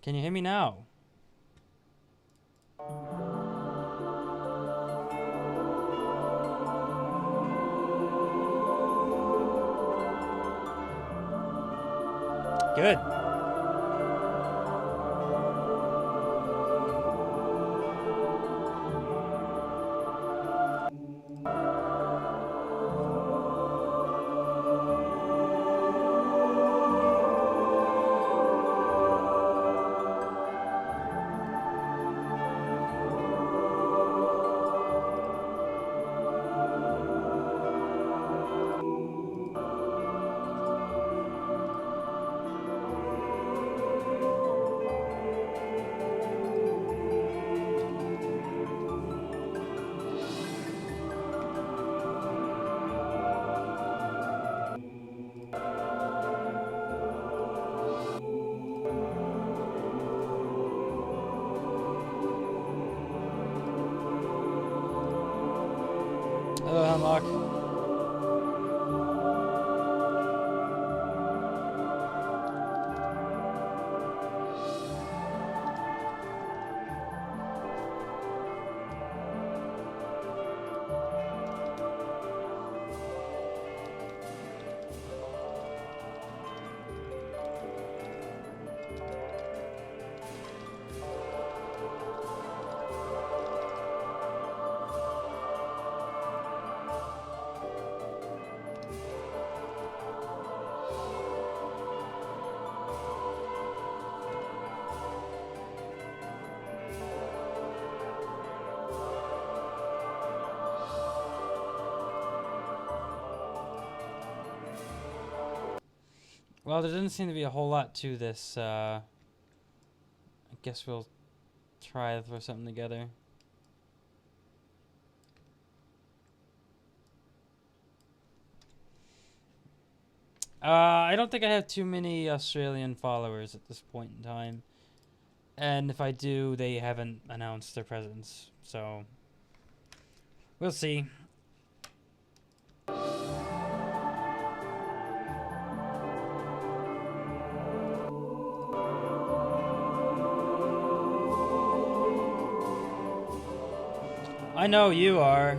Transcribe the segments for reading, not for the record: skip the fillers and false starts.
Can you hear me now? Good. Hello, Hemlock. Well, there doesn't seem to be a whole lot to this. I guess we'll try to throw something together. I don't think I have too many Australian followers at this point in time. And if I do, they haven't announced their presence. So, we'll see. I know you are.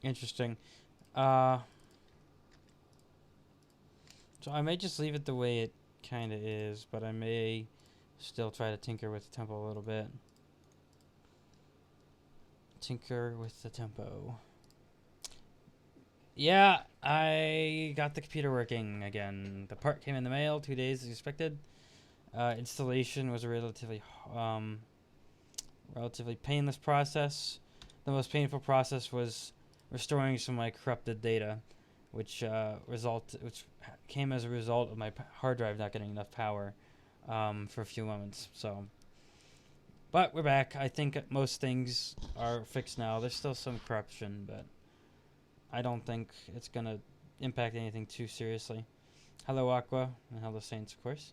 Interesting. So I may just leave it the way it kind of is, but I may still try to tinker with the tempo a little bit. Tinker with the tempo. Yeah, I got the computer working again. The part came in the mail 2 days as expected. Installation was a relatively painless process. The most painful process was restoring some of my corrupted data, which came as a result of my hard drive not getting enough power for a few moments. So, but we're back. I think most things are fixed now. There's still some corruption, but I don't think it's gonna impact anything too seriously. Hello, Aqua, and hello, Saints, of course.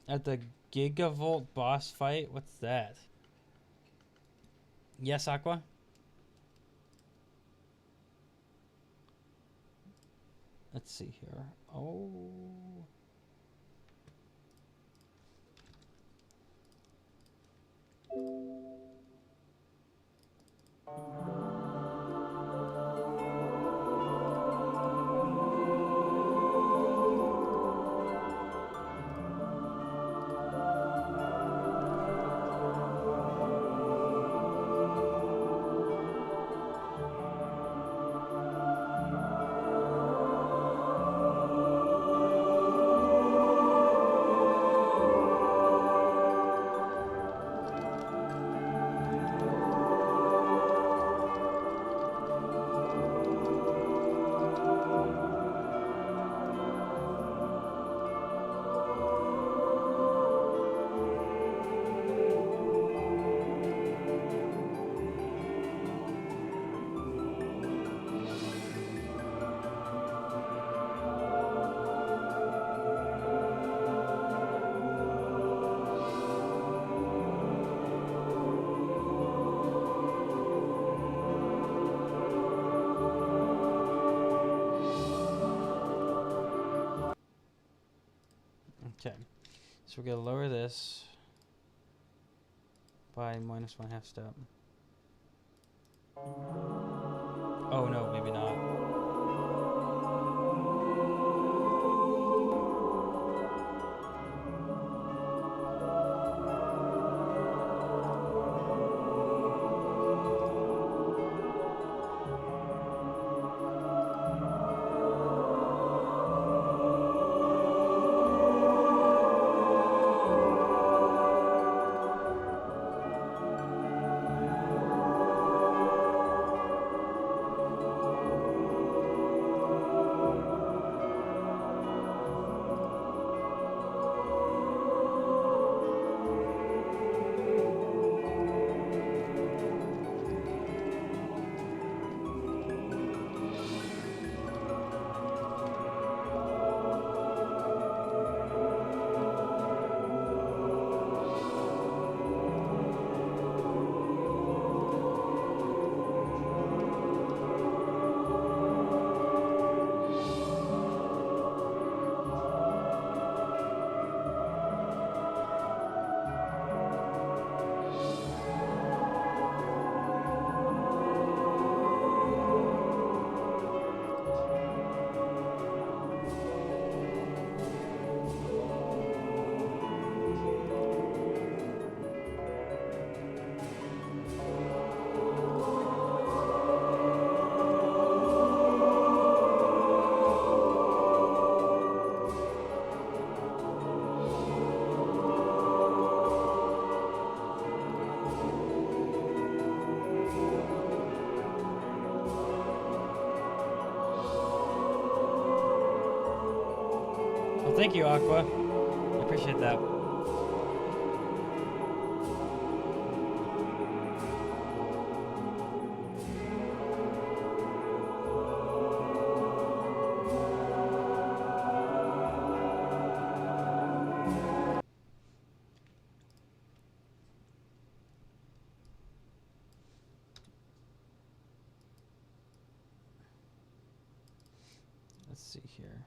At the Gigavolt boss fight? What's that? Yes, Aqua? Let's see here. Oh. Okay, so we're gonna lower this by -1/2 step. Oh no, maybe not. Well, thank you, Aqua. I appreciate that. Let's see here.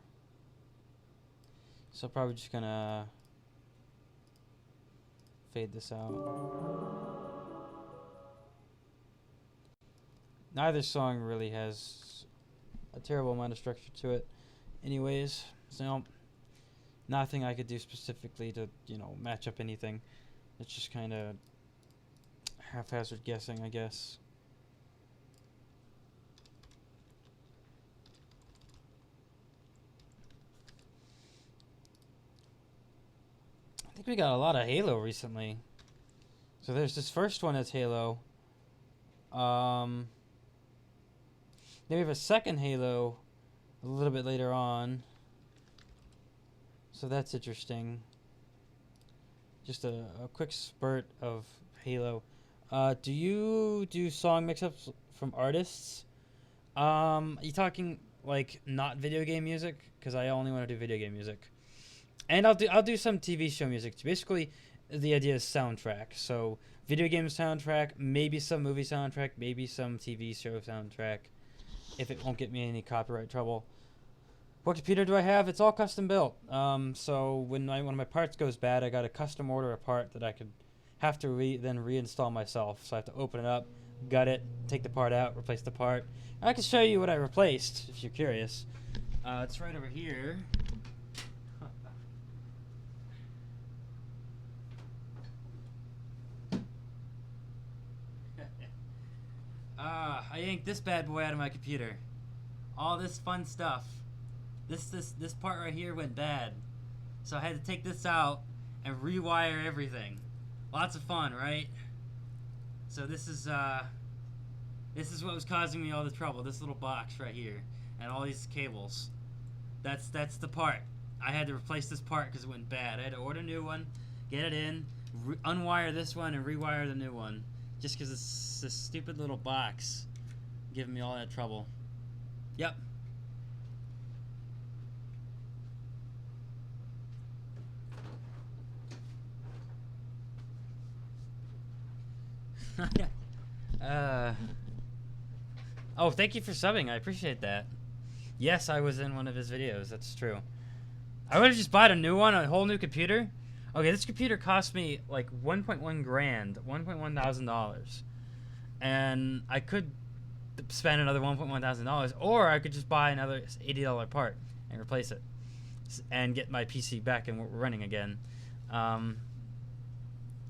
So probably just gonna fade this out. neither song really has a terrible amount of structure to it anyways. So nothing I could do specifically to, match up anything. It's just kind of haphazard guessing, I guess. I think we got a lot of Halo recently. So there's this first one that's Halo. Then we have a second Halo a little bit later on. So that's interesting. Just a quick spurt of Halo. Do you do song mix-ups from artists? You talking like not video game music? Because I only want to do video game music. And I'll do some TV show music too. Basically, the idea is soundtrack. So video game soundtrack, maybe some movie soundtrack, maybe some TV show soundtrack. If it won't get me any copyright trouble. What computer do I have? It's all custom built. So when one of my parts goes bad, I got to custom order a part that I could have to then reinstall myself. So I have to open it up, gut it, take the part out, replace the part. I can show you what I replaced if you're curious. It's right over here. I yanked this bad boy out of my computer. All this fun stuff. This part right here went bad. So I had to take this out and rewire everything. Lots of fun, right? So this is what was causing me all the trouble. This little box right here and all these cables. That's the part. I had to replace this part because it went bad. I had to order a new one, get it in, unwire this one, and rewire the new one. Just because it's this stupid little box giving me all that trouble. Yep. Oh, thank you for subbing. I appreciate that. Yes, I was in one of his videos. That's true. I would have just bought a new one, a whole new computer. Okay, this computer cost me like 1.1 grand, $1,100, and I could spend another $1,100, or I could just buy another $80 part and replace it, and get my PC back and running again.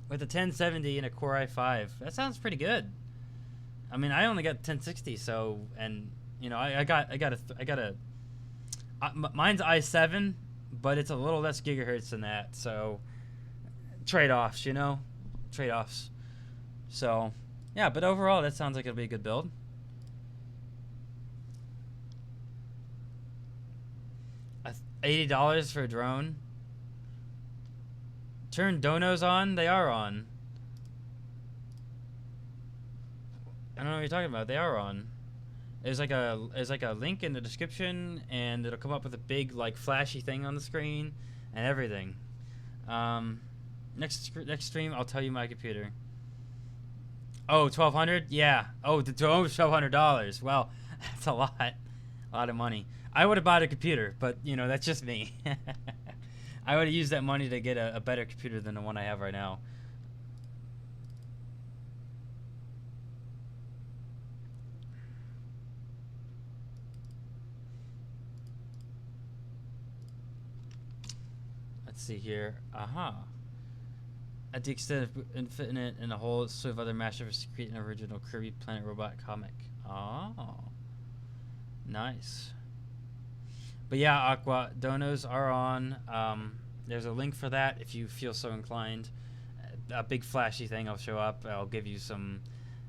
With a 1070 and a Core i5, that sounds pretty good. I mean, I only got 1060, so and mine's i7, but it's a little less gigahertz than that, so trade-offs, trade-offs. So yeah, but overall that sounds like it'll be a good build. $80 for a drone. Turn donos on. They are on. I don't know what you're talking about. They are on. There's like a link in the description, and it'll come up with a big like flashy thing on the screen and everything. Next stream, I'll tell you my computer. Oh, $1,200? Yeah. Oh, $1,200. Well, that's a lot of money. I would have bought a computer, but that's just me. I would have used that money to get a better computer than the one I have right now. Let's see here. At the extent of Infinite and a whole slew of other mashups to create an original Kirby Planet Robot comic. Oh. Nice. But yeah, Aqua, donos are on. There's a link for that if you feel so inclined. A big flashy thing will show up. I'll give you some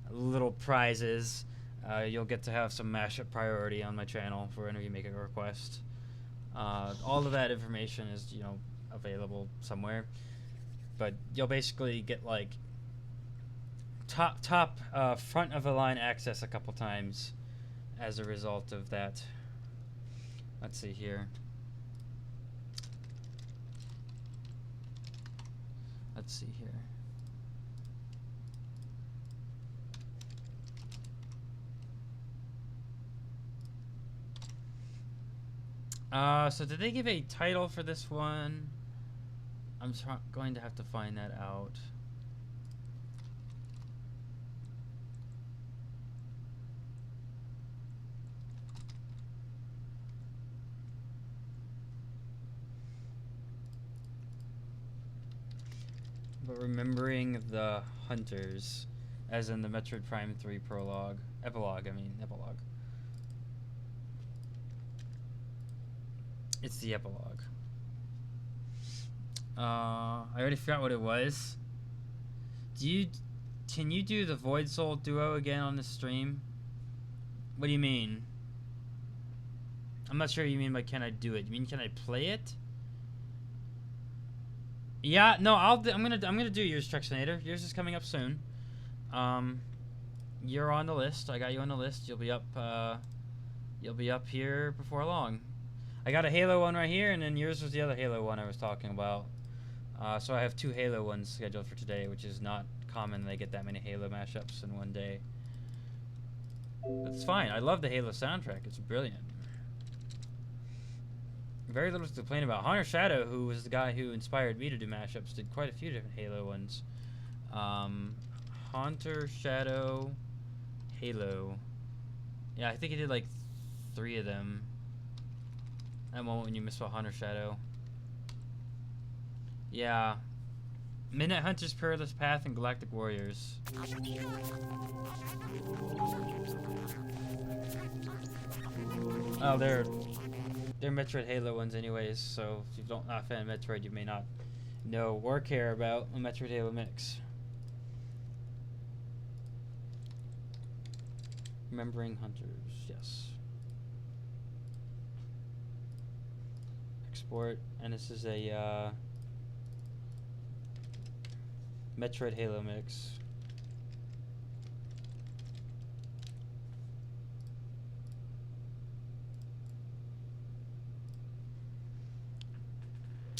little prizes. You'll get to have some mashup priority on my channel for whenever you make a request. All of that information is, available somewhere. But you'll basically get like top front of the line access a couple times as a result of that. Let's see here. Let's see here. So did they give a title for this one? I'm going to have to find that out. But remembering the hunters, as in the Metroid Prime 3 prologue. Epilogue. It's the epilogue. I already forgot what it was. Can you do the Void Soul duo again on the stream? What do you mean? I'm not sure what you mean by can I do it. You mean can I play it? Yeah, no, I'm gonna do yours, Truxinator. Yours is coming up soon. You're on the list. I got you on the list. You'll be up here before long. I got a Halo one right here, and then yours was the other Halo one I was talking about. So I have 2 Halo ones scheduled for today, which is not common. They get that many Halo mashups in one day. It's fine. I love the Halo soundtrack. It's brilliant. Very little to complain about. Hunter Shadow, who was the guy who inspired me to do mashups, did quite a few different Halo ones. Hunter Shadow, Halo. Yeah, I think he did like 3 of them. That moment when you misspell Hunter Shadow. Yeah. Midnight Hunters, Perilous Path, and Galactic Warriors. Oh, they're Metroid Halo ones anyways, so if you're not a fan of Metroid, you may not know or care about a Metroid Halo mix. Remembering Hunters, yes. Export, and this is a Metroid Halo mix.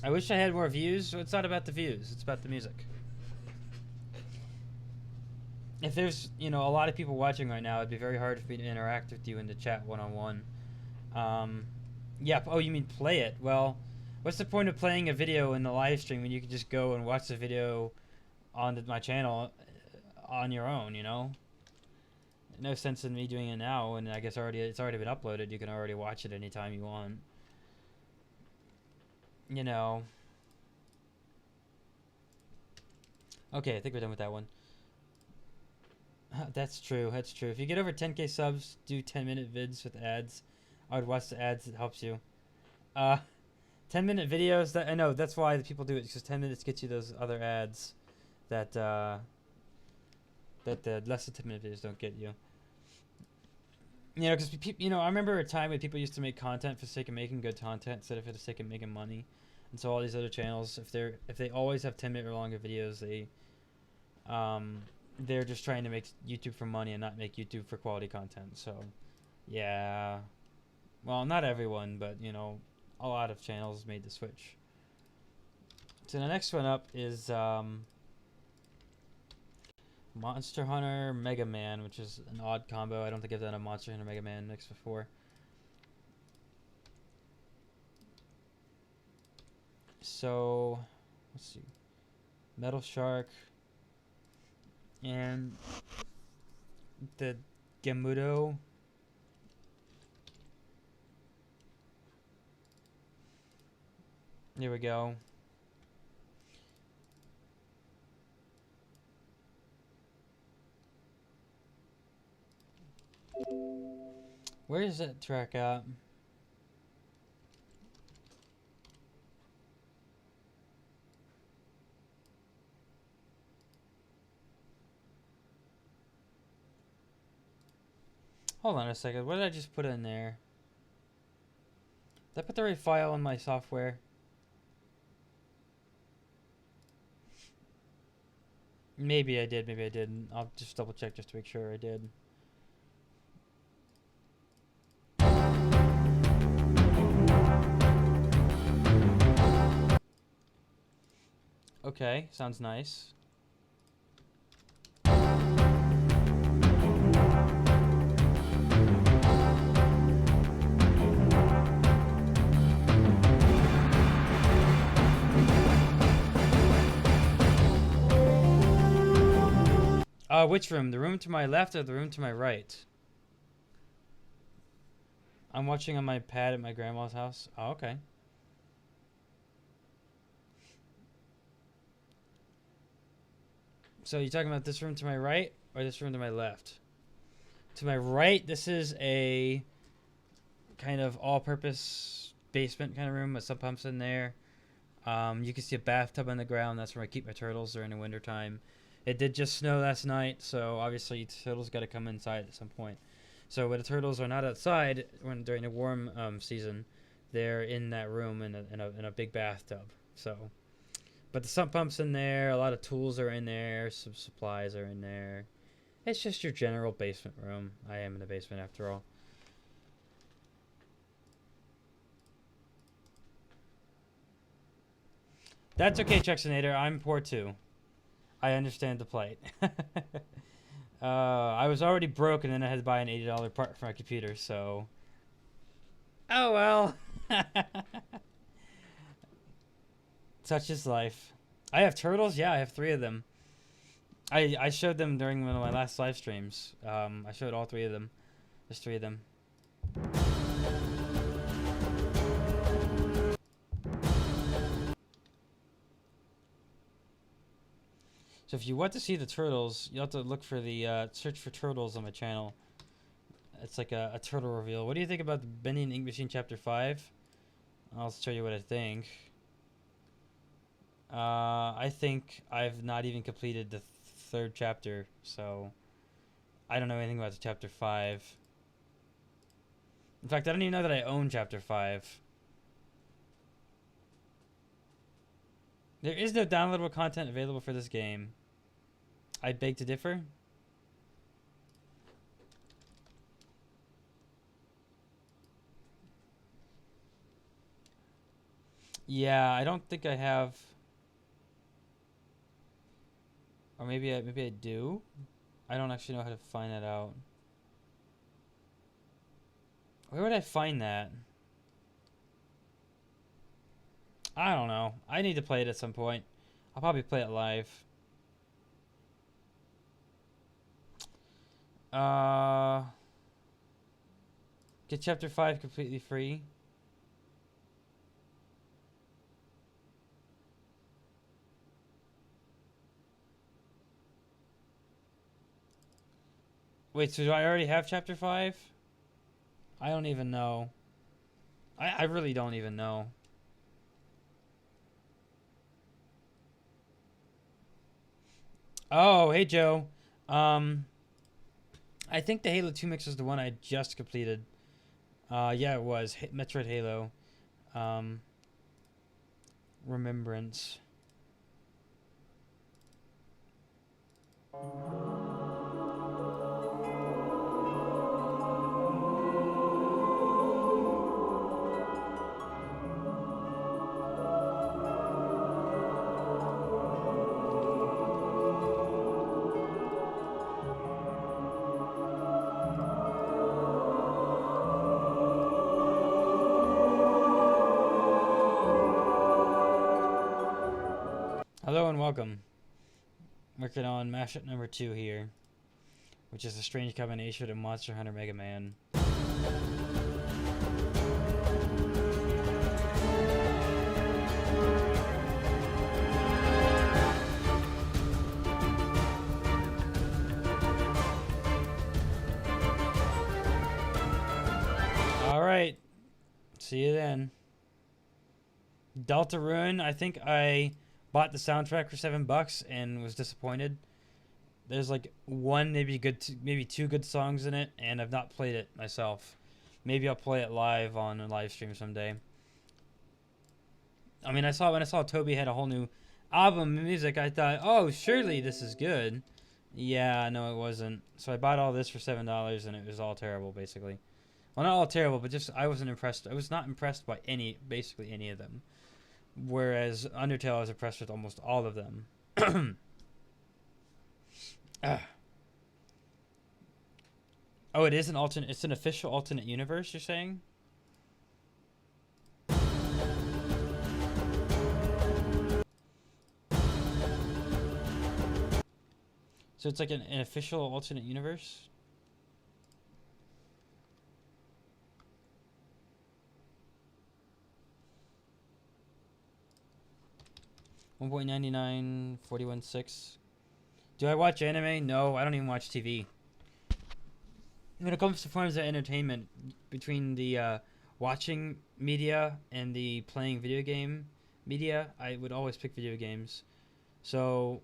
I wish I had more views. So it's not about the views. It's about the music. If there's, a lot of people watching right now, it'd be very hard for me to interact with you in the chat one-on-one. Yeah. Oh, you mean play it? Well, what's the point of playing a video in the live stream when you can just go and watch the video on my channel on your own, No sense in me doing it now, and I guess it's already been uploaded. You can already watch it anytime you want. Okay, I think we're done with that one. That's true. If you get over 10k subs, do 10-minute vids with ads. I would watch the ads. It helps you. 10-minute videos. I know that's why the people do it, because 10 minutes gets you those other ads that the less than 10-minute videos don't get you. Because I remember a time when people used to make content for the sake of making good content instead of for the sake of making money. And so all these other channels, if they always have 10-minute or longer videos, they're just trying to make YouTube for money and not make YouTube for quality content. So, yeah. Well, not everyone, but, a lot of channels made the switch. So the next one up is Monster Hunter Mega Man, which is an odd combo. I don't think I've done a Monster Hunter Mega Man mix before. So, let's see. Metal Shark and the Gemudo. There we go. Where is that track at? Hold on a second. What did I just put in there? Did I put the right file in my software? Maybe I did, maybe I didn't. I'll just double check just to make sure I did. Okay, sounds nice. Which room? The room to my left or the room to my right? I'm watching on my pad at my grandma's house. Oh, okay. So you're talking about this room to my right or this room to my left? To my right, this is a kind of all-purpose basement kind of room with some pumps in there. You can see a bathtub on the ground. That's where I keep my turtles during the wintertime. It did just snow last night, so obviously turtles got to come inside at some point. So when the turtles are not outside during the warm season, they're in that room in a big bathtub. So, but the sump pumps in there. A lot of tools are in there. Some supplies are in there. It's just your general basement room. I am in the basement after all. That's okay, Chucksinator. I'm poor too. I understand the plight. I was already broke, and then I had to buy an $80 part for my computer, so... Oh, well. Such is life. I have turtles? Yeah, I have 3 of them. I showed them during one of my last live streams. I showed all 3 of them. There's 3 of them. So if you want to see the turtles, you have to look for the search for turtles on my channel. It's like a turtle reveal. What do you think about the Bending Ink Machine Chapter 5? I'll show you what I think. I think I've not even completed the 3rd chapter, so I don't know anything about the Chapter 5. In fact, I don't even know that I own Chapter 5. There is no downloadable content available for this game. I beg to differ. Yeah, I don't think I have. Or maybe I do. I don't actually know how to find that out. Where would I find that? I don't know. I need to play it at some point. I'll probably play it live. Get Chapter 5 completely free. Wait, so do I already have Chapter 5? I don't even know. I really don't even know. Oh, hey Joe. I think the Halo 2 mix was the one I just completed. Yeah, it was. Metroid Halo. Remembrance. Hello and welcome. Working on mashup number 2 here, which is a strange combination of Monster Hunter Mega Man. Alright, see you then. Deltarune, I think I bought the soundtrack for $7 and was disappointed. There's like maybe 2 good songs in it, and I've not played it myself. Maybe I'll play it live on a live stream someday. I mean, when I saw Toby had a whole new album of music, I thought, oh, surely this is good. Yeah, no, it wasn't. So I bought all this for $7, and it was all terrible, basically. Well, not all terrible, but just I wasn't impressed. I was not impressed by basically any of them. Whereas Undertale, I was impressed with almost all of them. Oh, it is an alternate. It's an official alternate universe, you're saying? So it's like an official alternate universe? $1.99, 41.6. Do I watch anime? No, I don't even watch TV. When it comes to forms of entertainment, between the watching media and the playing video game media, I would always pick video games. So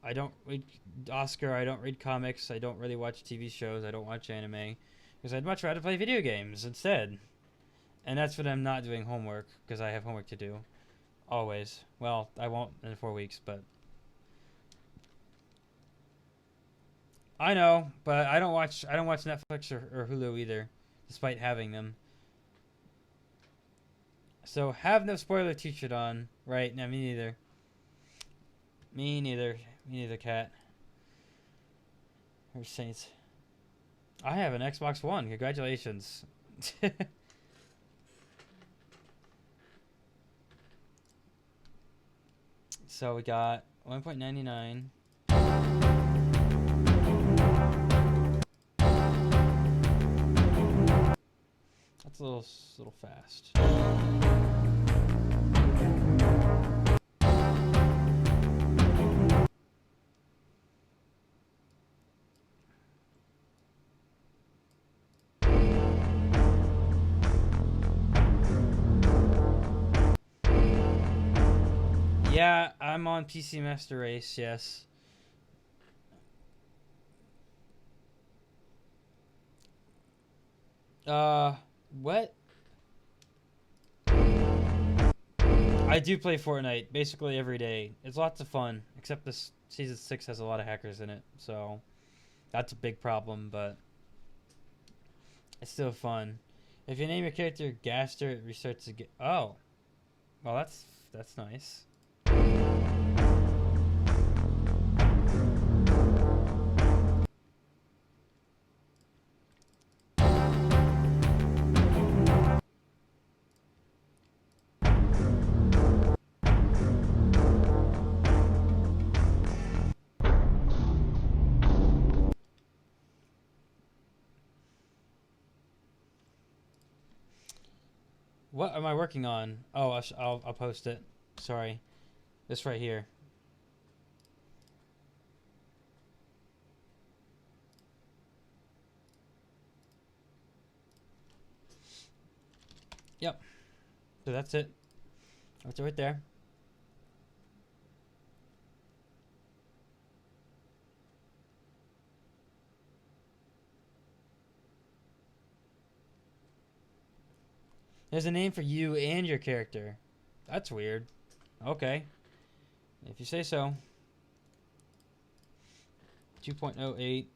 I don't read Oscar. I don't read comics. I don't really watch TV shows. I don't watch anime because I'd much rather play video games instead. And that's when I'm not doing homework because I have homework to do. Always. Well, I won't in 4 weeks, but I know. But I don't watch Netflix or Hulu either, despite having them. So have no spoiler t-shirt on, right? No, me neither. Me neither. Me neither, cat. Or Saints. I have an Xbox One. Congratulations. So we got 1.99. That's a little fast. Yeah, I'm on PC Master Race, yes. What? I do play Fortnite basically every day. It's lots of fun, except this Season 6 has a lot of hackers in it, so that's a big problem, but it's still fun. If you name your character Gaster, it restarts again. Oh. Well, that's nice. What am I working on? Oh, I'll post it. Sorry. This right here. Yep. So that's it. That's it right there. There's a name for you and your character. That's weird. Okay. If you say so. 2.08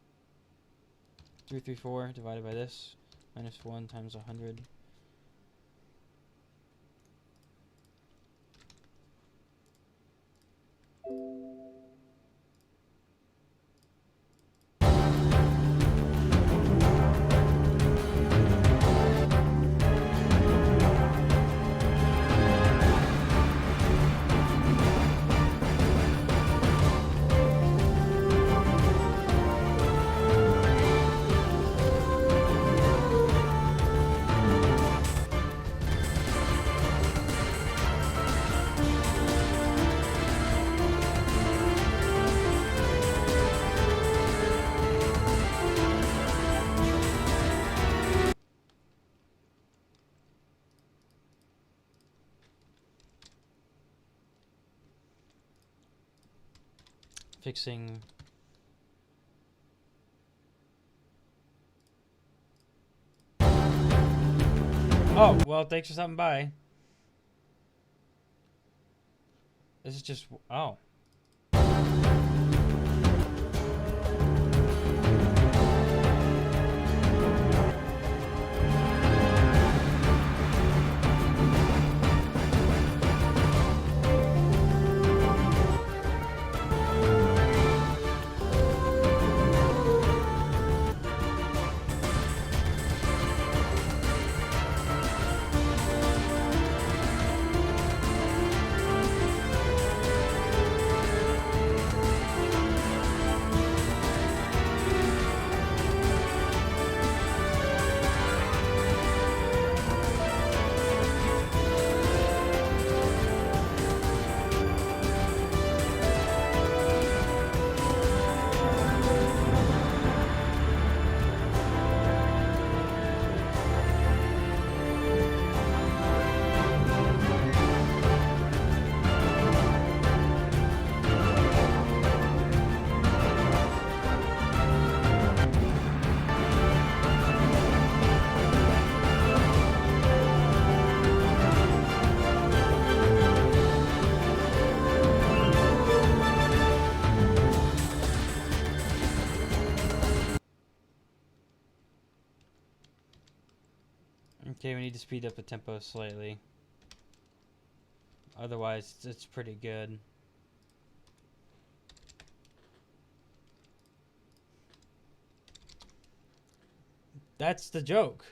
334 divided by this. Minus 1 times 100. Fixing. Oh, well, thanks for stopping by. This is just. Oh. Okay, we need to speed up the tempo slightly. Otherwise, it's pretty good. That's the joke.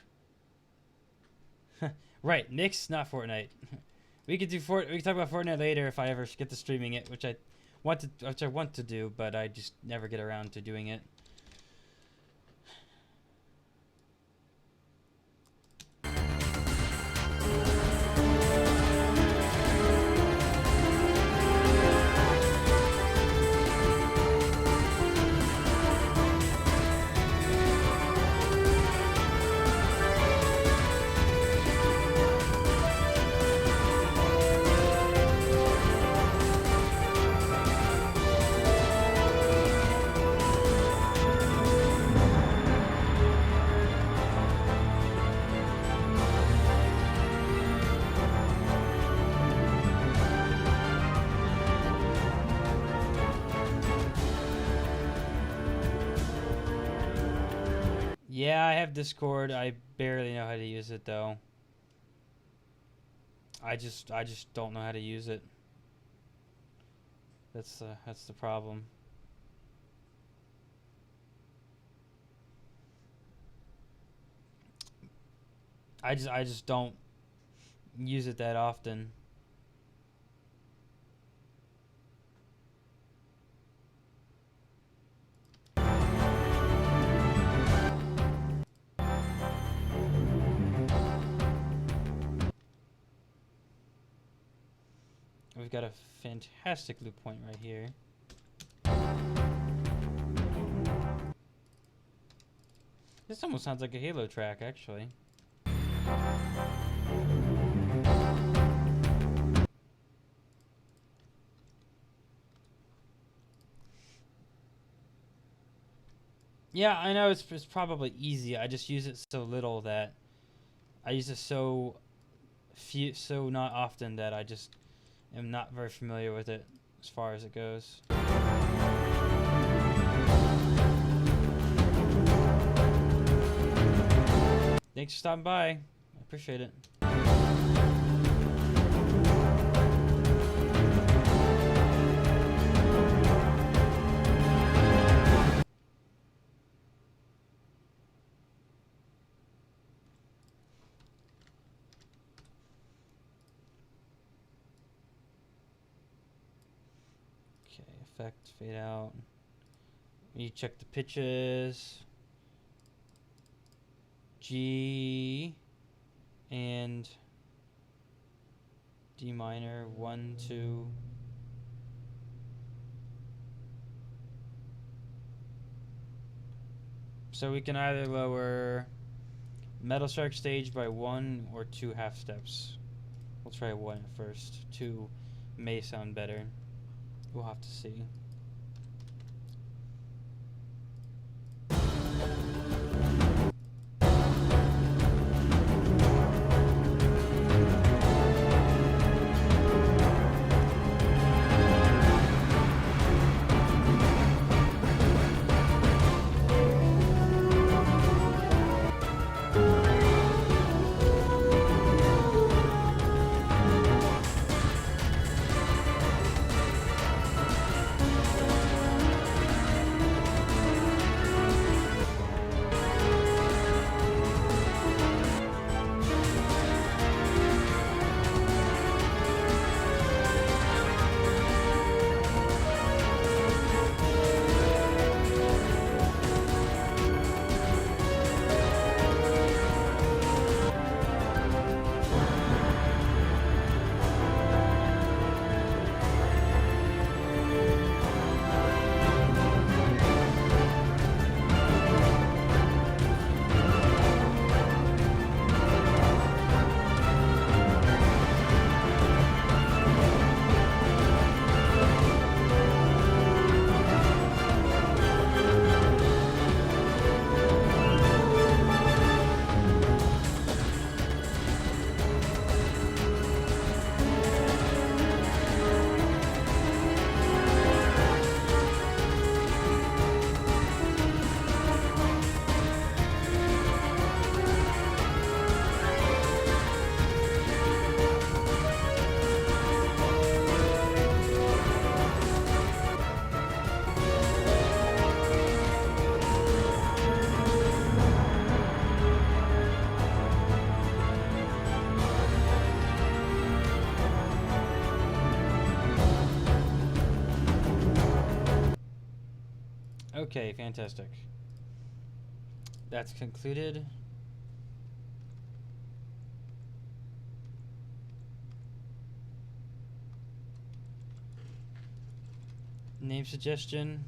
Right, Nick's not Fortnite. We can talk about Fortnite later if I ever get to streaming it, which I want to do, but I just never get around to doing it. Yeah, I have Discord. I barely know how to use it though. I just don't know how to use it. That's the problem. I just don't use it that often. We've got a fantastic loop point right here. This almost sounds like a Halo track, actually. Yeah, I know it's probably easy. I just use it so little that I use it so not often that I just am not very familiar with it as far as it goes. Thanks for stopping by. I appreciate it. Effect, fade out. You check the pitches. G and D minor, 1, 2. So we can either lower Metal Shark stage by 1 or 2 half steps. We'll try 1 at first. 2 may sound better. We'll have to see. Okay, fantastic. That's concluded. Name suggestion.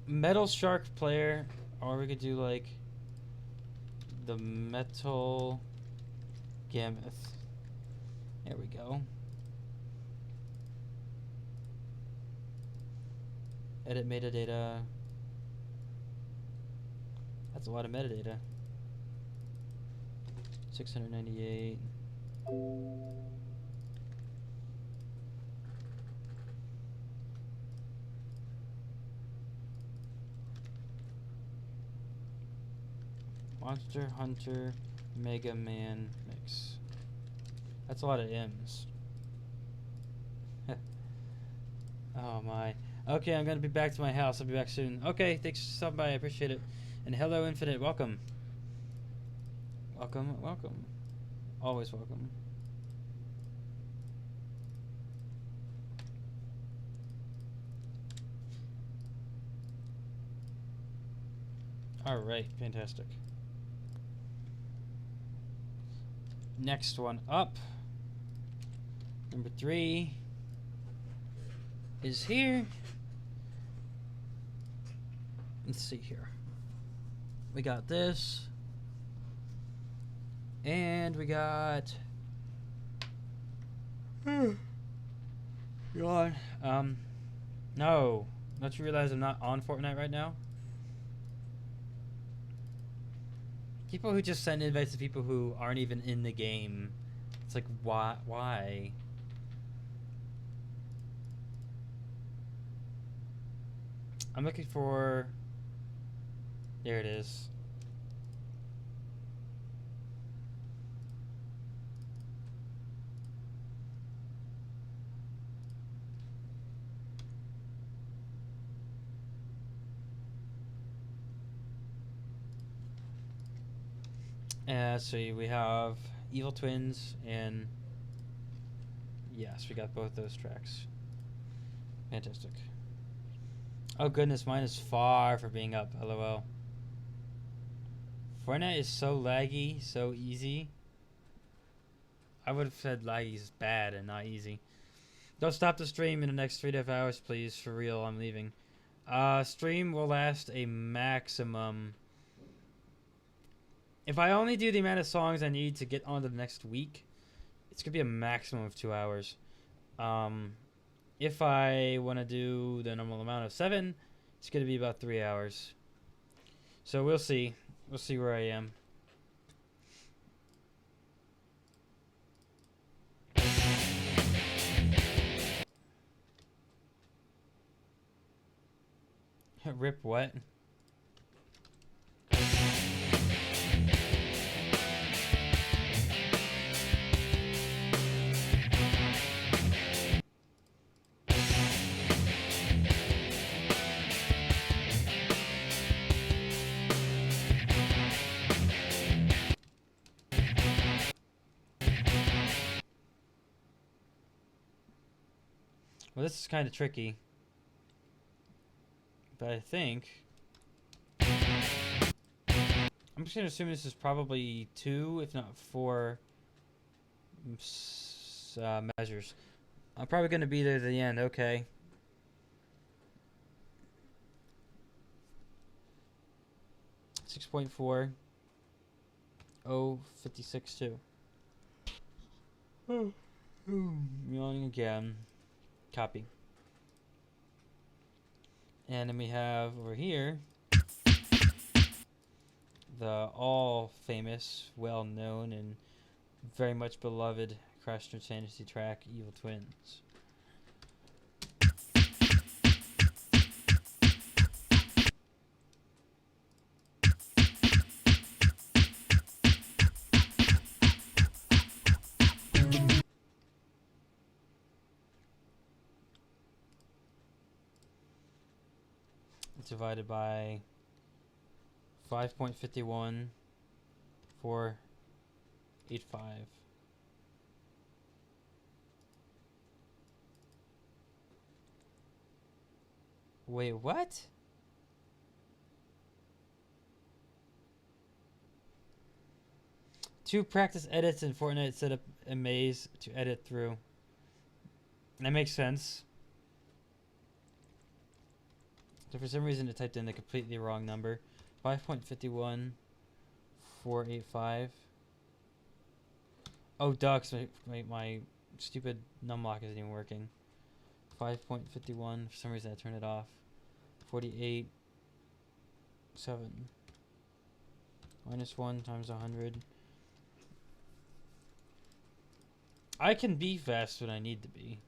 Metal Shark player, or we could do like the Metal Gammoth. There we go. Edit metadata. That's a lot of metadata. 698. Monster Hunter Mega Man Mix. That's a lot of M's. Oh my. Okay, I'm gonna be back to my house. I'll be back soon. Okay, thanks for stopping by. I appreciate it. And hello, Infinite. Welcome. Welcome, welcome. Always welcome. Alright, fantastic. Next one up. Number 3 is here. Let's see here. We got this. And we got... God. No. Don't you realize I'm not on Fortnite right now? People who just send invites to people who aren't even in the game. It's like, why? I'm looking for... There it is. So we have Evil Twins and yes, we got both those tracks. Fantastic. Oh goodness, mine is far from being up. LOL. Fortnite is so laggy, so easy. I would have said laggy is bad and not easy. Don't stop the stream in the next 3 to 5 hours, please. For real, I'm leaving. Stream will last a maximum. If I only do the amount of songs I need to get on to the next week, it's going to be a maximum of 2 hours. If I want to do the normal amount of 7, it's going to be about 3 hours. So we'll see. We'll see where I am. Rip what? Well, this is kind of tricky. But I think... I'm just going to assume this is probably 2, if not 4 measures. I'm probably going to be there to the end. Okay. .4. 056.2. Yawning again. Copy. And then we have over here the all famous, well known, and very much beloved Crash Fantasy track Evil Twins. divided by 5.51 485. Wait, what? Two practice edits in Fortnite set up a maze to edit through. That makes sense. So for some reason it typed in the completely wrong number. 5.51 485. Oh, ducks! My stupid numlock isn't even working. 5.51. For some reason I turned it off. 48. 7. Minus 1 times 100. I can be fast when I need to be.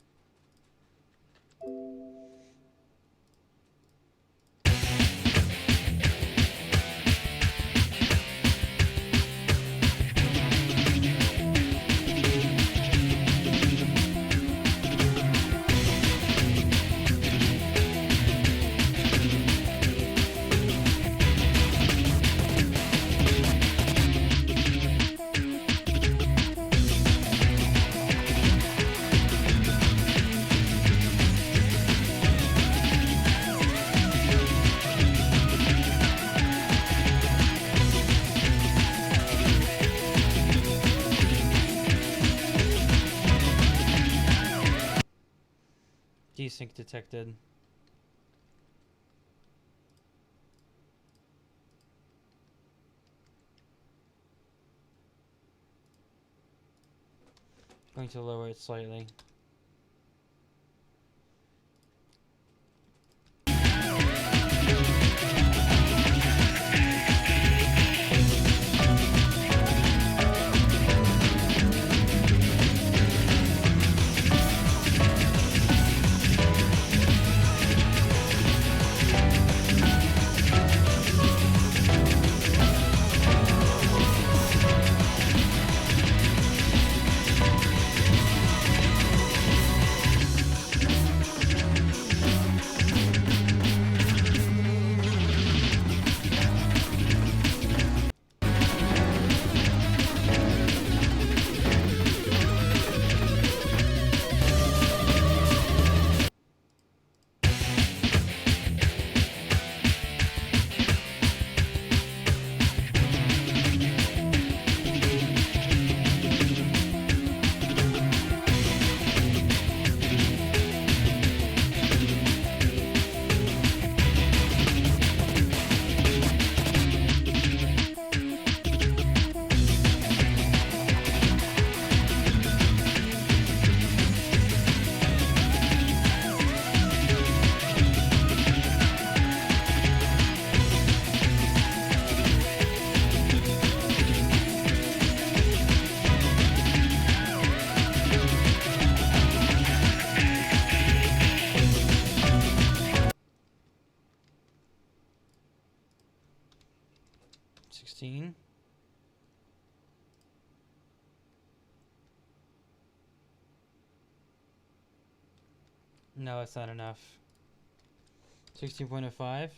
Desync detected. Going to lower it slightly. No, it's not enough. 16.05.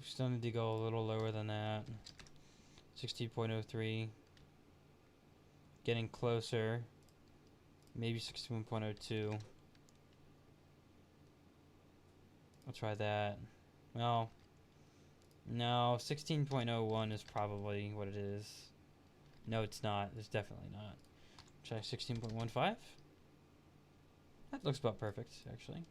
Still need to go a little lower than that. 16.03. Getting closer. Maybe 16.02. I'll try that. Well, no, 16.01 is probably what it is. No, it's not. It's definitely not. Try 16.15. That looks about perfect, actually.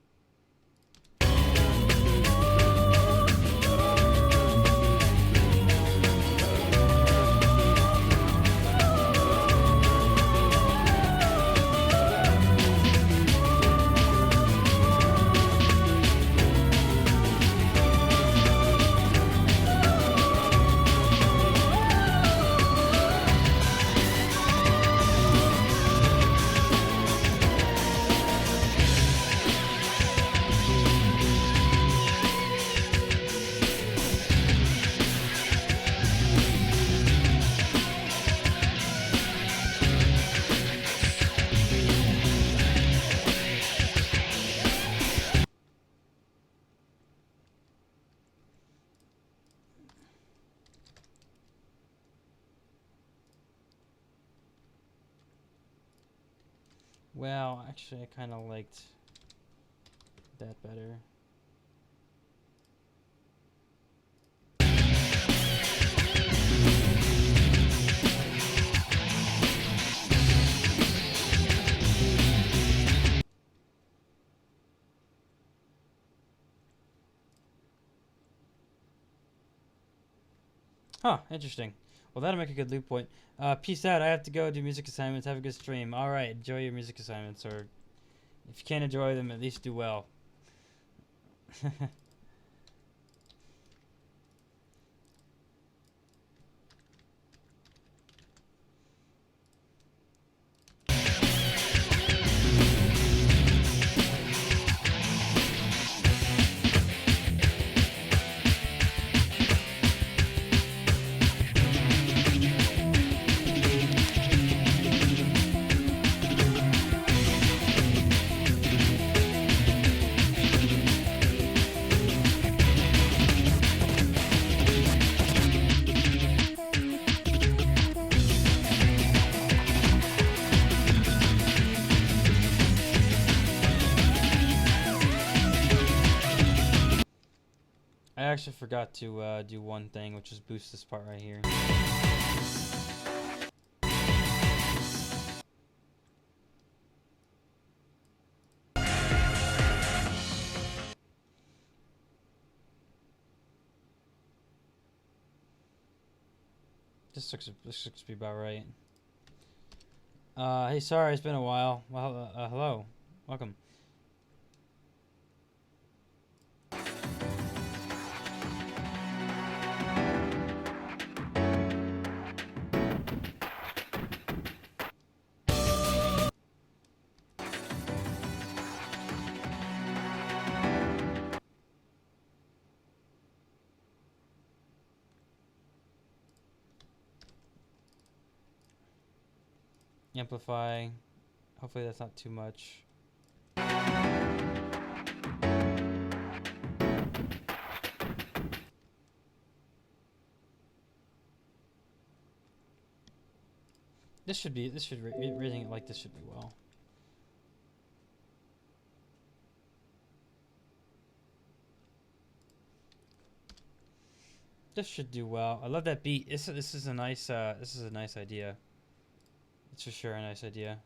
Well, actually, I kind of liked that better. Huh, interesting. Well, that'll make a good loop point. Peace out. I have to go do music assignments. Have a good stream. All right, enjoy your music assignments, or if you can't enjoy them, at least do well. I actually forgot to do one thing, which is boost this part right here. This looks to be about right. Hey, sorry, it's been a while. Well, hello, welcome. Amplify. Hopefully that's not too much. Reading it like this should be well. This should do well. I love that beat. This is a nice idea. It's for sure a nice idea.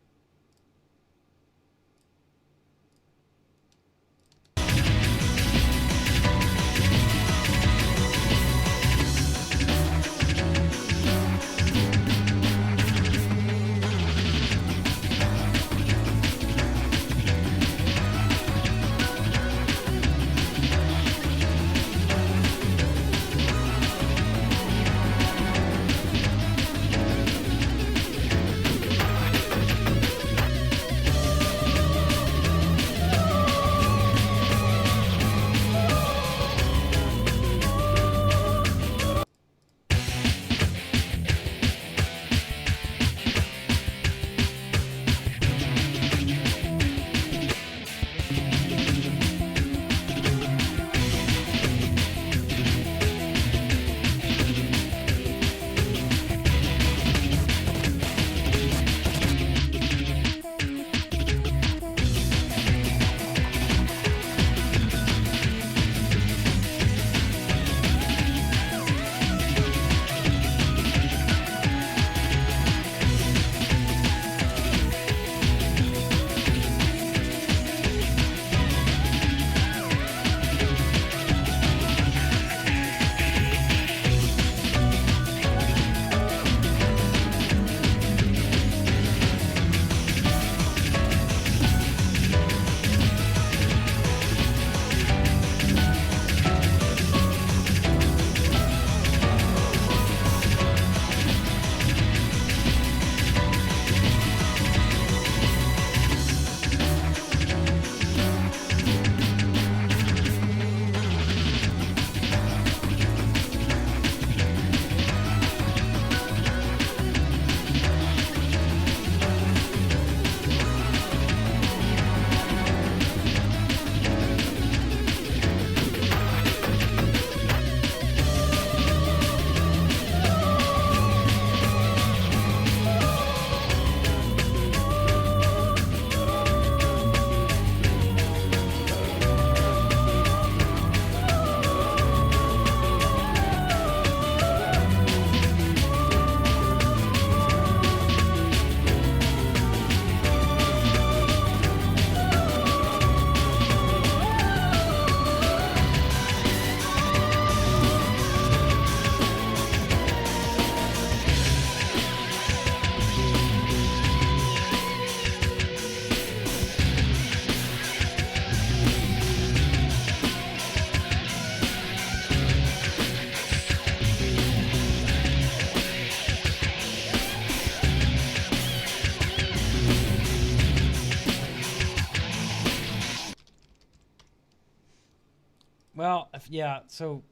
Well, yeah. So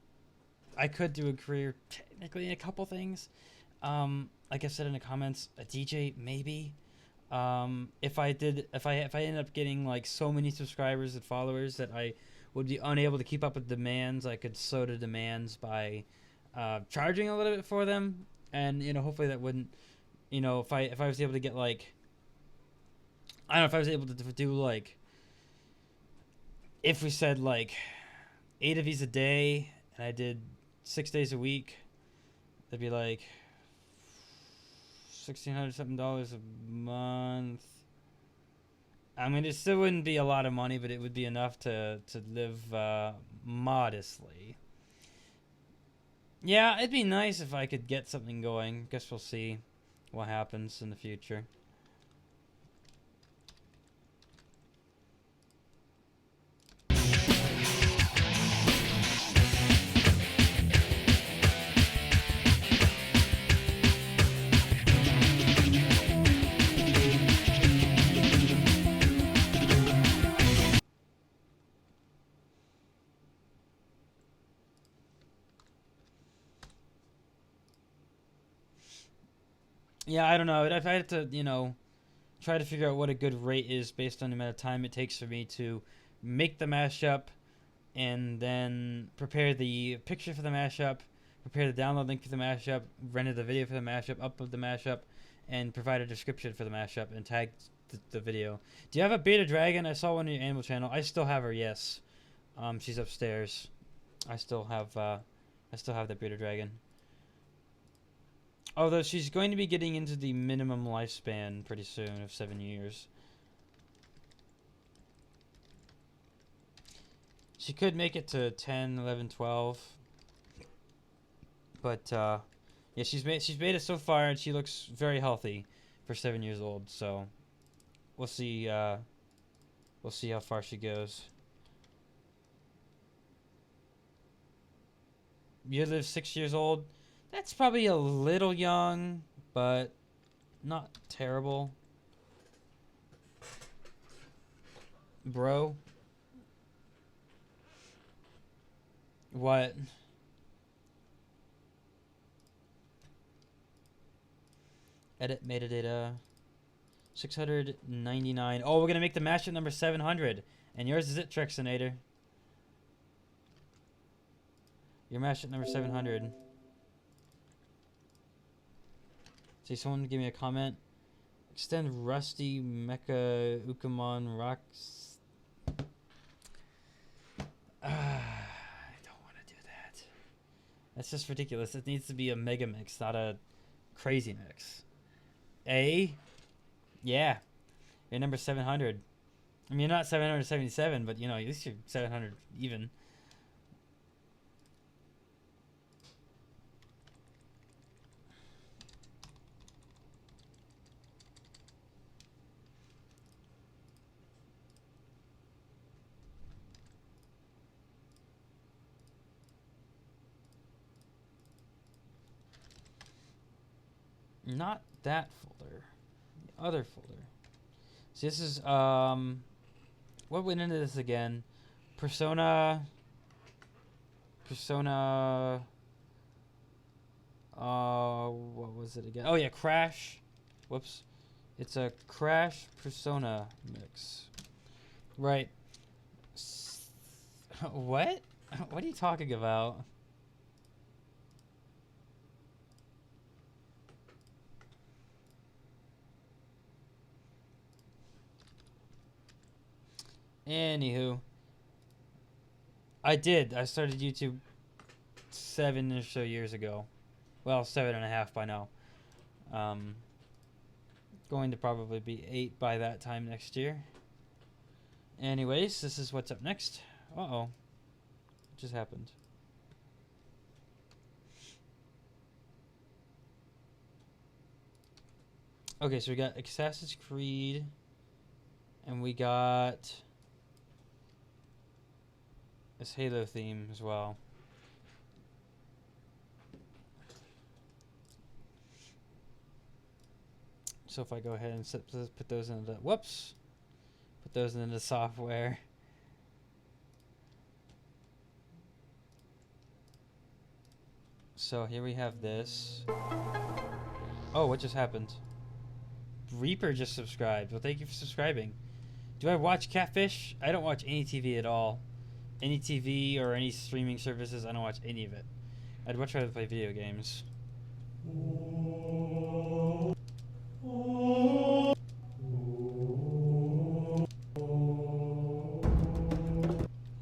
I could do a career technically in a couple things. Like I said in the comments, a DJ maybe. If I end up getting like so many subscribers and followers that I would be unable to keep up with demands, I could slow the demands by charging a little bit for them, and hopefully that wouldn't, if I was able to get like, I don't know, if I was able to do like, if we said like 8 of these a day and I did 6 days a week, that'd be like $1,600 something a month. I mean, it still wouldn't be a lot of money, but it would be enough to live modestly. Yeah, it'd be nice if I could get something going. Guess we'll see what happens in the future. Yeah, I don't know. If I had to, try to figure out what a good rate is based on the amount of time it takes for me to make the mashup and then prepare the picture for the mashup, prepare the download link for the mashup, render the video for the mashup, upload the mashup, and provide a description for the mashup and tag the video. Do you have a beta dragon? I saw one on your Animal channel. I still have her. Yes, she's upstairs. I still have the beta dragon. Although she's going to be getting into the minimum lifespan pretty soon of 7 years. She could make it to 10, 11, 12. But, yeah, she's made it so far, and she looks very healthy for 7 years old. So, we'll see how far she goes. You live 6 years old? That's probably a little young, but not terrible. Bro. What? Edit metadata. 699. Oh, we're going to make the mashup number 700. And yours is it, Trexinator. Your mashup number 700. See, someone give me a comment. Extend Rusty Mecha Ukamon Rocks. I don't want to do that. That's just ridiculous. It needs to be a mega mix, not a crazy mix. Yeah. You're number 700. I mean, you're not 777, but, at least you're 700 even. Not that folder. The other folder. So this is what went into this again? Persona what was it again? Oh yeah, Crash. Whoops. It's a Crash Persona mix. Right. What? What are you talking about? Anywho, I started YouTube 7 or so years ago. Well, 7.5 by now. Going to probably be 8 by that time next year. Anyways, this is what's up next. Uh-oh. What just happened? Okay, so we got Assassin's Creed. And we got this Halo theme as well. So if I go ahead and put those into put those into software. So here we have this. Oh, what just happened? Reaper just subscribed. Well, thank you for subscribing. Do I watch Catfish? I don't watch any TV at all. Any TV or any streaming services, I don't watch any of it. I'd much rather play video games.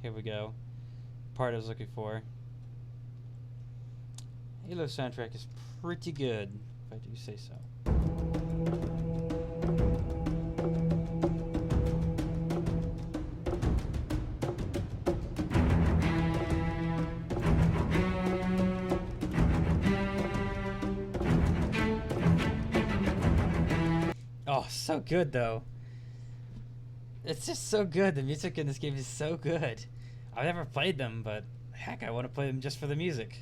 Here we go. Part I was looking for. Halo soundtrack is pretty good, if I do say so. Oh, so good though. It's just so good. The music in this game is so good. I've never played them, but heck, I want to play them just for the music.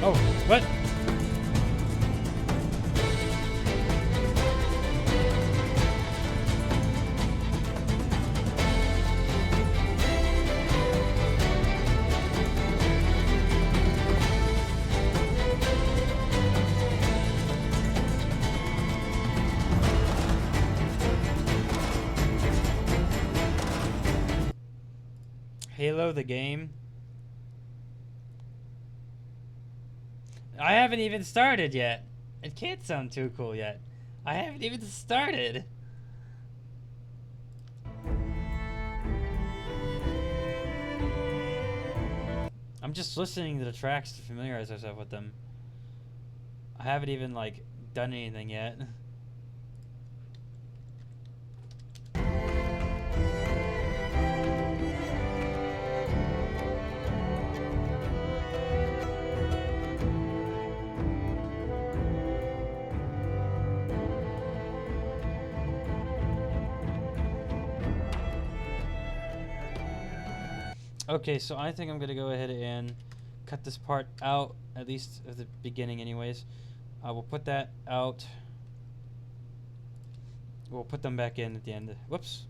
Oh, what? Halo the game? I haven't even started yet. It can't sound too cool yet. I haven't even started. I'm just listening to the tracks to familiarize myself with them. I haven't even like done anything yet. Okay, so I think I'm going to go ahead and cut this part out, at least at the beginning anyways. We'll put that out. We'll put them back in at the end. Whoops.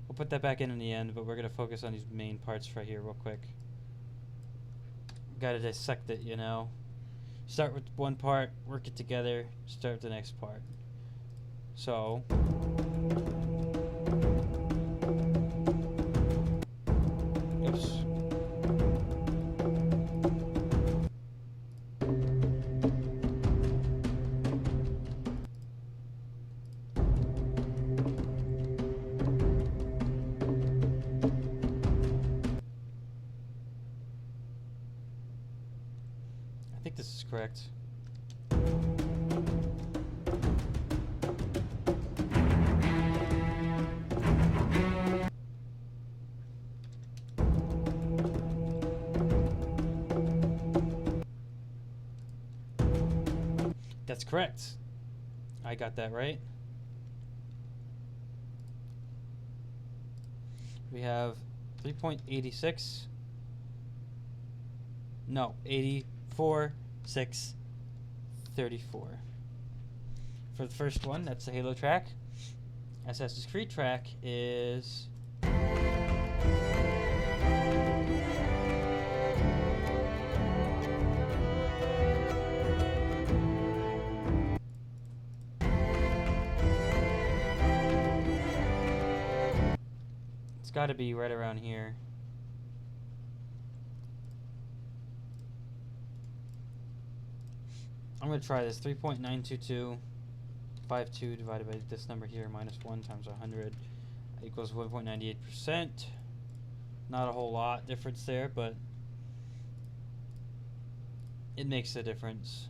We'll put that back in the end, but we're going to focus on these main parts right here real quick. Got to dissect it, you know. Start with one part, work it together, start with the next part. So... Oops. I think this is correct. That's correct. I got that right. We have 3.86. No, 84, 6, 34. For the first one, that's the Halo track. Assassin's Creed track is... It's got to be right around here. I'm going to try this. 3.92252 divided by this number here minus 1 times 100 equals 1.98%. Not a whole lot difference there, but it makes a difference.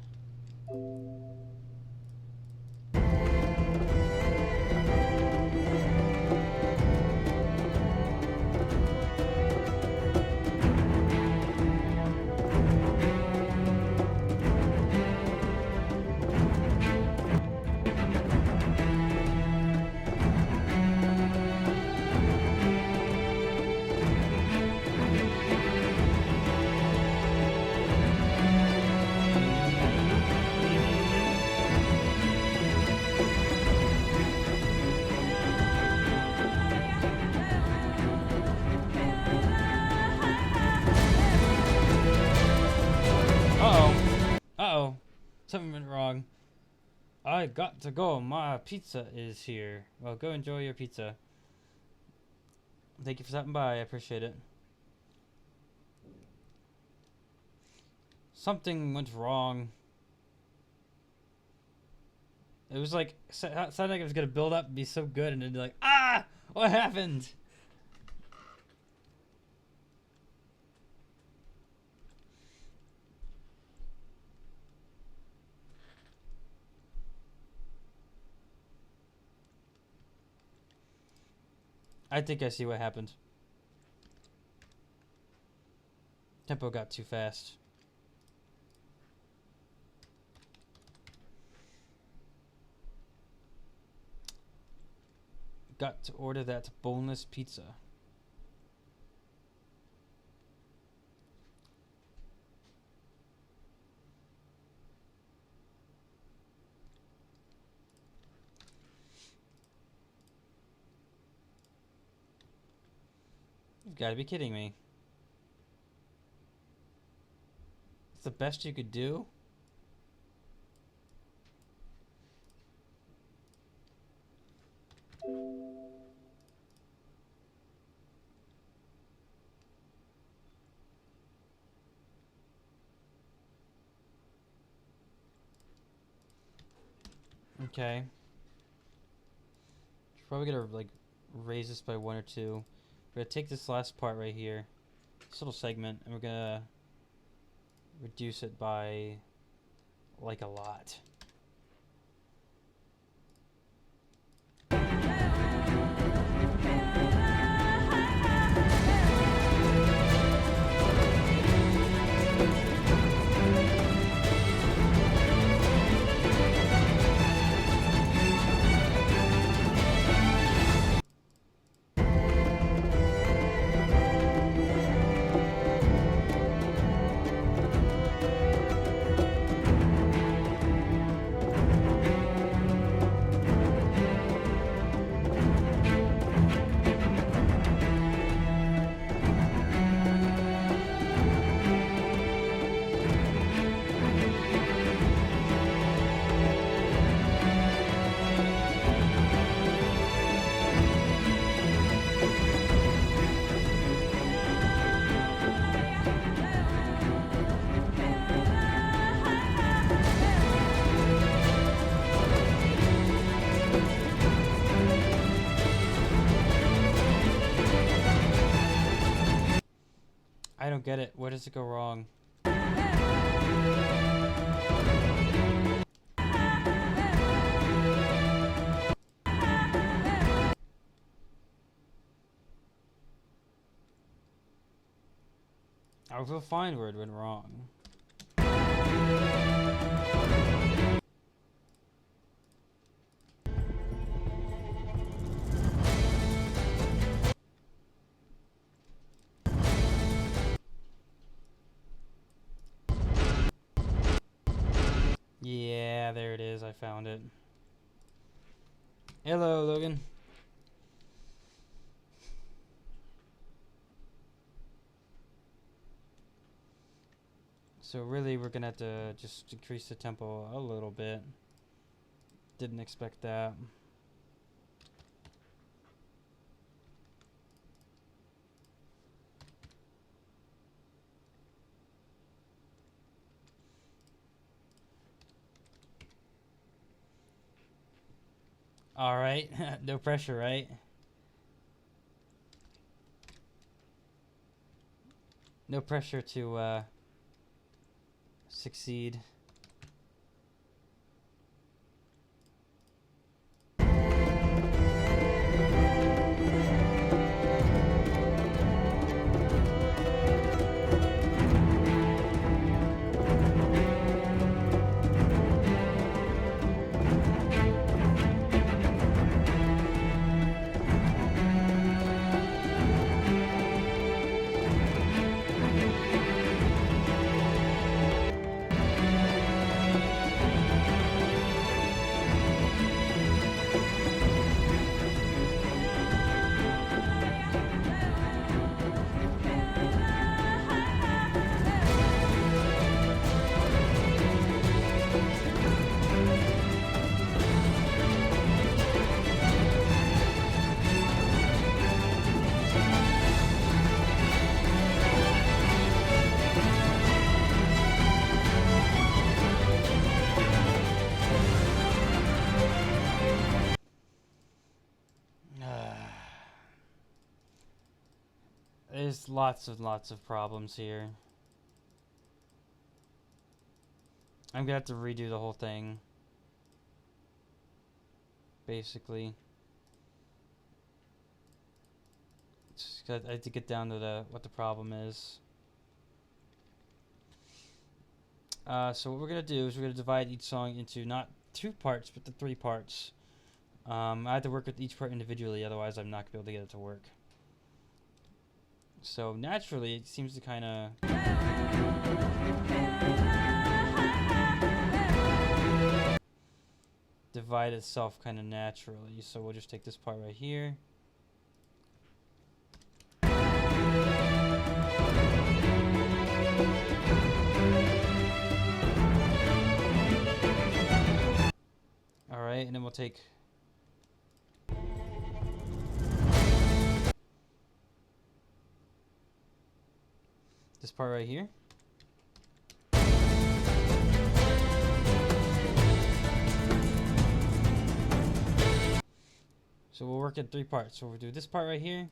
wrong. I got to go. My pizza is here. Well, go enjoy your pizza. Thank you for stopping by. I appreciate it. Something went wrong. It was like, sounded like it was going to build up and be so good, and then like, ah! What happened? I think I see what happened. Tempo got too fast. Got to order that boneless pizza. You've got to be kidding me. It's the best you could do? Okay. Probably gonna like raise this by 1 or 2. We're gonna take this last part right here, this little segment, and we're gonna reduce it by like a lot. I don't get it. Where does it go wrong? I will find where it went wrong. Yeah, there it is. I found it. Hello, Logan. So really, we're gonna have to just decrease the tempo a little bit. Didn't expect that. All right, no pressure, right? No pressure to succeed. There's lots and lots of problems here. I'm gonna have to redo the whole thing. Basically. I have to get down to what the problem is. So what we're gonna do is we're gonna divide each song into not 2 parts, but the 3 parts. I have to work with each part individually, otherwise I'm not gonna be able to get it to work. So naturally, it seems to kind of divide itself kind of naturally. So we'll just take this part right here. Alright, and then we'll take this part right here. So we'll work in 3 parts. So we'll do this part right here, and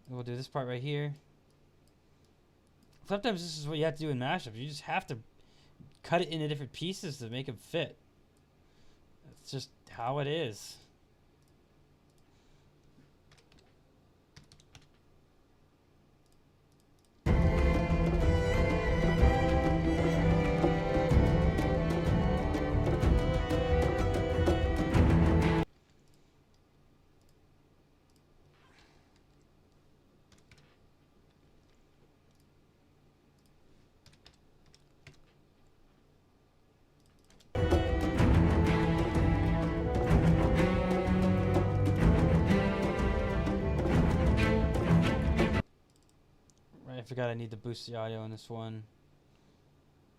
we'll do this part right here. Sometimes this is what you have to do in mashups. You just have to cut it into different pieces to make them fit. That's just how it is. I forgot I need to boost the audio on this one.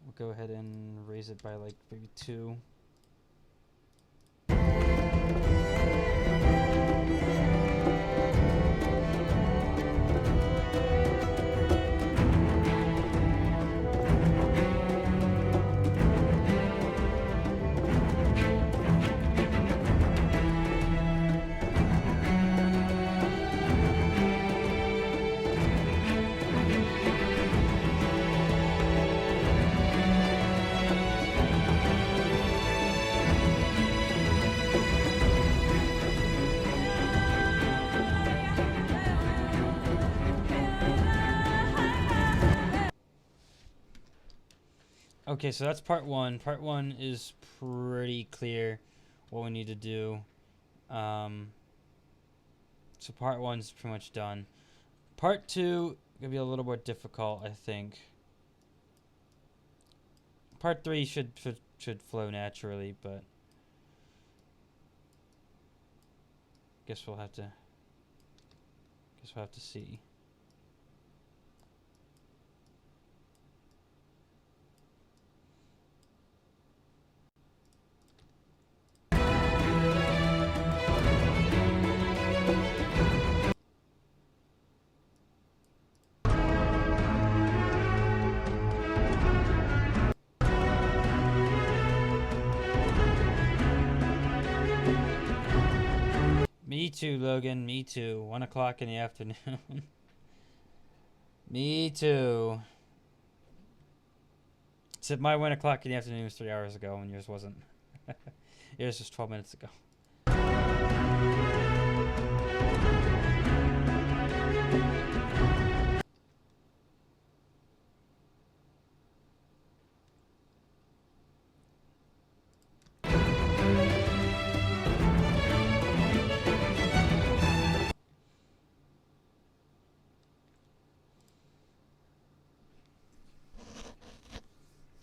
We'll go ahead and raise it by like maybe 2. Okay, so that's part 1. Part 1 is pretty clear what we need to do. So part 1 is pretty much done. Part 2 gonna be a little more difficult, I think. Part 3 should flow naturally, but guess we'll have to see. Me too, Logan. Me too. 1 o'clock in the afternoon. Me too. Except my 1 o'clock in the afternoon was 3 hours ago, and yours wasn't. Yours was 12 minutes ago.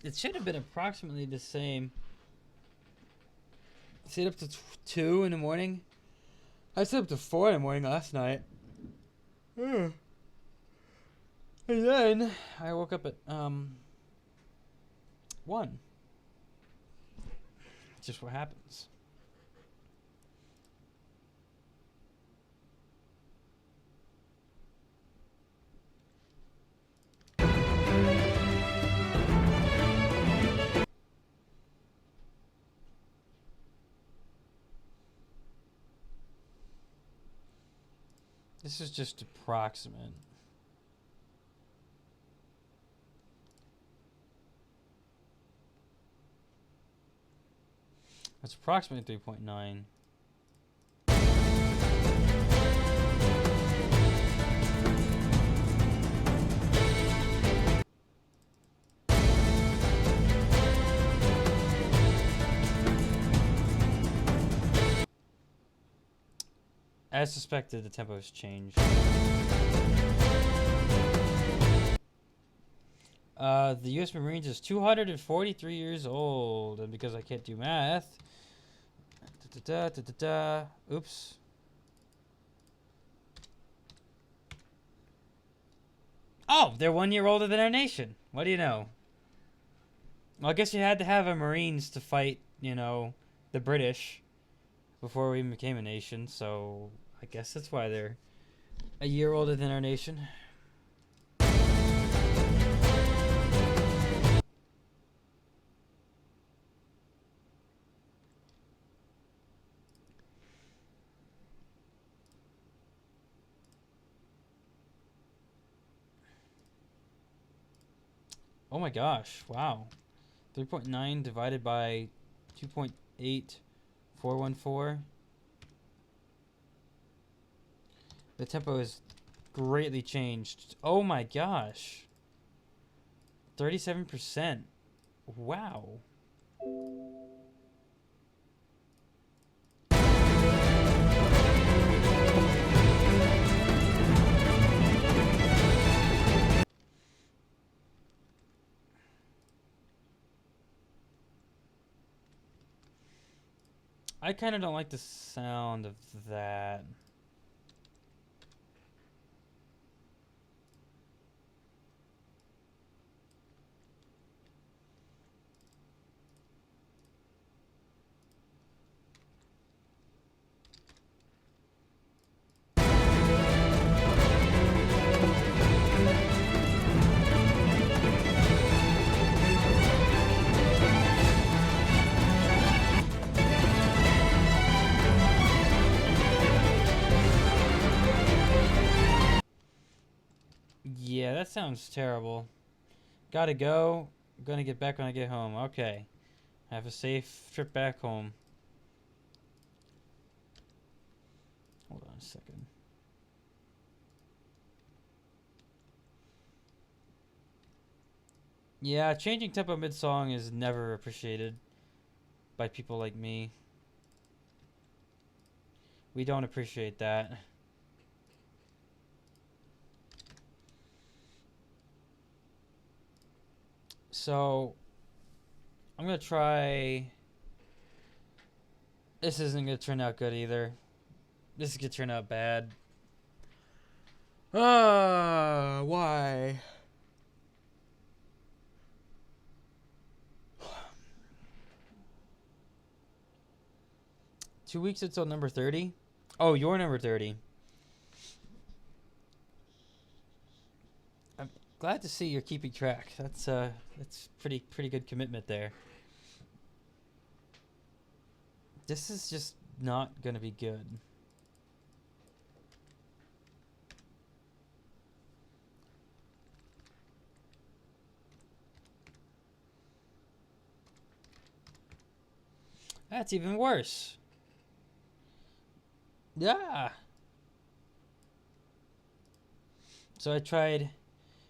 It should have been approximately the same. I stayed up to 2 in the morning. I stayed up to 4 in the morning last night. And then I woke up at 1. Just what happens. This is just approximate. It's approximately 3.9. As suspected, the tempo has changed. The U.S. Marines is 243 years old, and because I can't do math, oops. Oh, they're 1 year older than our nation. What do you know? Well, I guess you had to have a Marines to fight, you know, the British before we became a nation, so I guess that's why they're a year older than our nation. Oh my gosh, wow. 3.9 divided by 2.8414. The tempo has greatly changed. Oh my gosh. 37%. Wow. I kind of don't like the sound of that. Yeah, that sounds terrible. Gotta go. I'm gonna get back when I get home. Okay. Have a safe trip back home. Hold on a second. Yeah, changing tempo mid-song is never appreciated by people like me. We don't appreciate that. So, I'm gonna try... This isn't gonna turn out good either. This is gonna turn out bad. Why? Two weeks until number 30? Oh, you're number 30. I'm glad to see you're keeping track. That's pretty good commitment there. This is just not gonna be good. That's even worse. Yeah. So I tried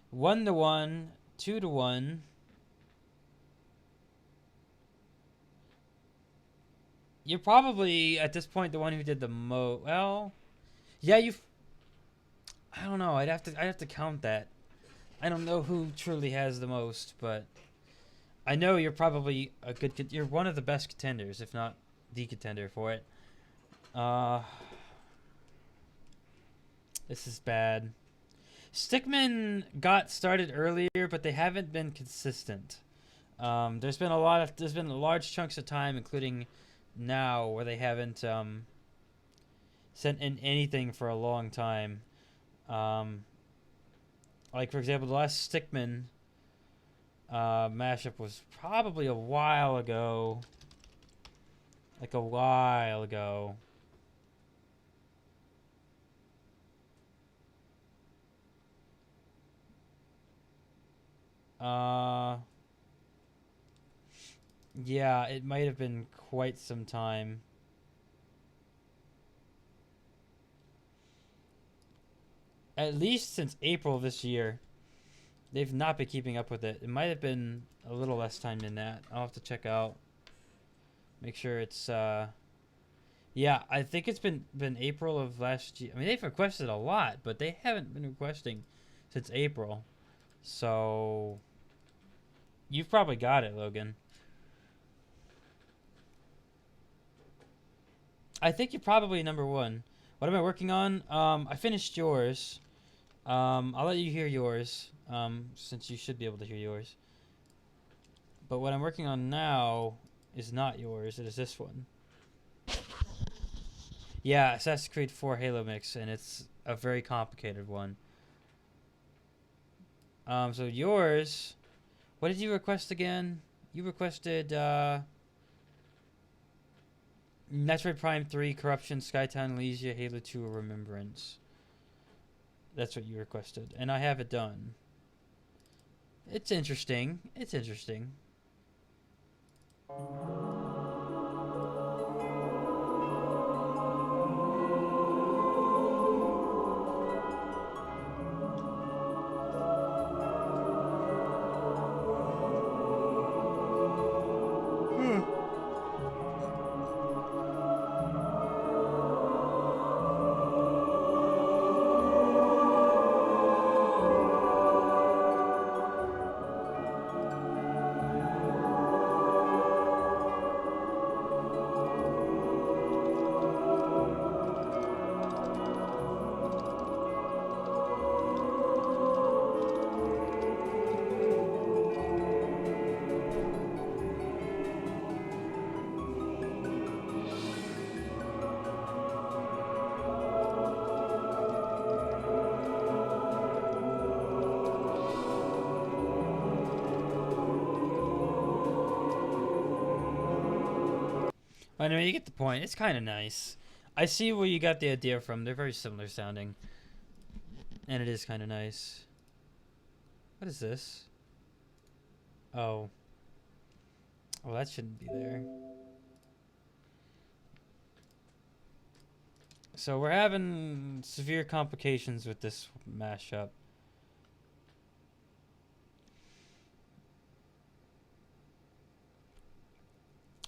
1 to 1, 2 to 1. You're probably at this point the one who did the most. Well, yeah, I don't know. I'd have to count that. I don't know who truly has the most, but I know you're probably a good. You're one of the best contenders, if not the contender for it. This is bad. Stickmen got started earlier, but they haven't been consistent. There's been large chunks of time, including now, where they haven't sent in anything for a long time. Like for example, the last Stickman mashup was probably a while ago. Like a while ago. Yeah, it might have been quite some time. At least since April of this year. They've not been keeping up with it. It might have been a little less time than that. I'll have to check out. Make sure it's yeah, I think it's been April of last year. I mean, they've requested a lot, but they haven't been requesting since April. So you've probably got it, Logan. I think you're probably number one. What am I working on? I finished yours. I'll let you hear yours, since you should be able to hear yours. But what I'm working on now is not yours. It is this one. Yeah, Assassin's Creed 4 Halo mix, and it's a very complicated one. So yours, what did you request again? You requested Metroid Prime 3, Corruption, Skytown, Elysia, Halo 2, Remembrance. That's what you requested, and I have it done. It's interesting. It's interesting. Anyway, you get the point. It's kind of nice. I see where you got the idea from. They're very similar sounding. And it is kind of nice. What is this? Oh. Oh, that shouldn't be there. So we're having severe complications with this mashup.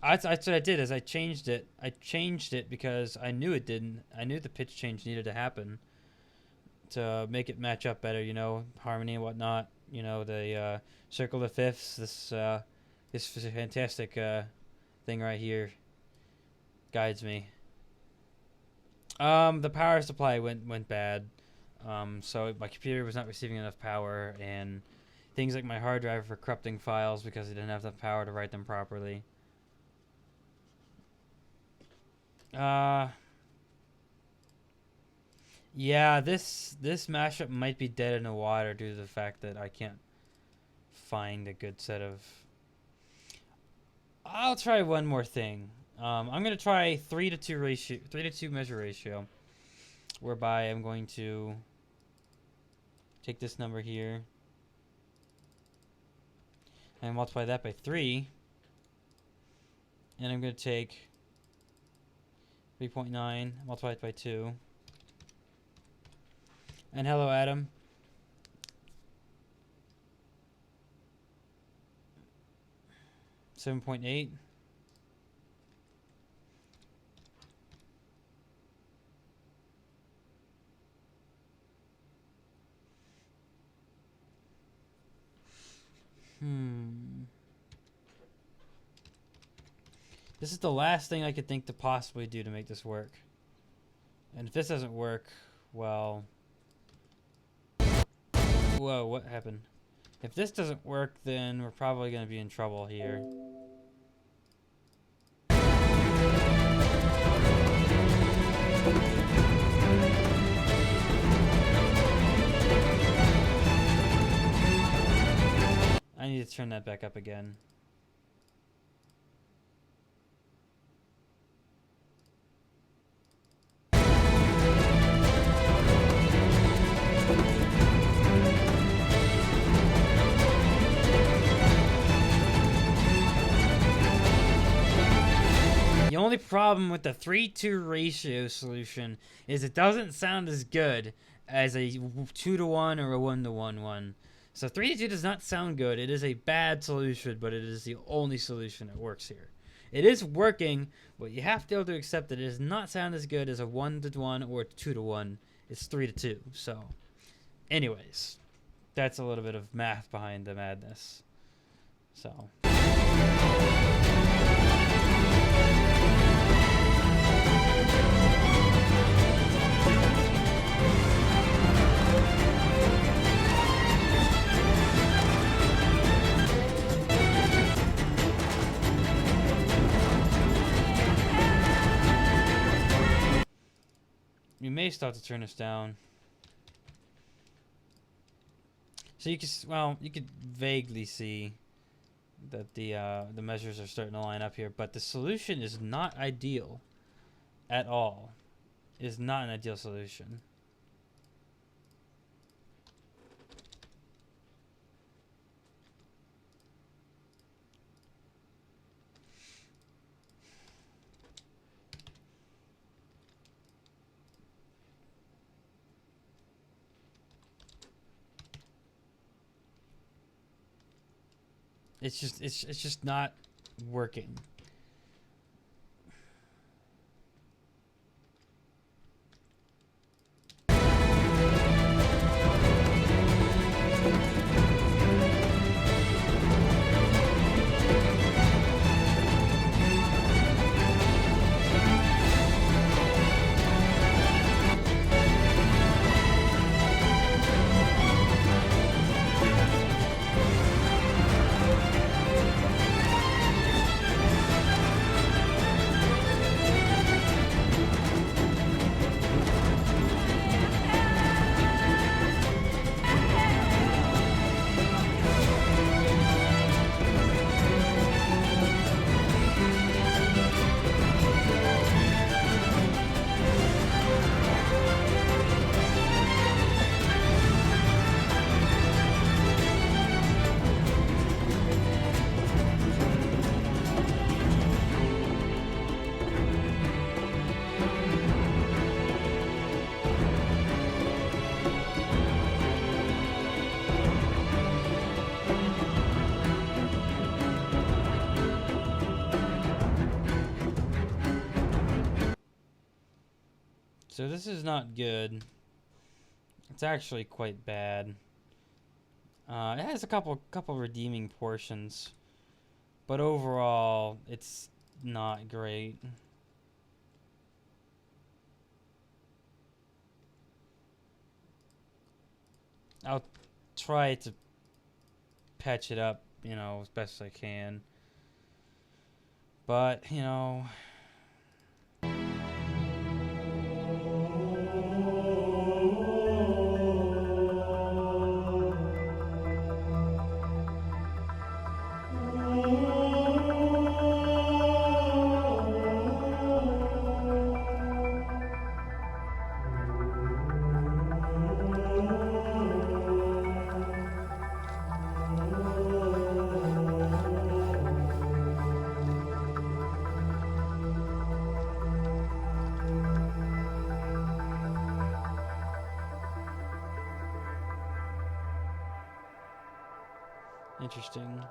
That's what I did. Is I changed it. I changed it because I knew it didn't. I knew the pitch change needed to happen to make it match up better. You know, harmony and whatnot. You know, the circle of fifths. This fantastic thing right here guides me. The power supply went bad. So my computer was not receiving enough power, and things like my hard drive were corrupting files because it didn't have enough power to write them properly. Yeah, this mashup might be dead in the water due to the fact that I can't find a good set of... I'll try one more thing. I'm gonna try 3:2 measure ratio, whereby I'm going to take this number here and multiply that by 3, and I'm gonna take 3.9, multiply it by 2. And hello, Adam. $7.8. This is the last thing I could think to possibly do to make this work. And if this doesn't work, well... Whoa, what happened? If this doesn't work, then we're probably going to be in trouble here. I need to turn that back up again. only problem with the 3-2 ratio solution is it doesn't sound as good as a 2-to-1 or a 1-to-1 one. So 3-2 does not sound good. It is a bad solution, but it is the only solution that works here. It is working, but you have to be able to accept that it does not sound as good as a 1-to-1 or 2-to-1. It's 3-2. So, anyways, that's a little bit of math behind the madness. So. You may start to turn this down. So you can, well, you could vaguely see that the measures are starting to line up here, but the solution is not ideal at all. It is not an ideal solution. It's just not working. So this is not good. It's actually quite bad. It has a couple redeeming portions, but overall, it's not great. I'll try to patch it up, you know, as best as I can. But, you know... Interesting.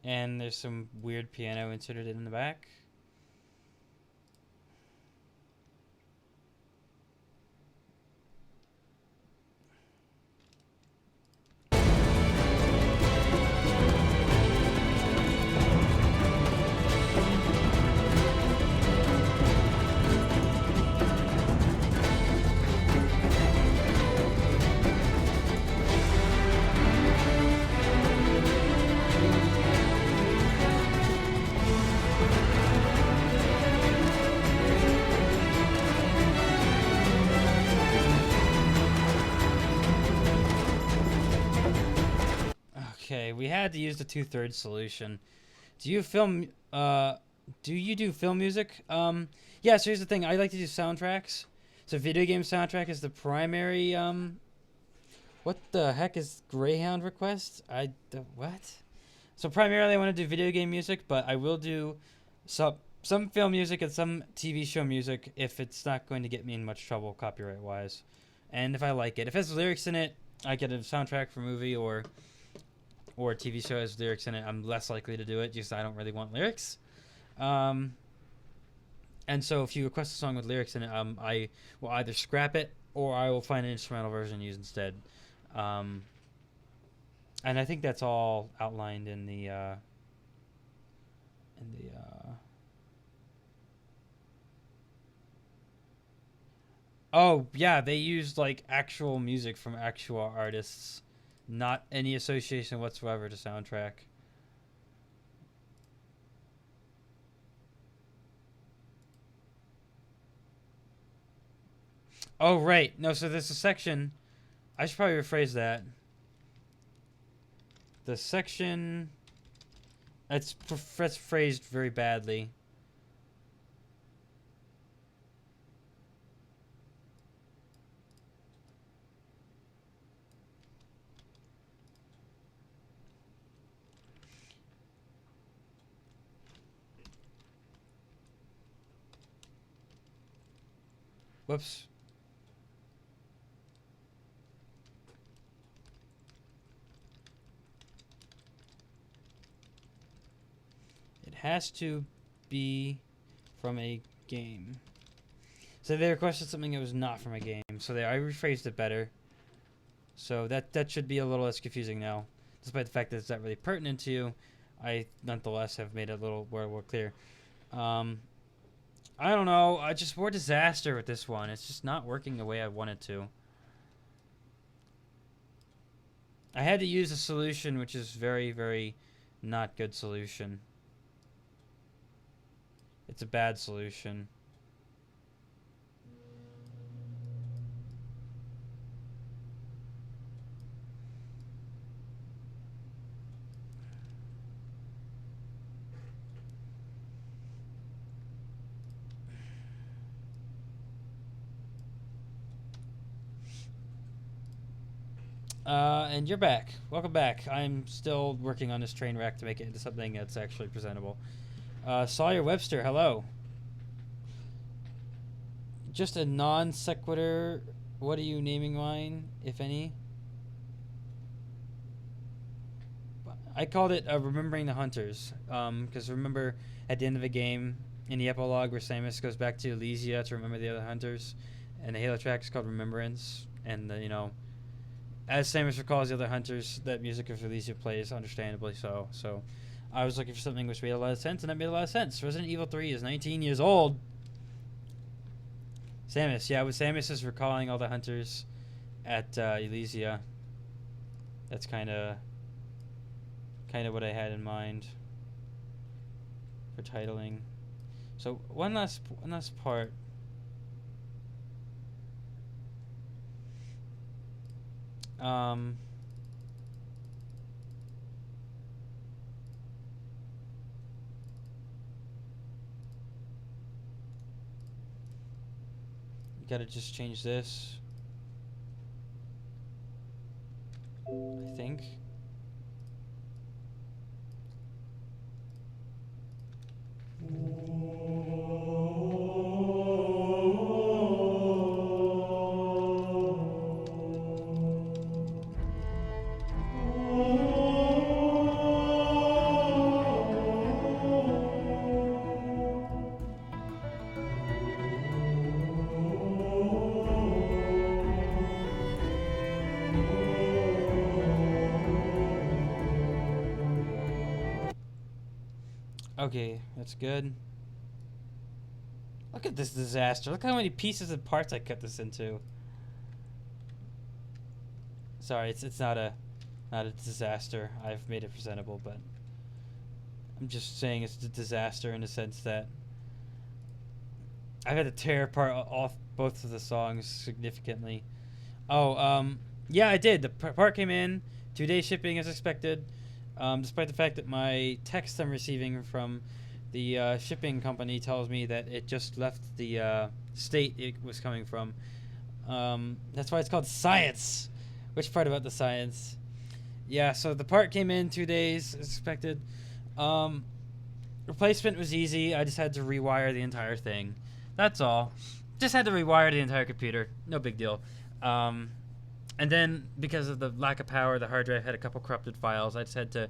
And there's some weird piano inserted in the back. Okay, we had to use the 2/3 solution. Do you film? Do you do film music? Yeah. So here's the thing. I like to do soundtracks. So video game soundtrack is the primary What the heck is Greyhound request? What? So primarily I want to do video game music, but I will do some film music and some TV show music if it's not going to get me in much trouble copyright wise, and if I like it. If it has lyrics in it, I get a soundtrack for a movie or a TV show has lyrics in it. I'm less likely to do it because I don't really want lyrics. And so if you request a song with lyrics in it, I will either scrap it or I will find an instrumental version to use instead. And I think that's all outlined in the oh yeah, they used like actual music from actual artists, not any association whatsoever to soundtrack. Oh right, no. So there's a section. I should probably rephrase that. The section. That's phrased very badly. Whoops. It has to be from a game. So they requested something that was not from a game. So I rephrased it better. So that should be a little less confusing now. Despite the fact that it's not really pertinent to you, I nonetheless have made it a little more clear. I don't know. I just more disaster with this one. It's just not working the way I want it to. I had to use a solution which is very, very not good solution. It's a bad solution. And you're back. Welcome back. I'm still working on this train wreck to make it into something that's actually presentable. Sawyer Webster, hello. Just a non sequitur. What are you naming mine, if any? I called it Remembering the Hunters. Because remember, at the end of the game, in the epilogue where Samus goes back to Elysia to remember the other hunters, and the Halo track is called Remembrance, and as Samus recalls the other hunters, that music of Elysia plays, understandably so. So I was looking for something which made a lot of sense, and that made a lot of sense. Resident Evil 3 is 19 years old. Samus, yeah, with Samus is recalling all the hunters at Elysia. That's kind of what I had in mind for titling. So one last part. Gotta just change this, I think. Okay, that's good. Look at this disaster. Look how many pieces and parts I cut this into. Sorry, it's not a disaster. I've made it presentable, but I'm just saying it's a disaster in the sense that I've had to tear apart off both of the songs significantly. Oh, yeah, I did. The part came in 2-day shipping as expected. Despite the fact that my text I'm receiving from the shipping company tells me that it just left the state it was coming from. That's why it's called science. Which part about the science? Yeah, so the part came in 2 days as expected. Replacement was easy. I just had to rewire the entire thing. That's all. Just had to rewire the entire computer. No big deal. And then because of the lack of power, the hard drive had a couple corrupted files. I just had to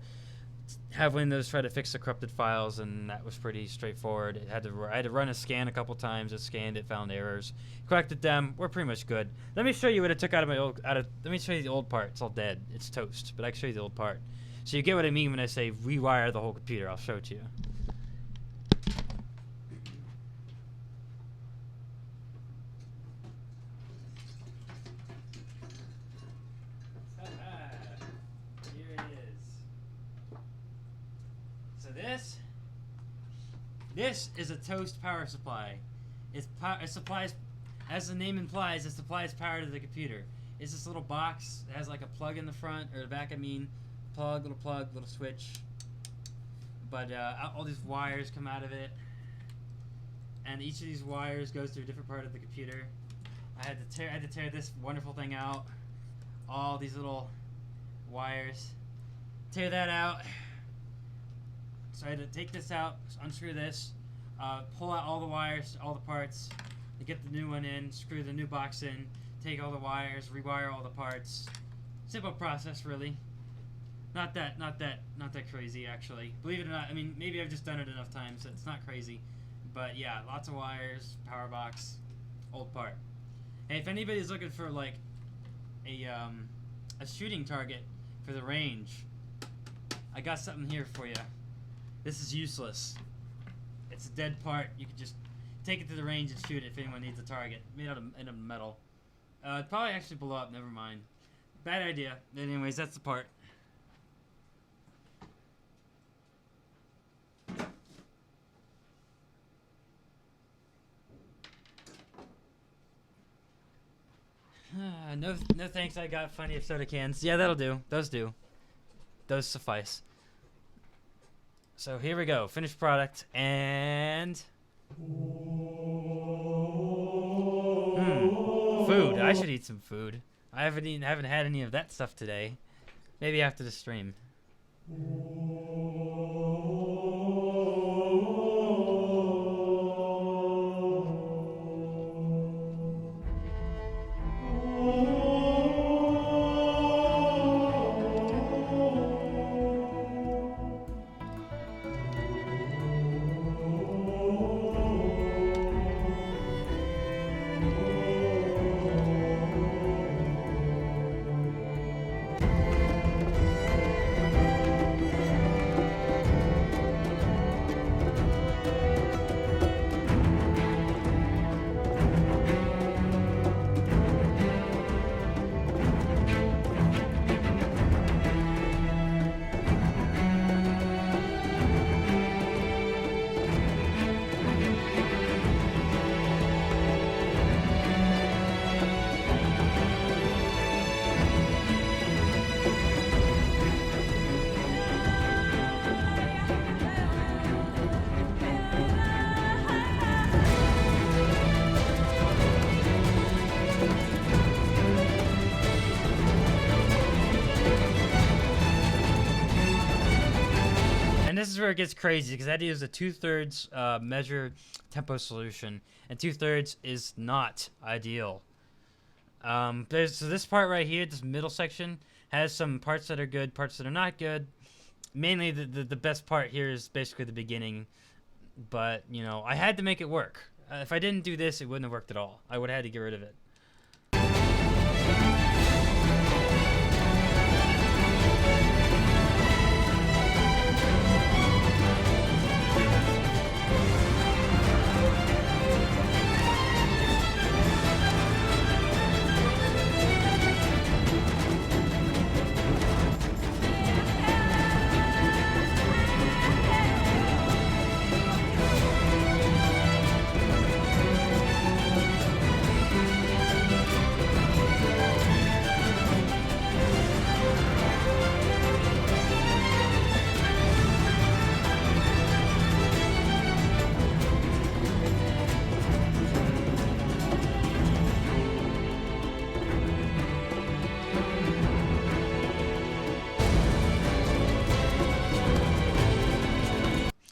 have Windows try to fix the corrupted files, and that was pretty straightforward. I had to run a scan a couple times. It scanned it, found errors, corrected them. We're pretty much good. Let me show you what I took out of my old. Let me show you the old part. It's all dead. It's toast. But I can show you the old part, so you get what I mean when I say rewire the whole computer. I'll show it to you. This is a toast power supply. It supplies, as the name implies, it supplies power to the computer. It's this little box. It has like a plug in the front, or the back, I mean. Plug, little switch. But all these wires come out of it. And each of these wires goes to a different part of the computer. I had to tear this wonderful thing out. All these little wires. Tear that out. So I had to take this out, unscrew this, pull out all the wires, all the parts, to get the new one in, screw the new box in, take all the wires, rewire all the parts. Simple process, really. Not that crazy, actually. Believe it or not, I mean, maybe I've just done it enough times. So it's not crazy, but yeah, lots of wires, power box, old part. Hey, if anybody's looking for like a shooting target for the range, I got something here for you. This is useless. It's a dead part. You could just take it to the range and shoot it if anyone needs a target. Made out of metal. It'd probably actually blow up. Never mind. Bad idea. Anyways, that's the part. No thanks. I got plenty of soda cans. Yeah, that'll do. Those do. Those suffice. So here we go, finished product, and food. I should eat some food. I haven't had any of that stuff today. Maybe after the stream. This is where it gets crazy, because that is a 2/3 measure tempo solution, and 2/3 is not ideal. So this part right here, this middle section, has some parts that are good, parts that are not good. Mainly the best part here is basically the beginning, but you know, I had to make it work. If I didn't do this, it wouldn't have worked at all. I would have had to get rid of it.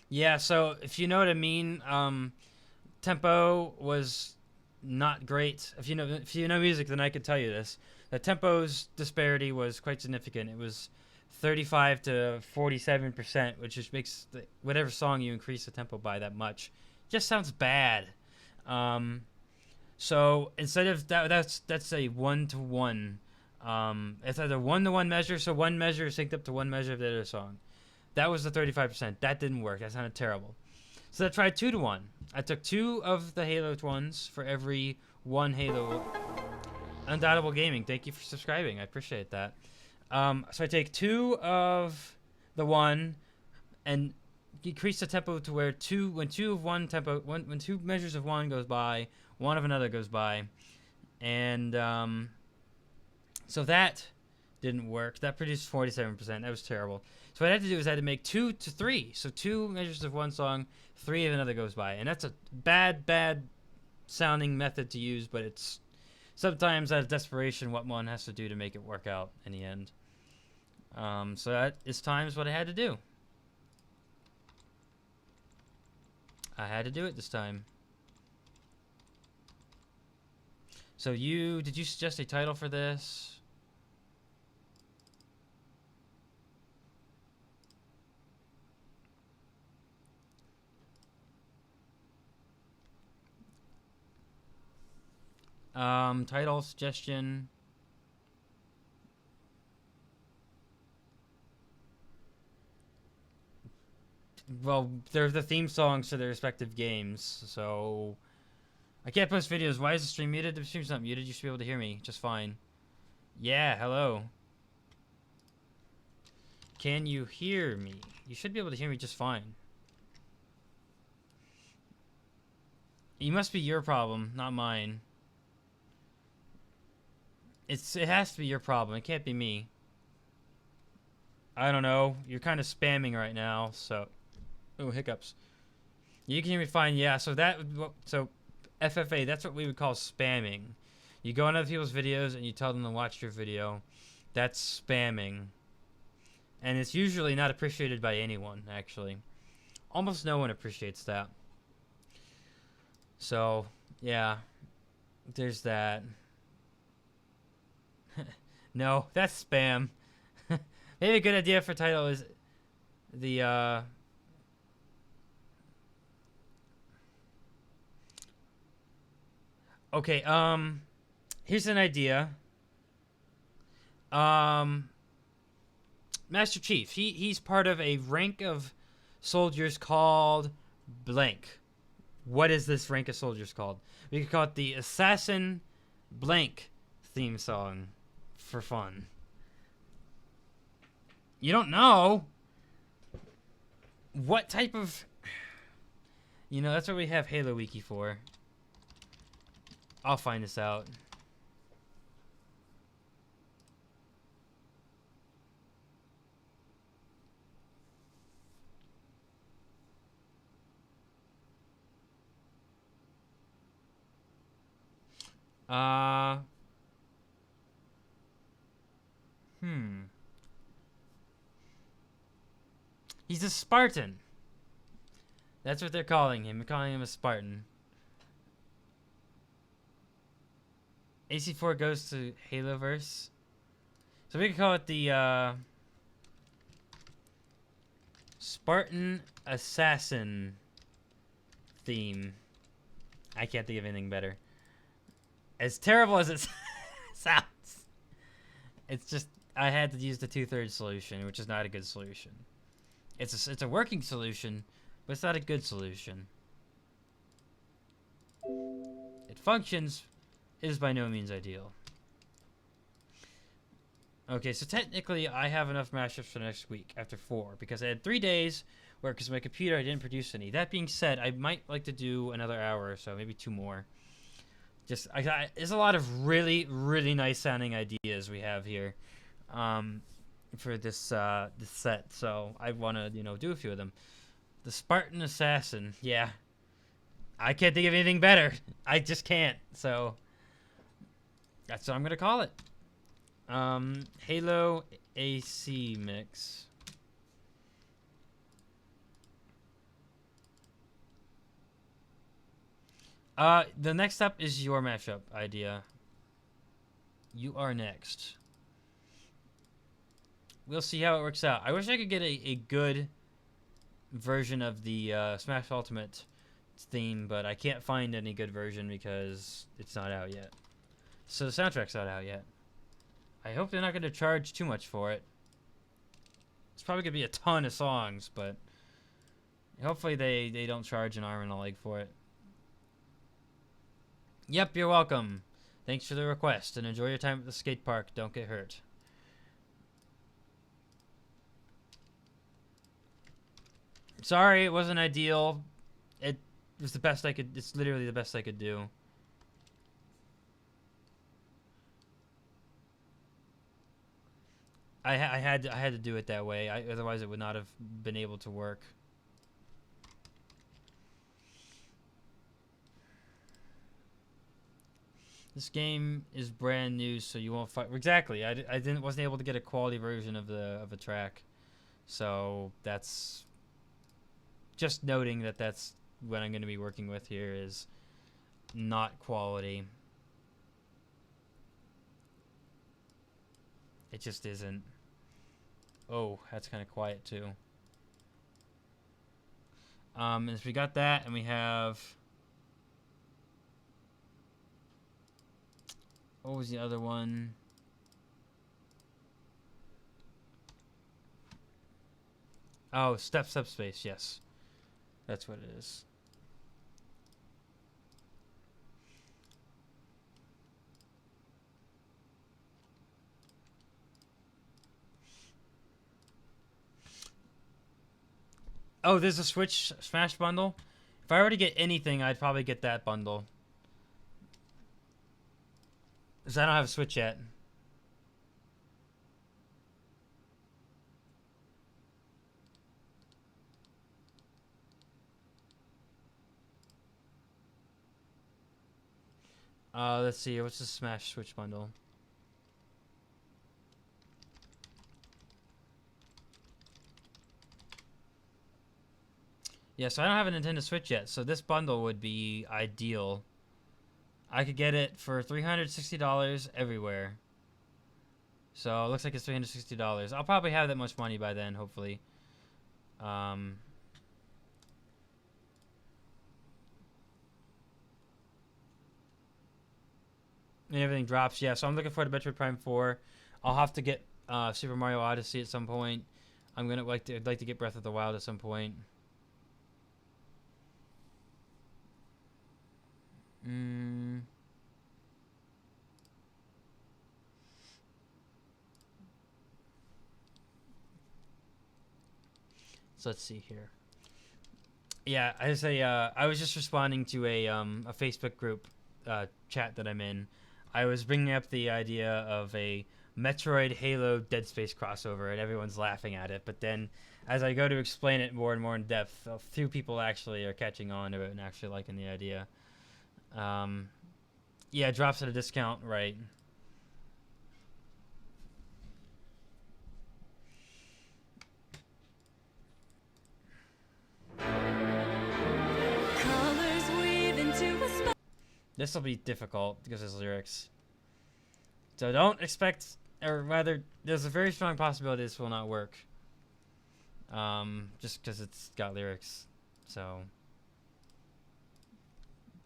Yeah, so if you know what I mean, tempo was not great. If you know music, then I could tell you this. The tempo's disparity was quite significant. It was 35 to 47%, which just makes whatever song you increase the tempo by that much just sounds bad. Um, so instead of that's a 1-to-1. It's either 1-to-1 measure, so one measure is synced up to one measure of the other song. That was the 35%. That didn't work. That sounded terrible. So I tried 2-to-1. I took 2 of the Halo ones for every 1 Halo. Undoubtable Gaming, thank you for subscribing. I appreciate that. So I take 2 of the 1 and decrease the tempo to where when 2 measures of 1 goes by, 1 of another goes by. And so that didn't work. That produced 47%. That was terrible. So what I had to do is I had to make 2 to 3. So 2 measures of one song, 3 of another goes by. And that's a bad sounding method to use, but it's sometimes out of desperation what one has to do to make it work out in the end. So that is times what I had to do. I had to do it this time. So did you suggest a title for this? Title suggestion. Well, they're the theme songs to their respective games, so I can't post videos. Why is the stream muted? The stream's not muted. You should be able to hear me just fine. Yeah, hello. Can you hear me? You should be able to hear me just fine. It must be your problem, not mine. It has to be your problem. It can't be me. I don't know. You're kind of spamming right now, so. Oh, hiccups. You can hear me fine. Yeah. So FFA. That's what we would call spamming. You go on other people's videos and you tell them to watch your video. That's spamming, and it's usually not appreciated by anyone. Actually, almost no one appreciates that. So yeah, there's that. No, that's spam. Maybe a good idea for title is the okay, here's an idea. Master Chief, he's part of a rank of soldiers called blank. What is this rank of soldiers called? We could call it the Assassin Blank theme song for fun. You don't know what type of... that's what we have Halo Wiki for. I'll find this out. He's a Spartan. That's what they're calling him. They're calling him a Spartan. AC4 goes to Haloverse. So we can call it the Spartan Assassin theme. I can't think of anything better. As terrible as it sounds, it's just I had to use the 2/3 solution, which is not a good solution. It's a working solution, but it's not a good solution. It functions. It is by no means ideal. Okay, so technically I have enough mashups for next week after 4 because I had 3 days where because my computer I didn't produce any. That being said, I might like to do another hour or so, maybe 2 more. There's a lot of really nice sounding ideas we have here for this set, so I want to do a few of them. The Spartan Assassin, yeah, I can't think of anything better. I just can't. So that's what I'm gonna call it. Halo AC mix. The next up is your mashup idea. You are next. We'll see how it works out. I wish I could get a good version of the Smash Ultimate theme, but I can't find any good version because it's not out yet. So the soundtrack's not out yet. I hope they're not going to charge too much for it. It's probably going to be a ton of songs, but hopefully they don't charge an arm and a leg for it. Yep, you're welcome. Thanks for the request, and enjoy your time at the skate park. Don't get hurt. Sorry, it wasn't ideal. It was the best I could. It's literally the best I could do. I had to do it that way. Otherwise, it would not have been able to work. This game is brand new, so you won't find exactly. Wasn't able to get a quality version of a track, so that's just noting that that's what I'm going to be working with here is not quality. It just isn't. Oh, that's kind of quiet too. And so we got that, and we have. What was the other one? Oh, Step Space, yes. That's what it is. Oh, there's a Switch Smash bundle. If I were to get anything, I'd probably get that bundle. Because I don't have a Switch yet. Let's see. What's the Smash Switch bundle? Yeah, so I don't have a Nintendo Switch yet, so this bundle would be ideal. I could get it for $360 everywhere. So it looks like it's $360. I'll probably have that much money by then, hopefully. And everything drops. Yeah, so I'm looking forward to Metroid Prime 4. I'll have to get Super Mario Odyssey at some point. I'd like to get Breath of the Wild at some point. So let's see here. Yeah, I was just responding to a Facebook group chat that I'm in. I was bringing up the idea of a Metroid, Halo, Dead Space crossover, and everyone's laughing at it. But then, as I go to explain it more and more in depth, a few people actually are catching on to it and actually liking the idea. Yeah, it drops at a discount, right? This will be difficult because there's lyrics. So don't expect, or rather, there's a very strong possibility this will not work. Just because it's got lyrics. So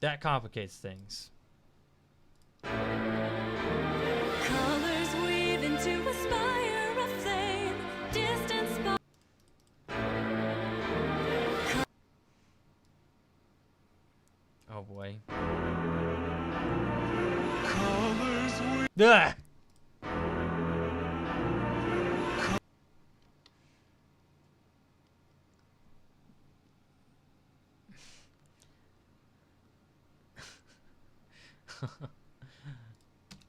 that complicates things. Colors weave into a spire of flame, distant oh boy. Ugh!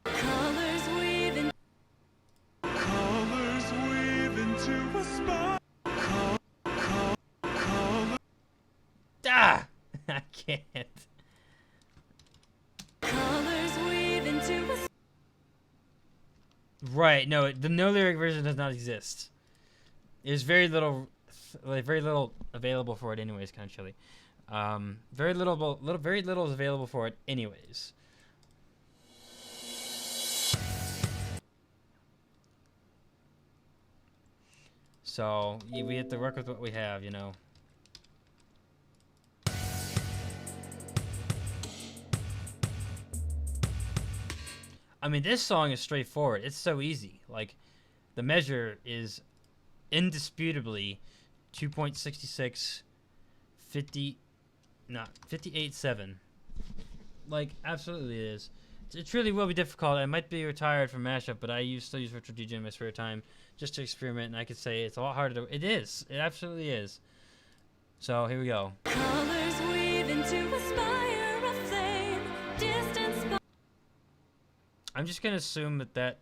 Colors weave into a spot. Ah! I can't. Colors weave into a right, no, the no lyric version does not exist. There's very little available for it anyways, kind of chilly. Very little is available for it, anyways. So we have to work with what we have, you know. I mean, this song is straightforward. It's so easy. Like, the measure is indisputably 2.66, 58.7. Like, absolutely it is. It truly will be difficult. I might be retired from mashup, but I still use virtual DJ in my spare time just to experiment, and I could say it's a lot harder to... It is. It absolutely is. So, here we go. Colors weave into a spire of flame, distance... I'm just gonna assume that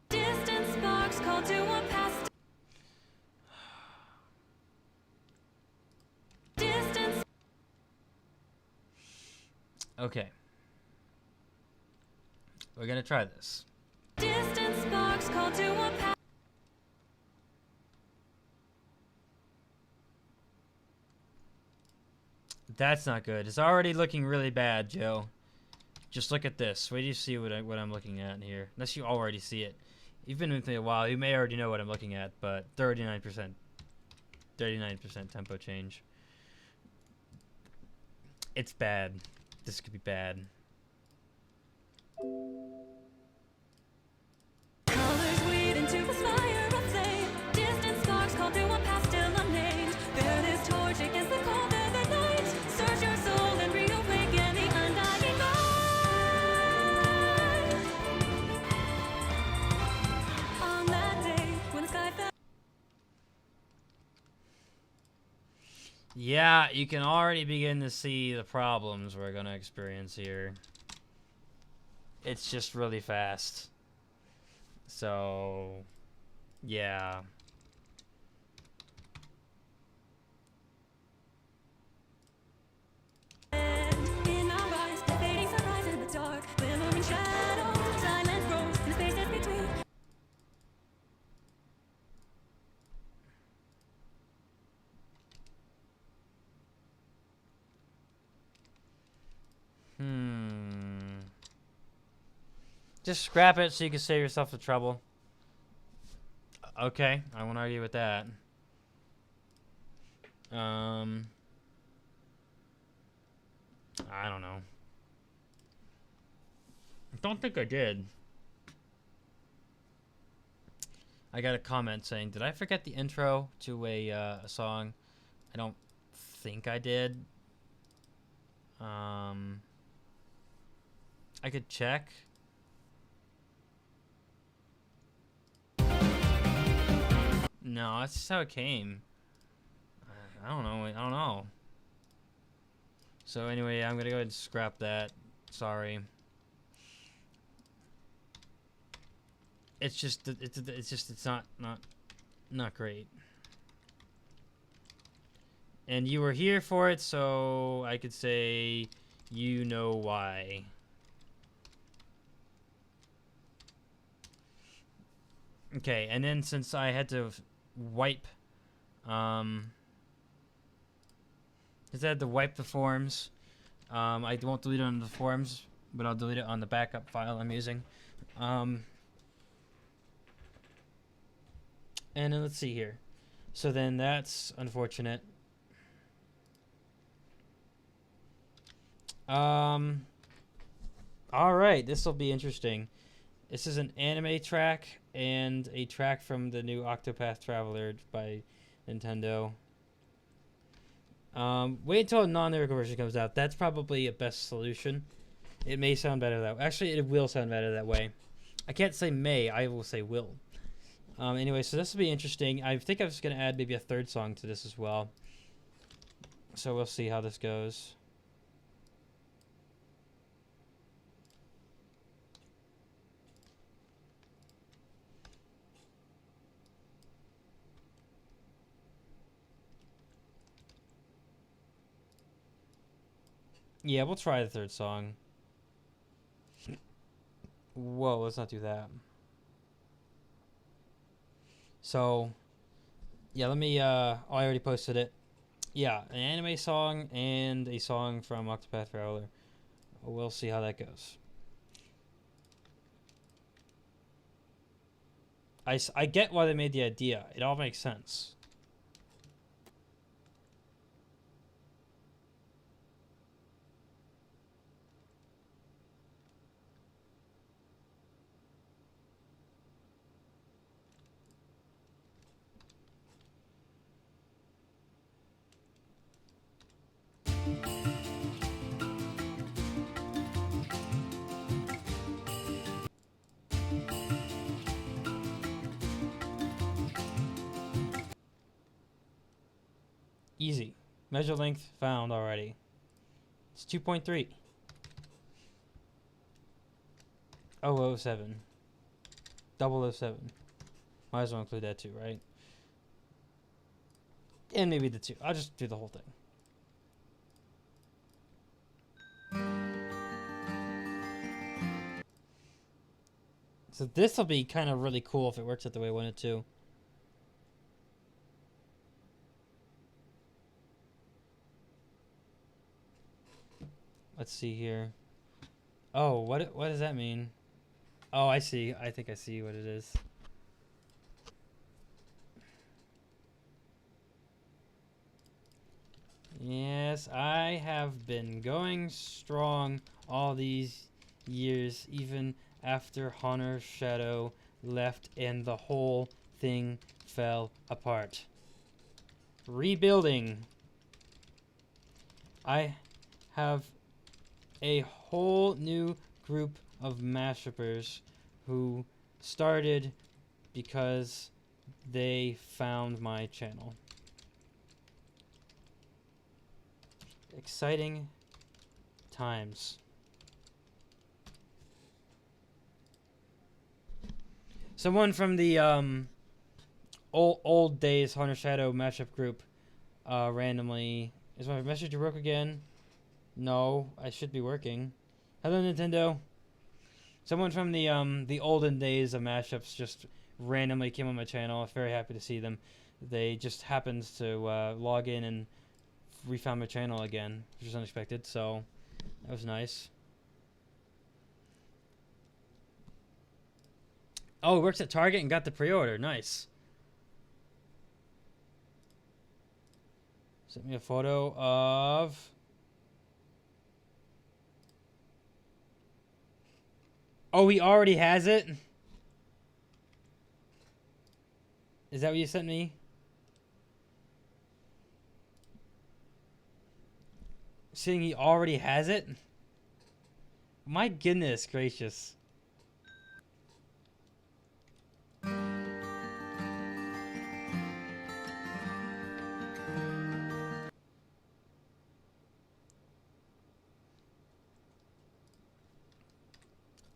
distant sparks call to a past. Distance. Okay. We're gonna try this. Distant sparks call to a past. That's not good. It's already looking really bad, Joe. Just look at this. Wait till you see what I'm looking at here. Unless you already see it. You've been with me a while. You may already know what I'm looking at, but 39% tempo change. It's bad. This could be bad. Colors weave into a fire of flame. Distant sparks call to a past still unnamed. Bear this torch against the cold of the night. Search your soul and reawaken the undying light. On that day when the sky fell. Yeah, you can already begin to see the problems we're gonna experience here. It's just really fast. So, yeah. In our eyes, the fading sunrise in the dark, billowing shadow, silent grows in the spaces between. Just scrap it so you can save yourself the trouble. Okay, I won't argue with that. I don't know. I don't think I did. I got a comment saying, did I forget the intro to a song? I don't think I did. I could check. No, that's just how it came. I don't know. So anyway, I'm gonna go ahead and scrap that. Sorry. It's not great. And you were here for it, so I could say you know why. Okay, and then since I had to wipe since I had to wipe the forms, I won't delete it on the forms, but I'll delete it on the backup file I'm using. And then let's see here. So then that's unfortunate. Alright, this will be interesting. This is an anime track and a track from the new Octopath Traveler by Nintendo. Wait until a non-lyrical version comes out. That's probably a best solution. It may sound better that way. Actually, it will sound better that way. I can't say may, I will say will. Anyway, so this will be interesting. I think I was going to add maybe a third song to this as well. So we'll see how this goes. Yeah, we'll try the third song. Whoa, let's not do that. So, yeah, let me, oh, I already posted it. Yeah, an anime song and a song from Octopath Traveler. We'll see how that goes. I get why they made the idea. It all makes sense. Easy. Measure length found already. It's 2.3. 007. 007. Might as well include that too, right? And maybe the 2. I'll just do the whole thing. So this will be kind of really cool if it works out the way I want it to. Let's see here. Oh, what does that mean? Oh, I see. I think I see what it is. Yes, I have been going strong all these years, even after Hunter Shadow left and the whole thing fell apart. Rebuilding. I have a whole new group of mashuppers who started because they found my channel. Exciting times. Someone from the old days Hunter Shadow mashup group randomly. Is my message work again? No, I should be working. Hello, Nintendo. Someone from the olden days of mashups just randomly came on my channel. I was very happy to see them. They just happened to log in and refound my channel again, which was unexpected. So that was nice. Oh, it works at Target and got the pre-order. Nice. Sent me a photo of. Oh, he already has it? Is that what you sent me? Saying he already has it? My goodness gracious.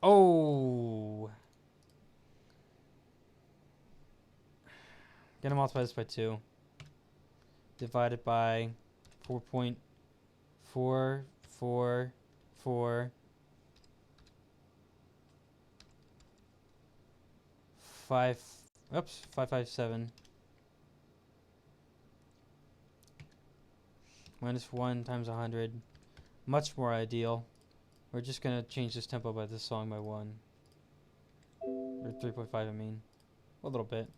Oh. Gonna multiply this by 2. Divided by 4.444. 557 minus 1 times 100. Much more ideal. We're just gonna change this tempo by this song by 1. Or 3.5, I mean. A little bit.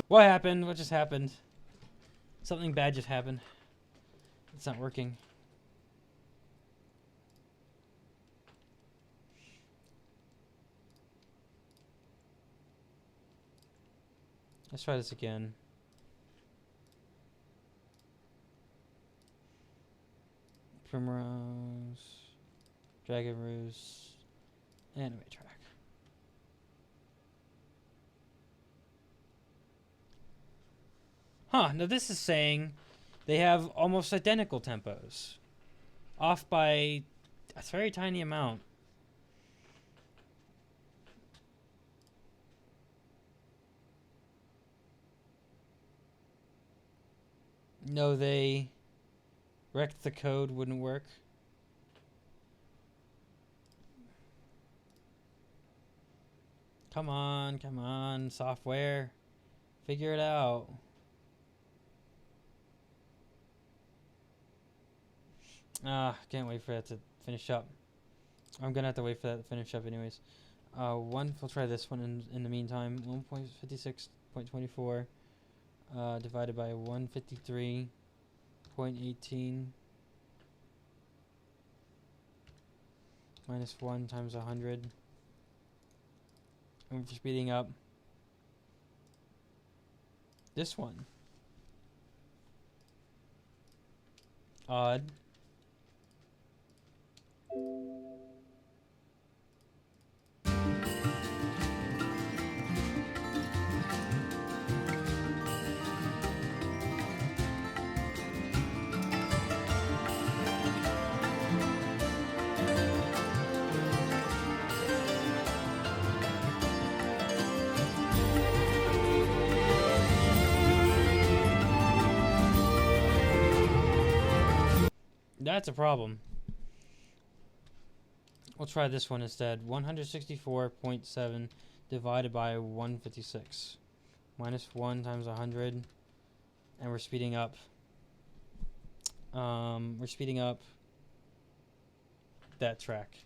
What happened? What just happened? Something bad just happened. It's not working. Let's try this again. Primrose, Dragon Roost, anime track. Huh, now this is saying they have almost identical tempos. Off by a very tiny amount. No, they wrecked the code, wouldn't work. Come on, software. Figure it out. Can't wait for that to finish up. I'm gonna have to wait for that to finish up anyways. We'll try this one in the meantime. 1.56.24 divided by 153.18 minus 1 times 100. And we're speeding up this one. Odd. That's a problem. We'll try this one instead. 164.7 divided by 156. Minus 1 times 100. And we're speeding up. We're speeding up that track.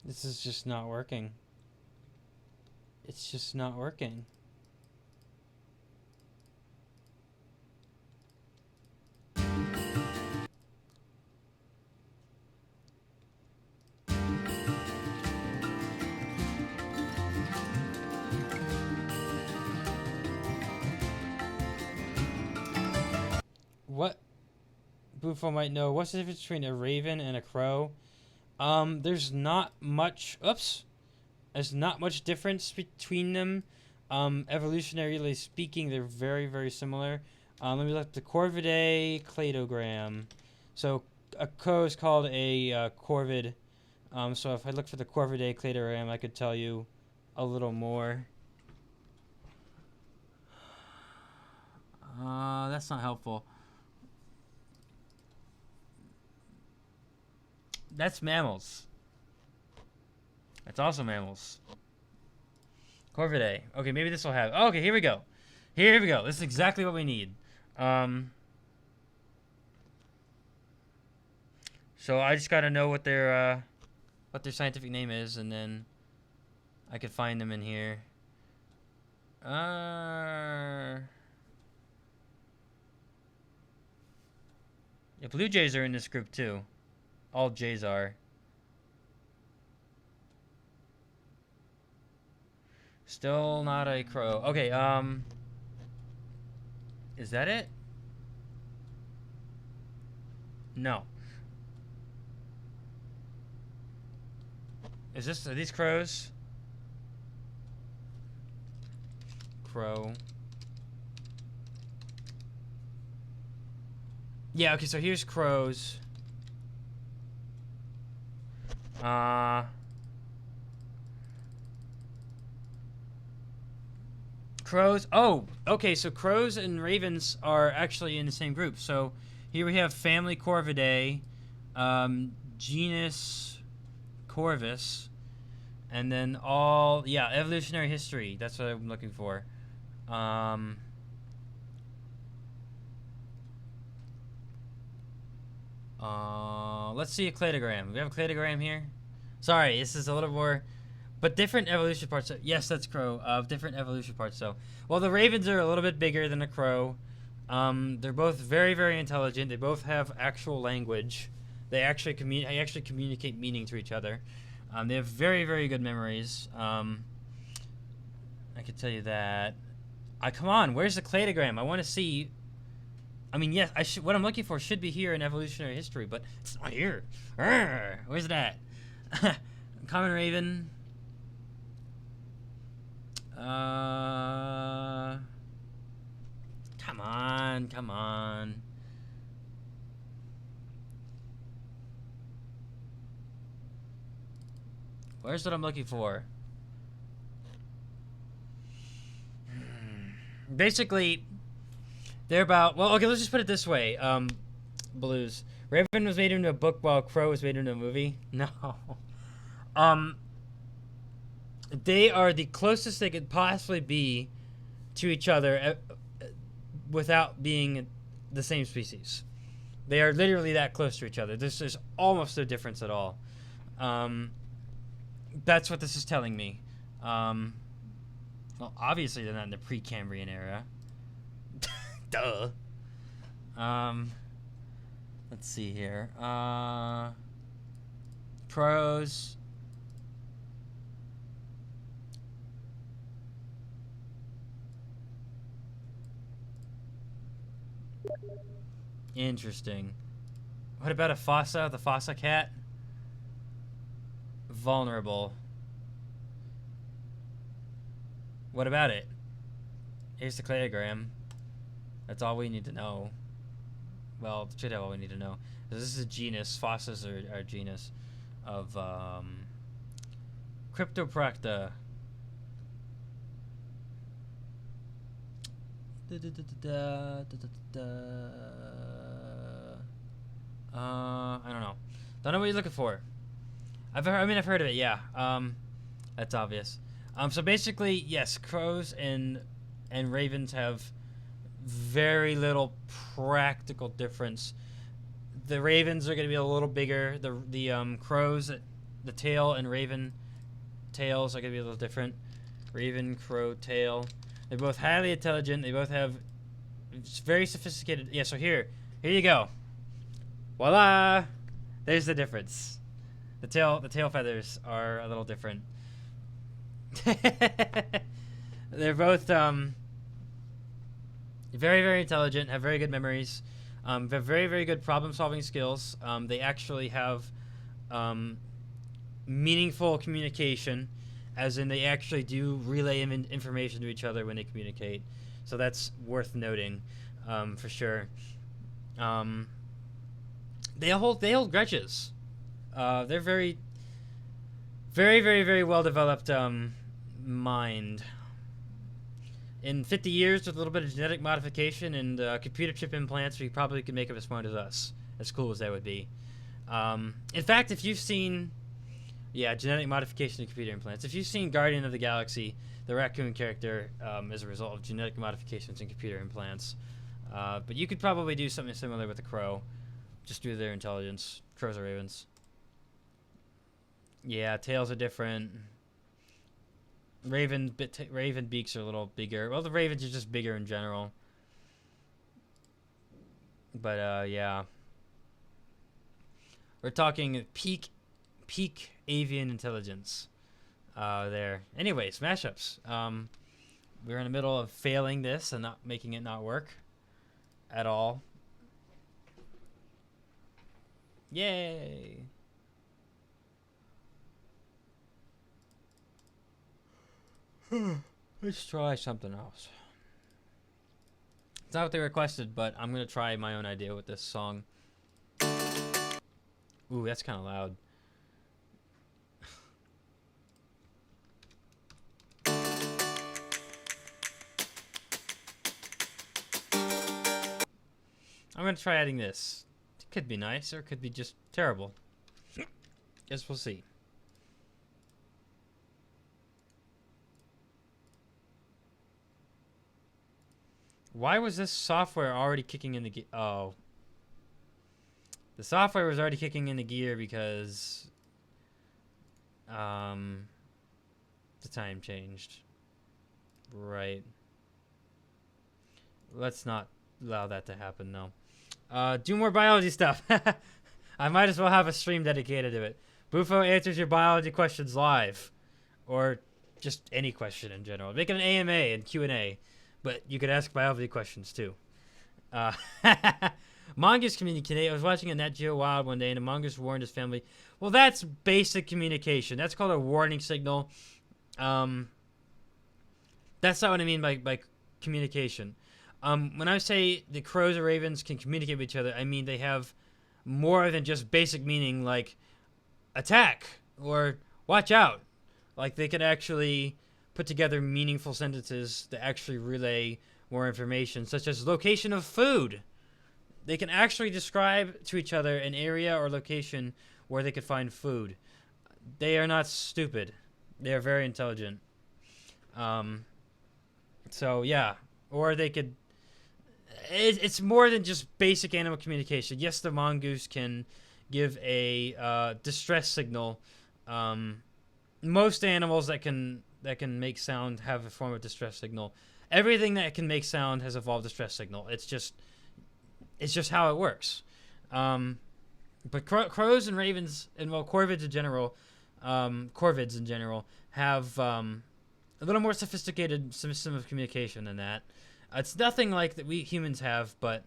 This is just not working. It's just not working. What Bufo might know, what's the difference between a raven and a crow? There's not much, there's not much difference between them. Evolutionarily speaking, they're very, very similar. Let me look at the Corvidae cladogram. So a crow is called a corvid. So if I look for the Corvidae cladogram, I could tell you a little more. That's not helpful. That's mammals. That's also mammals. Corvidae. Okay, maybe this will have... Oh, okay, here we go. Here we go. This is exactly what we need. So I just gotta know what their scientific name is, and then I could find them in here. Yeah, blue jays are in this group too. All jays are. Still not a crow. Okay, is that it? No. Are these crows? Crow. Yeah, okay, so here's crows. Crows. Oh, okay, so crows and ravens are actually in the same group. So here we have family Corvidae, genus Corvus, and then evolutionary history. That's what I'm looking for. let's see a cladogram. We have a cladogram here. Sorry, this is a little more, but different evolution parts. Yes, that's crow. Different evolution parts. So, well, the ravens are a little bit bigger than the crow. They're both very, very intelligent. They both have actual language. They actually communicate meaning to each other. They have very, very good memories. I can tell you that. Come on, where's the cladogram? I want to see. I mean, yes, what I'm looking for should be here in evolutionary history, but it's not here. Arrgh, where's that? Common raven. Come on. Where's what I'm looking for? Basically, they're about, well, okay, let's just put it this way. Blues. Raven was made into a book while Crow was made into a movie? No. They are the closest they could possibly be to each other without being the same species. They are literally that close to each other. There's almost no difference at all. That's what this is telling me. Well, obviously they're not in the Precambrian era. Duh. Let's see here. Pros. Interesting. What about a fossa? The fossa cat? Vulnerable. What about it? Here's the cladogram. That's all we need to know. Well, should have all we need to know. This is a genus. Fossas are a genus of Cryptopracta. I don't know. Don't know what you're looking for. I've heard of it. Yeah. That's obvious. So basically, yes, crows and ravens have very little practical difference. The ravens are going to be a little bigger. The crows, the tail and raven tails are going to be a little different. Raven, crow, tail. They're both highly intelligent. They both have very sophisticated. Yeah. So here you go. Voila! There's the difference. The tail feathers are a little different. They're both very, very intelligent, have very good memories, have very, very good problem-solving skills. They actually have meaningful communication, as in they actually do relay information to each other when they communicate. So that's worth noting, for sure. They hold grudges. They're very, very, very, very well developed mind. In 50 years, with a little bit of genetic modification and computer chip implants, we probably could make them as smart as us. As cool as that would be. In fact, if you've seen, genetic modification and computer implants. If you've seen Guardian of the Galaxy, the raccoon character is a result of genetic modifications and computer implants. But you could probably do something similar with a crow, just due to their intelligence. Crows are ravens. Yeah, tails are different. Raven beaks are a little bigger. Well, the ravens are just bigger in general. But yeah, we're talking peak avian intelligence. There. Anyways, mashups. We're in the middle of failing this and not making it not work at all. Yay! Let's try something else. It's not what they requested, but I'm gonna try my own idea with this song. Ooh, that's kind of loud. I'm gonna try adding this. It could be nice, or it could be just terrible. Guess we'll see. Why was this software already kicking in the game? Oh. The software was already kicking into gear because the time changed. Right. Let's not allow that to happen, no. Do more biology stuff. I might as well have a stream dedicated to it. Bufo answers your biology questions live. Or just any question in general. Make it an AMA and Q&A. But you could ask biology questions, too. Mongoose communicate. I was watching a Nat Geo Wild one day, and a mongoose warned his family. Well, that's basic communication. That's called a warning signal. That's not what I mean by communication. When I say the crows or ravens can communicate with each other, I mean they have more than just basic meaning like attack or watch out. Like they could actually put together meaningful sentences that actually relay more information, such as location of food. They can actually describe to each other an area or location where they could find food. They are not stupid. They are very intelligent. So yeah, or they could. It's more than just basic animal communication. Yes, the mongoose can give a distress signal. Most animals that can make sound have a form of distress signal. Everything that can make sound has evolved distress signal. It's just how it works. But crows and ravens and corvids in general, have a little more sophisticated system of communication than that. It's nothing like that we humans have, but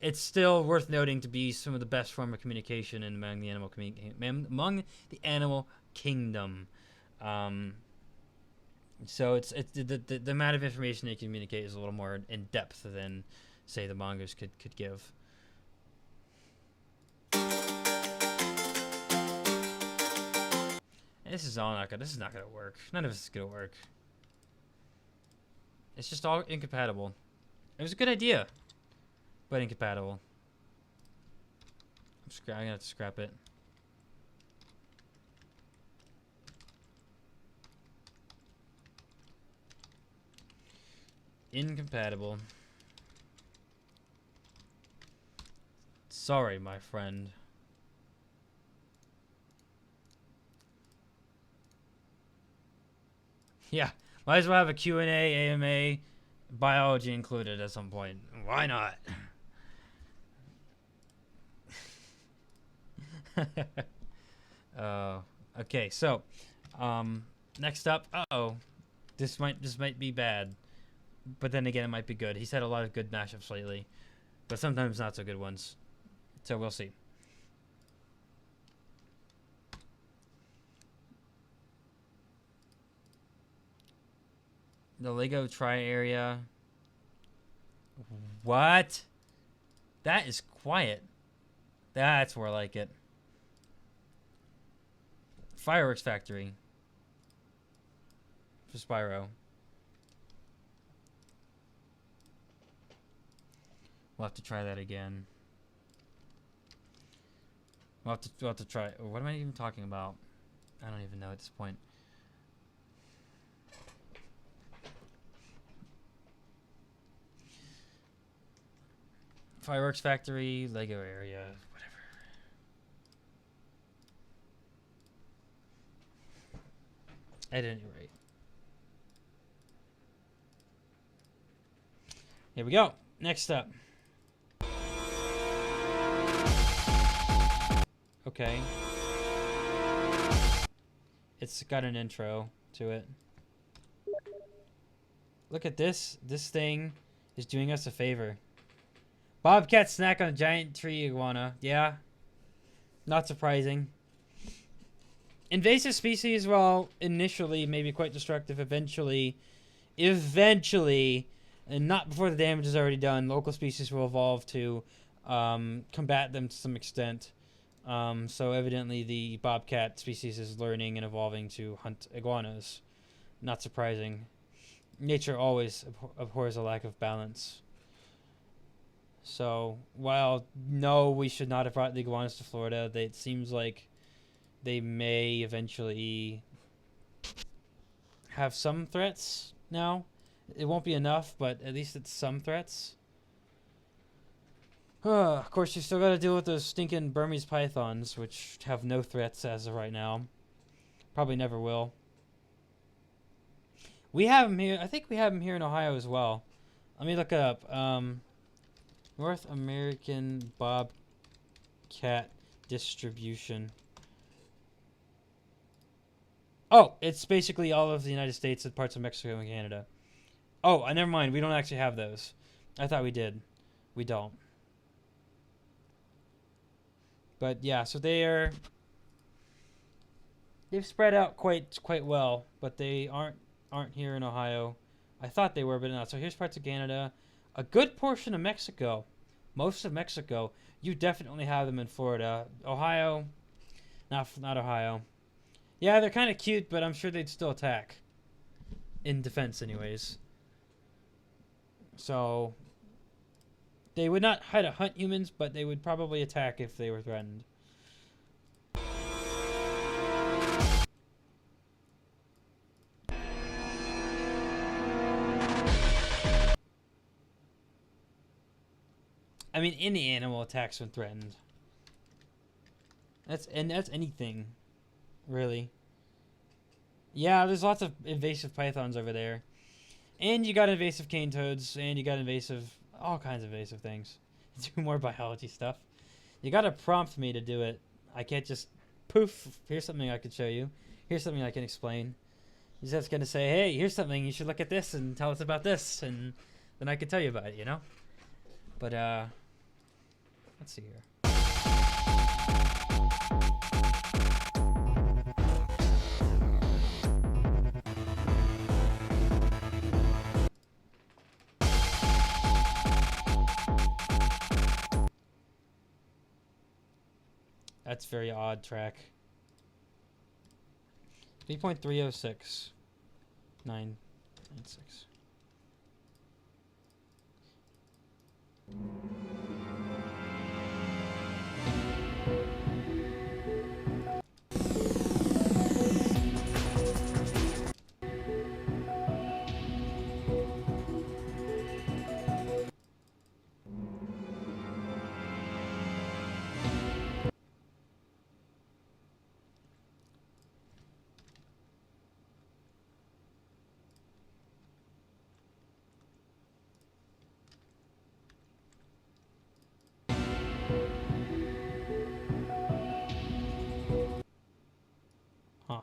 it's still worth noting to be some of the best form of communication among the animal kingdom. So it's the amount of information they communicate is a little more in depth than, say, the mongoose could give. This is not gonna work. None of this is gonna work. It's just all incompatible. It was a good idea, but incompatible. I'm gonna have to scrap it. Incompatible. Sorry, my friend. Yeah, might as well have a Q&A, AMA, biology included at some point. Why not? Okay, so next up, this might be bad, but then again it might be good. He's had a lot of good mashups lately, but sometimes not so good ones, so we'll see. The Lego Tri area. What? That is quiet. That's more like it. Fireworks factory. For Spyro. We'll have to try that again. We'll have to try. What am I even talking about? I don't even know at this point. Fireworks factory, Lego area, whatever. At any rate. Here we go. Next up. Okay. It's got an intro to it. Look at this. This thing is doing us a favor. Bobcat snack on a giant tree iguana. Yeah. Not surprising. Invasive species, while initially maybe quite destructive, eventually, and not before the damage is already done, local species will evolve to combat them to some extent. So evidently the bobcat species is learning and evolving to hunt iguanas. Not surprising. Nature always abhors a lack of balance. So, while no, we should not have brought the iguanas to Florida, it seems like they may eventually have some threats now. It won't be enough, but at least it's some threats. Of course, you still got to deal with those stinking Burmese pythons, which have no threats as of right now. Probably never will. We have them here. I think we have them here in Ohio as well. Let me look it up. North American bobcat distribution. Oh, it's basically all of the United States and parts of Mexico and Canada. Oh, never mind. We don't actually have those. I thought we did. We don't. But yeah, so they've spread out quite well, but they aren't here in Ohio. I thought they were, but not. So here's parts of Canada, a good portion of Mexico, most of Mexico. You definitely have them in Florida. Ohio, not Ohio. Yeah, they're kind of cute, but I'm sure they'd still attack. In defense, anyways. So they would not try to hunt humans, but they would probably attack if they were threatened. I mean, any animal attacks when threatened. That's anything, really. Yeah, there's lots of invasive pythons over there. And you got invasive cane toads, and you got all kinds of invasive things. Do more biology stuff. You gotta prompt me to do it. I can't just poof, here's something I can show you. Here's something I can explain. You're just gonna say, hey, here's something, you should look at this and tell us about this, and then I can tell you about it, you know? But, let's see here. That's very odd track. 3.306. 996. Huh.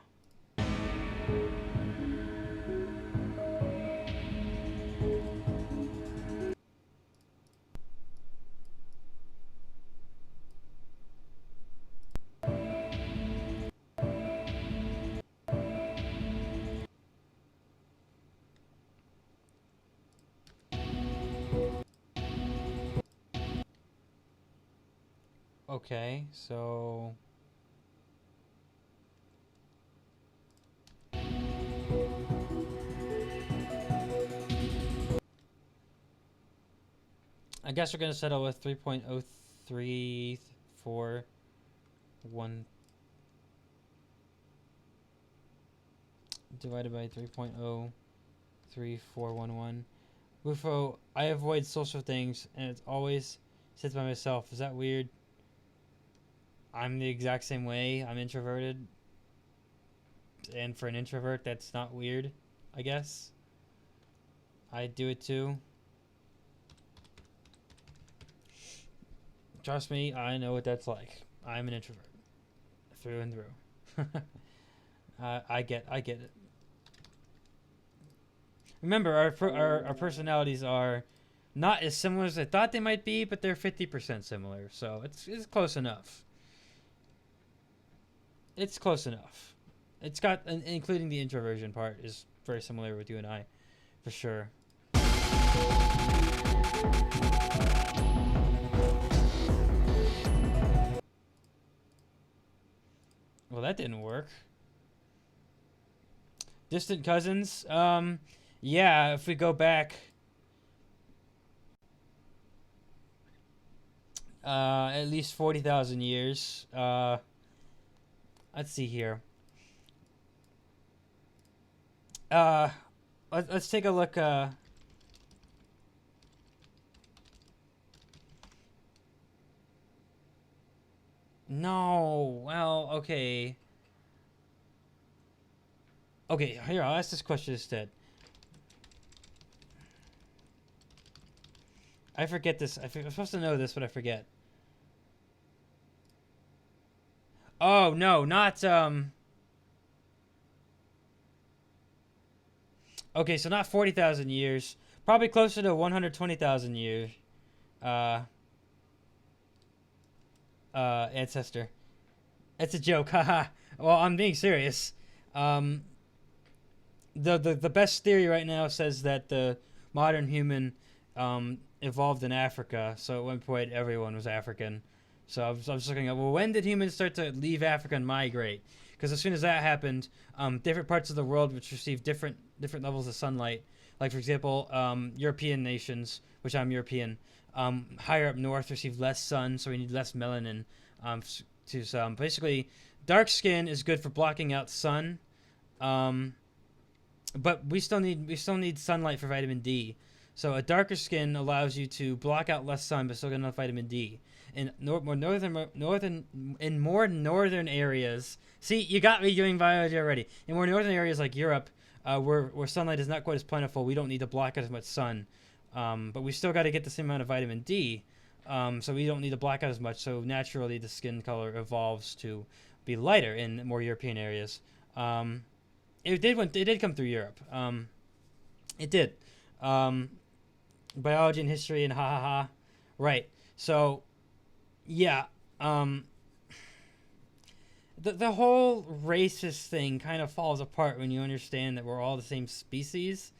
Okay, so I guess we're gonna settle with 3.0341 divided by 3.03411. Bufo, I avoid social things and it's always sits by myself. Is that weird? I'm the exact same way. I'm introverted. And for an introvert, that's not weird, I guess. I do it too. Trust me, I know what that's like. I'm an introvert. Through and through. I get it. Remember, our personalities are not as similar as I thought they might be, but they're 50% similar, so it's close enough. It's close enough. It's got, including the introversion part, is very similar with you and I, for sure. Well, that didn't work. Distant cousins? Yeah, if we go back... at least 40,000 years. Let's see here. Let's take a look. No. Well, okay. Okay, here, I'll ask this question instead. I forget this. I'm supposed to know this, but I forget. Oh, no, not, okay, so not 40,000 years. Probably closer to 120,000 years. Uh, ancestor. It's a joke, haha. Well, I'm being serious. Um, the best theory right now says that the modern human evolved in Africa. So at one point, everyone was African. So I was looking at, well, when did humans start to leave Africa and migrate? Because as soon as that happened, different parts of the world which received different levels of sunlight, like for example, European nations, which I'm European, higher up north receive less sun, so we need less melanin. To basically, dark skin is good for blocking out sun. Um, but we still need sunlight for vitamin D. So a darker skin allows you to block out less sun, but still get enough vitamin D. In more northern areas, see, you got me doing biology already. In more northern areas like Europe, where sunlight is not quite as plentiful, we don't need to block out as much sun, but we still got to get the same amount of vitamin D. So we don't need to black out as much. So naturally, the skin color evolves to be lighter in more European areas. It did come through Europe. It did. Um, Biology and history and ha ha ha. Right. So, yeah. The whole racist thing kind of falls apart when you understand that we're all the same species.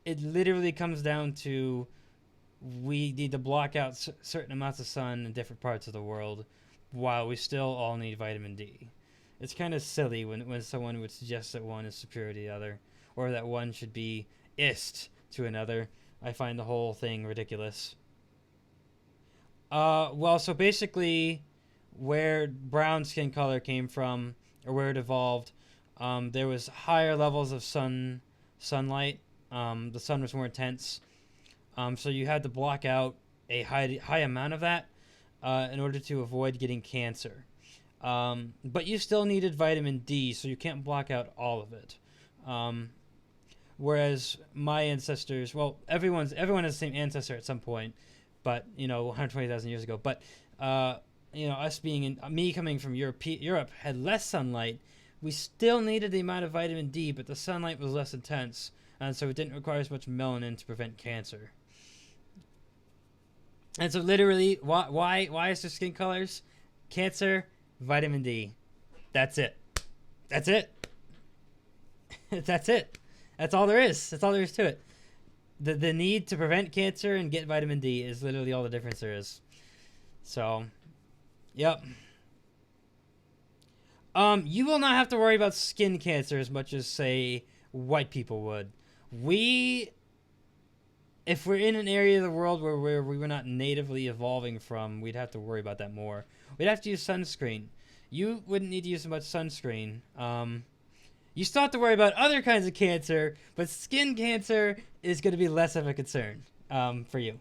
It literally comes down to we need to block out certain amounts of sun in different parts of the world while we still all need vitamin D. It's kind of silly when someone would suggest that one is superior to the other or that one should be ist to another. I find the whole thing ridiculous. Well, so basically, where brown skin color came from, or where it evolved, there was higher levels of sunlight. The sun was more intense, so you had to block out a high amount of that in order to avoid getting cancer. But you still needed vitamin D, so you can't block out all of it. Whereas my ancestors, well, everyone has the same ancestor at some point, but 120,000 years ago. But us me coming from Europe had less sunlight. We still needed the amount of vitamin D, but the sunlight was less intense, and so it didn't require as much melanin to prevent cancer. And so, literally, why is there skin colors? Cancer, vitamin D. That's it. That's it. That's it. That's all there is. That's all there is to it. The need to prevent cancer and get vitamin D is literally all the difference there is. So, yep. You will not have to worry about skin cancer as much as, say, white people would. If we're in an area of the world where we were not natively evolving from, we'd have to worry about that more. We'd have to use sunscreen. You wouldn't need to use so much sunscreen. You still have to worry about other kinds of cancer, but skin cancer is going to be less of a concern for you.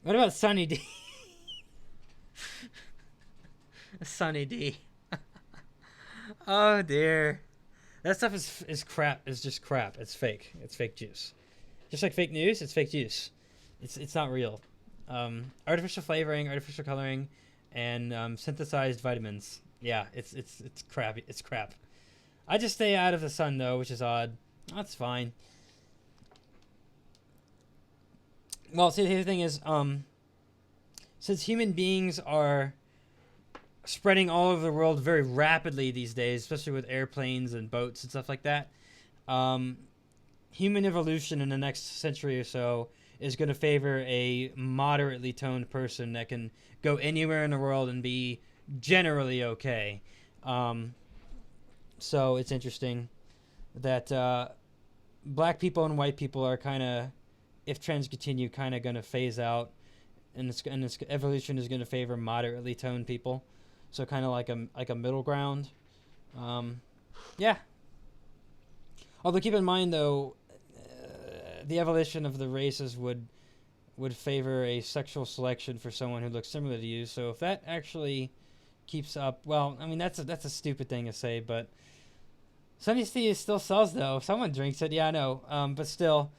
What about Sunny D? Sunny D. Oh dear. That stuff is crap. It's just crap. It's fake. It's fake juice. Just like fake news, it's fake juice. It's not real. Artificial flavoring, artificial coloring, and synthesized vitamins. Yeah, it's crap. It's crap. I just stay out of the sun though, which is odd. That's fine. Well, see, the thing is, since human beings are spreading all over the world very rapidly these days, especially with airplanes and boats and stuff like that, human evolution in the next century or so is going to favor a moderately toned person that can go anywhere in the world and be generally okay. So it's interesting that black people and white people are kind of, if trends continue, kind of going to phase out, and its evolution is going to favor moderately toned people. So kind of like a middle ground. Yeah. Although keep in mind though, the evolution of the races would favor a sexual selection for someone who looks similar to you. So if that actually keeps up. Well, I mean that's a stupid thing to say, but some tea still sells though. If someone drinks it, yeah, I know. But still,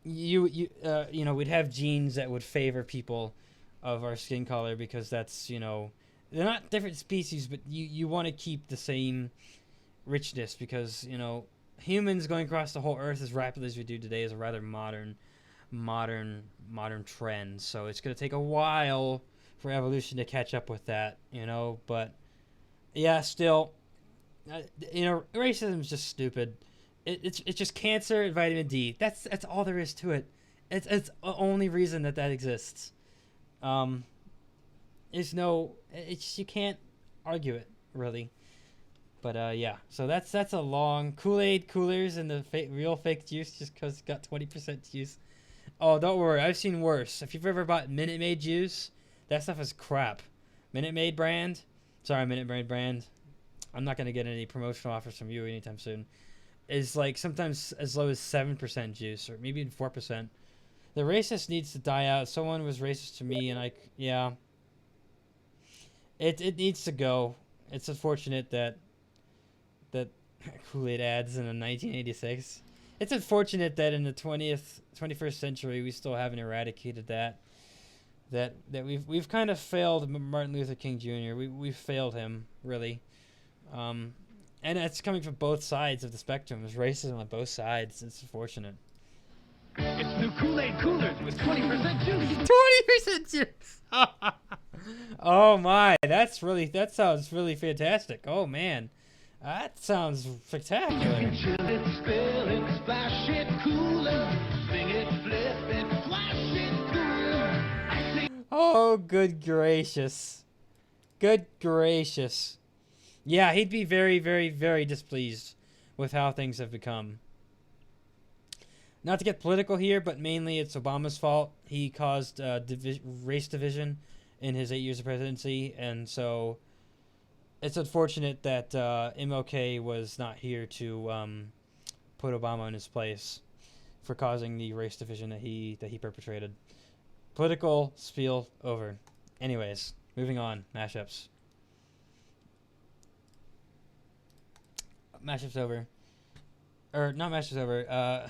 you know, we'd have genes that would favor people of our skin color because that's, you know, they're not different species, but you want to keep the same richness because, you know, humans going across the whole earth as rapidly as we do today is a rather modern trend. So it's going to take a while for evolution to catch up with that, you know. But yeah, still, you know, racism is just stupid. It's just cancer and vitamin D. That's all there is to it. It's the only reason that exists. There's no, it's, you can't argue it really. But yeah, so that's a long Kool-Aid coolers and the real fake juice just because it's got 20% juice. Oh, don't worry, I've seen worse. If you've ever bought Minute Maid juice, that stuff is crap. Minute Maid brand. I'm not gonna get any promotional offers from you anytime soon. Is like sometimes as low as 7% juice or maybe even 4%. The racist needs to die out. Someone was racist to me, and yeah. It needs to go. It's unfortunate that Kool-Aid ads in 1986. It's unfortunate that in the 21st century we still haven't eradicated that we've kind of failed Martin Luther King Jr. We've failed him really, and it's coming from both sides of the spectrum. There's racism on both sides. It's unfortunate. It's new Kool-Aid coolers with 20% juice. 20% juice. Oh my, that sounds really fantastic. Oh man, that sounds spectacular. Chill it, spill it, splash it, cooler. Sing it, flip it, flash it, cooler. Oh, good gracious. Good gracious. Yeah, he'd be very, very, very displeased with how things have become. Not to get political here, but mainly it's Obama's fault. He caused race division in his 8 years of presidency, and so it's unfortunate that MLK was not here to put Obama in his place for causing the race division that he perpetrated. Political spiel over. Anyways, moving on. Mashups. Mashups over. Or not mashups over.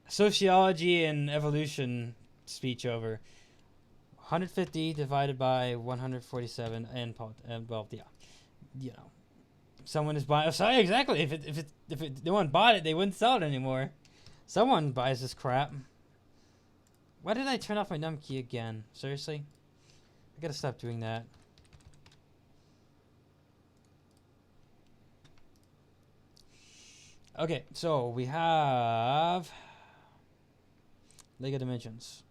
Sociology and evolution speech over. 150 divided by 147 and well, yeah, you know, someone is buying. Sorry, exactly. If no one bought it, they wouldn't sell it anymore. Someone buys this crap. Why did I turn off my num key again? Seriously, I gotta stop doing that. Okay, so we have Lego Dimensions.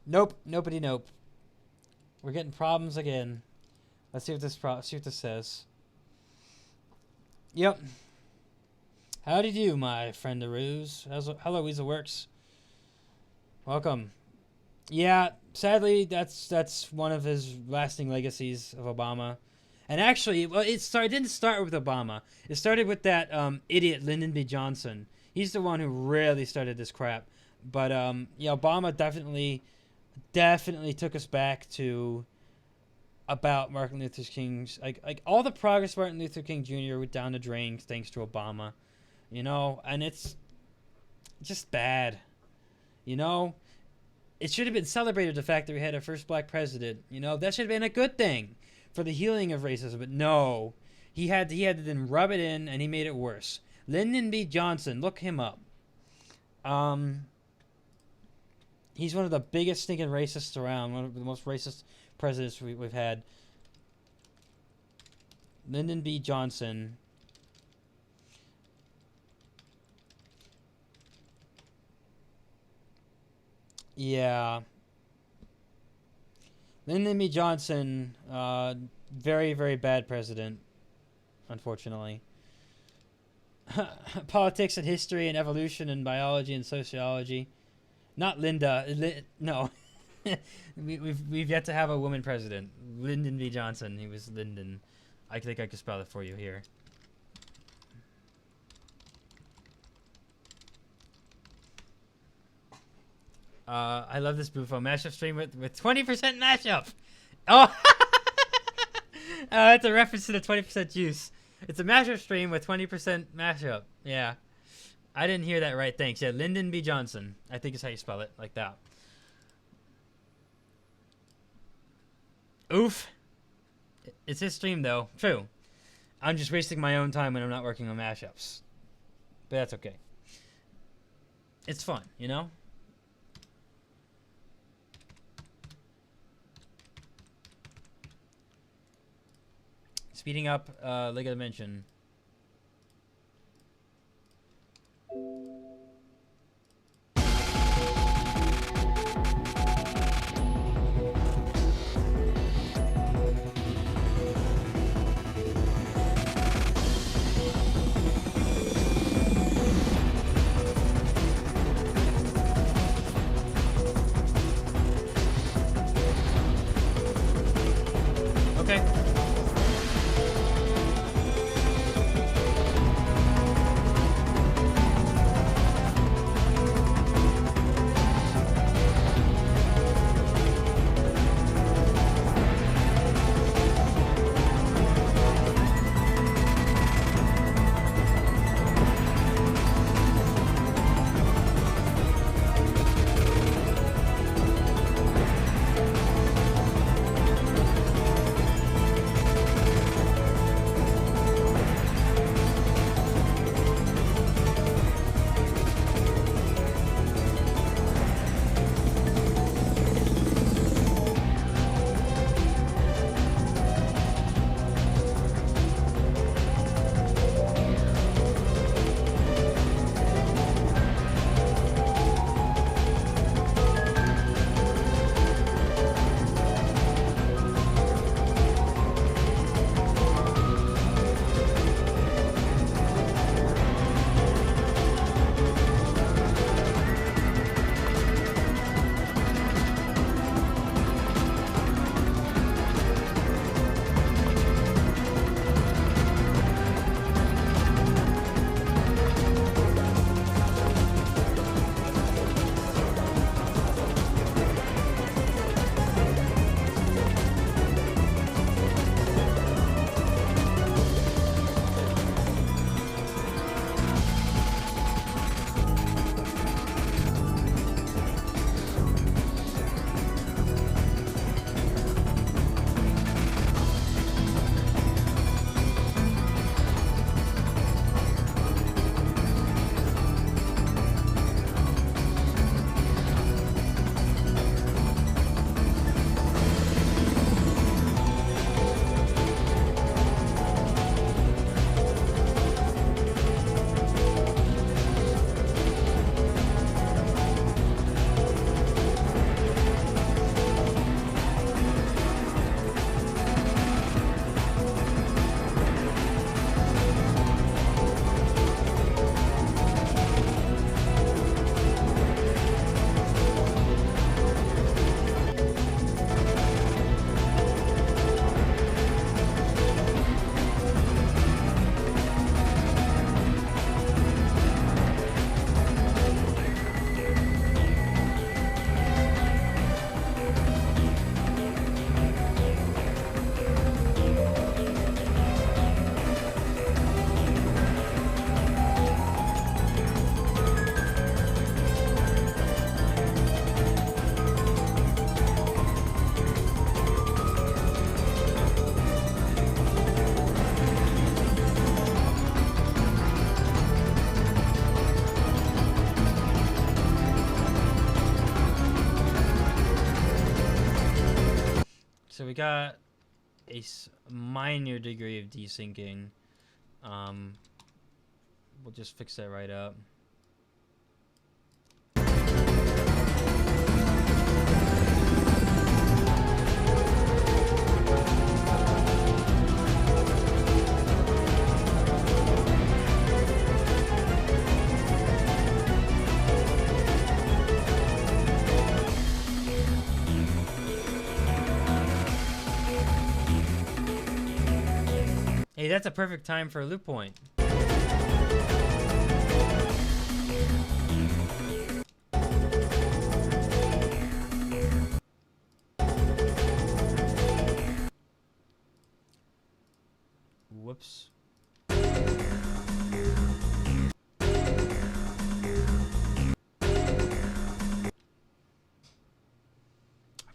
Nope, nobody, nope. We're getting problems again. Let's see what this says. Yep. How do you do, my friend Aruz? Hello, Weasel Works. Welcome. Yeah, sadly, that's one of his lasting legacies of Obama. And actually, well, it didn't start with Obama. It started with that idiot Lyndon B. Johnson. He's the one who really started this crap. But yeah, Obama definitely took us back to about Martin Luther King's like all the progress Martin Luther King Jr. went down the drain thanks to Obama, you know, and it's just bad, you know. It should have been celebrated, the fact that we had our first black president, you know. That should have been a good thing for the healing of racism, but no, he had to then rub it in, and he made it worse. Lyndon B. Johnson, look him up. He's one of the biggest stinking racists around. One of the most racist presidents we've had. Lyndon B. Johnson. Yeah. Lyndon B. Johnson, very, very bad president, unfortunately. Politics and history and evolution and biology and sociology. Not Linda. No. we've yet to have a woman president. Lyndon B. Johnson. He was Lyndon. I think I could spell it for you here. I love this Bufo mashup stream with 20% mashup. Oh, it's a reference to the 20% juice. It's a mashup stream with 20% mashup. Yeah, I didn't hear that right. Thanks. Yeah, Lyndon B. Johnson. I think is how you spell it, like that. Oof. It's his stream though. True. I'm just wasting my own time when I'm not working on mashups. But that's okay. It's fun, you know? Speeding up League of Dimension. Okay. So we got a minor degree of desyncing. We'll just fix that right up. Hey, that's a perfect time for a loop point. Whoops.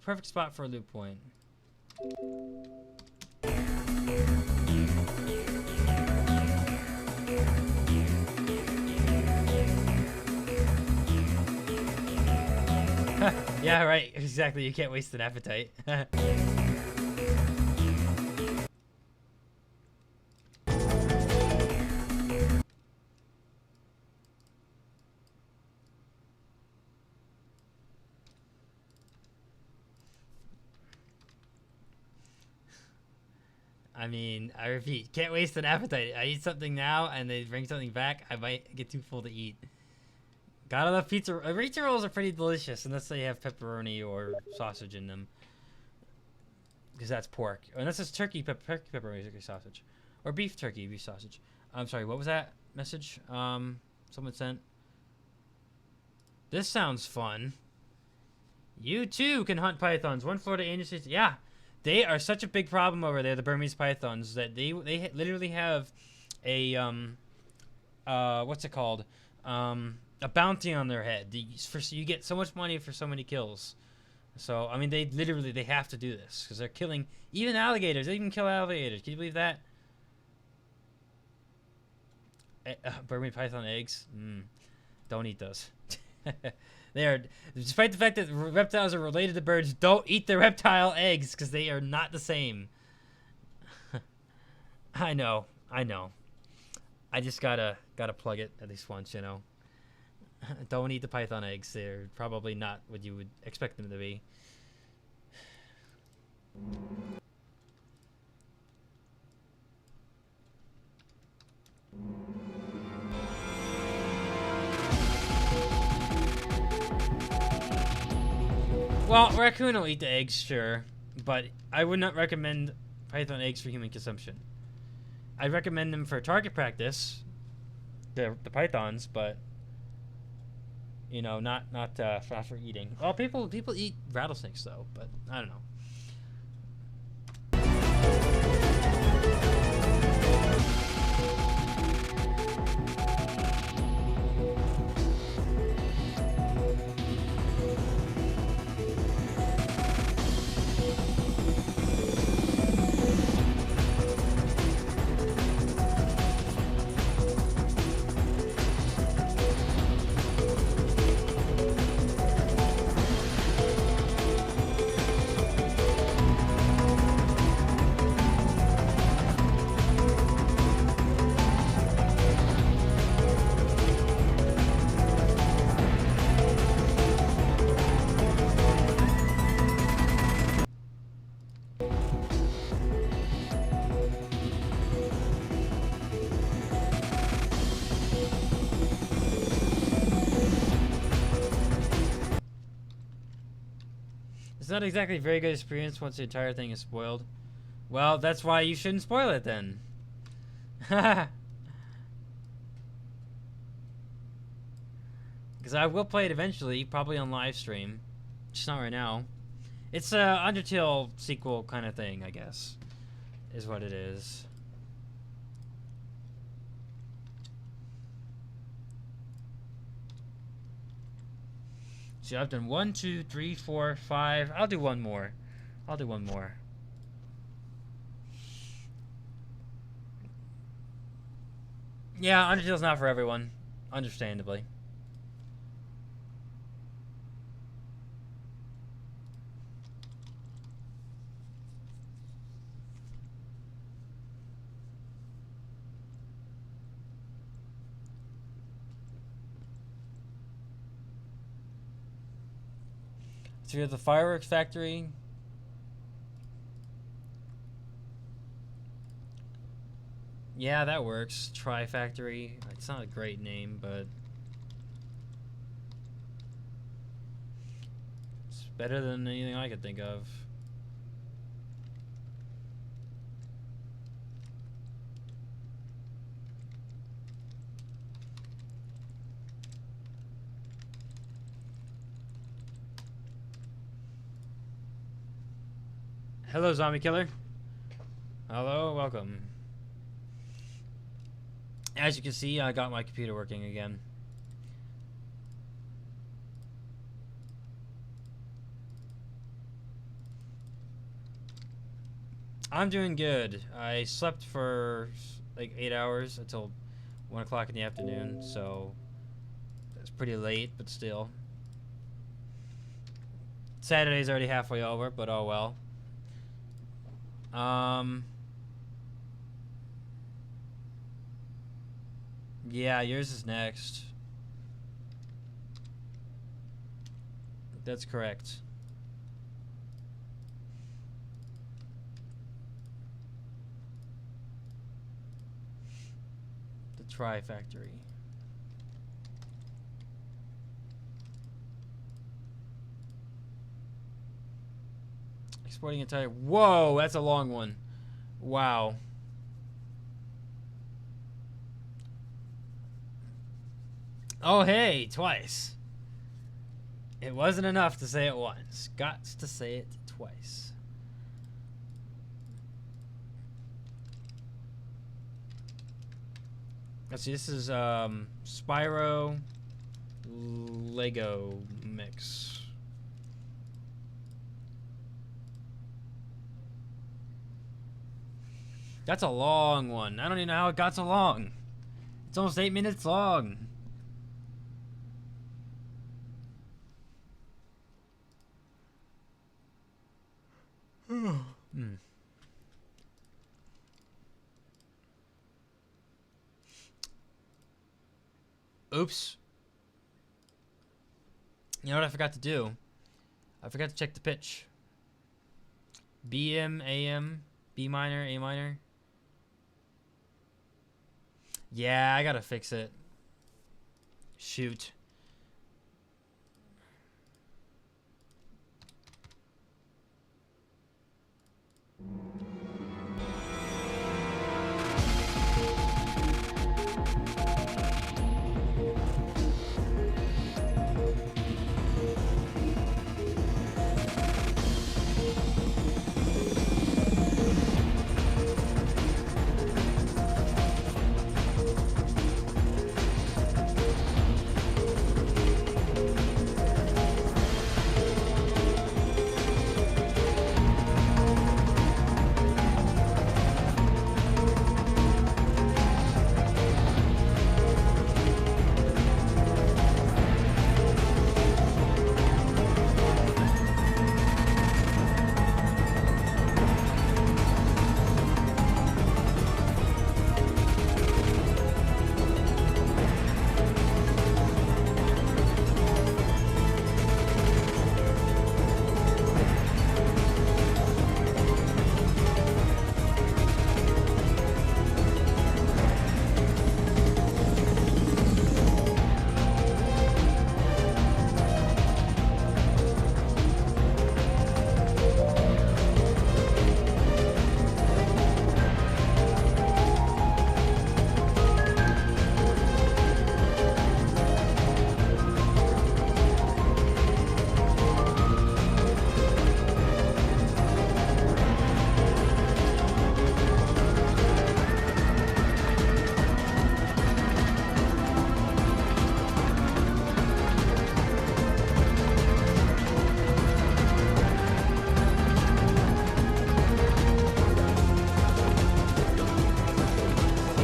Perfect spot for a loop point. Yeah, right. Exactly. You can't waste an appetite. I mean, I repeat, can't waste an appetite. I eat something now and they bring something back, I might get too full to eat. Gotta love pizza. Pizza rolls are pretty delicious unless they have pepperoni or sausage in them. Because that's pork. Unless it's turkey pepperoni turkey sausage. Or beef turkey beef sausage. I'm sorry, what was that message? Someone sent. This sounds fun. You too can hunt pythons. One Florida industry. Yeah. They are such a big problem over there, the Burmese pythons, that they literally have a what's it called? A bounty on their head. You get so much money for so many kills. So I mean, they have to do this because they're killing even alligators. They even kill alligators. Can you believe that? Burmese python eggs. Don't eat those. They are, despite the fact that reptiles are related to birds, don't eat the reptile eggs because they are not the same. I know. I just gotta plug it at least once, you know. Don't eat the python eggs. They're probably not what you would expect them to be. Well, raccoon will eat the eggs, sure, but I would not recommend python eggs for human consumption. I recommend them for target practice, the pythons, but you know, not for eating. Well, people eat rattlesnakes though, but I don't know. It's not exactly a very good experience once the entire thing is spoiled. Well, that's why you shouldn't spoil it then. Because I will play it eventually, probably on live stream. Just not right now. It's a Undertale sequel kind of thing, I guess, is what it is. See, I've done 1, 2, 3, 4, 5. I'll do one more. Yeah, Undertale's not for everyone, understandably. So you have the fireworks factory. Yeah, that works. Tri Factory. It's not a great name, but it's better than anything I could think of. Hello, zombie killer. Hello, welcome. As you can see, I got my computer working again. I'm doing good. I slept for like 8 hours until 1 o'clock in the afternoon, so it's pretty late, but still. Saturday's already halfway over, but oh well. Yeah, yours is next. That's correct. The Try Factory. Exporting entire. Whoa, that's a long one. Wow. Oh, hey, twice. It wasn't enough to say it once. Got to say it twice. Let's see, this is Spyro Lego mix. That's a long one. I don't even know how it got so long. It's almost 8 minutes long. Oops. You know what I forgot to do? I forgot to check the pitch. BM, AM, B minor, A minor. Yeah, I gotta fix it. Shoot.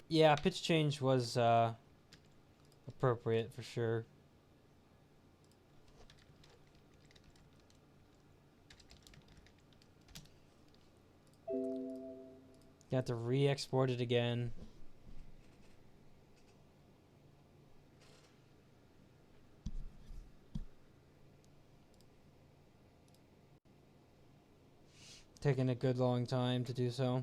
Yeah, pitch change was appropriate for sure. You have to re-export it again. Taking a good long time to do so.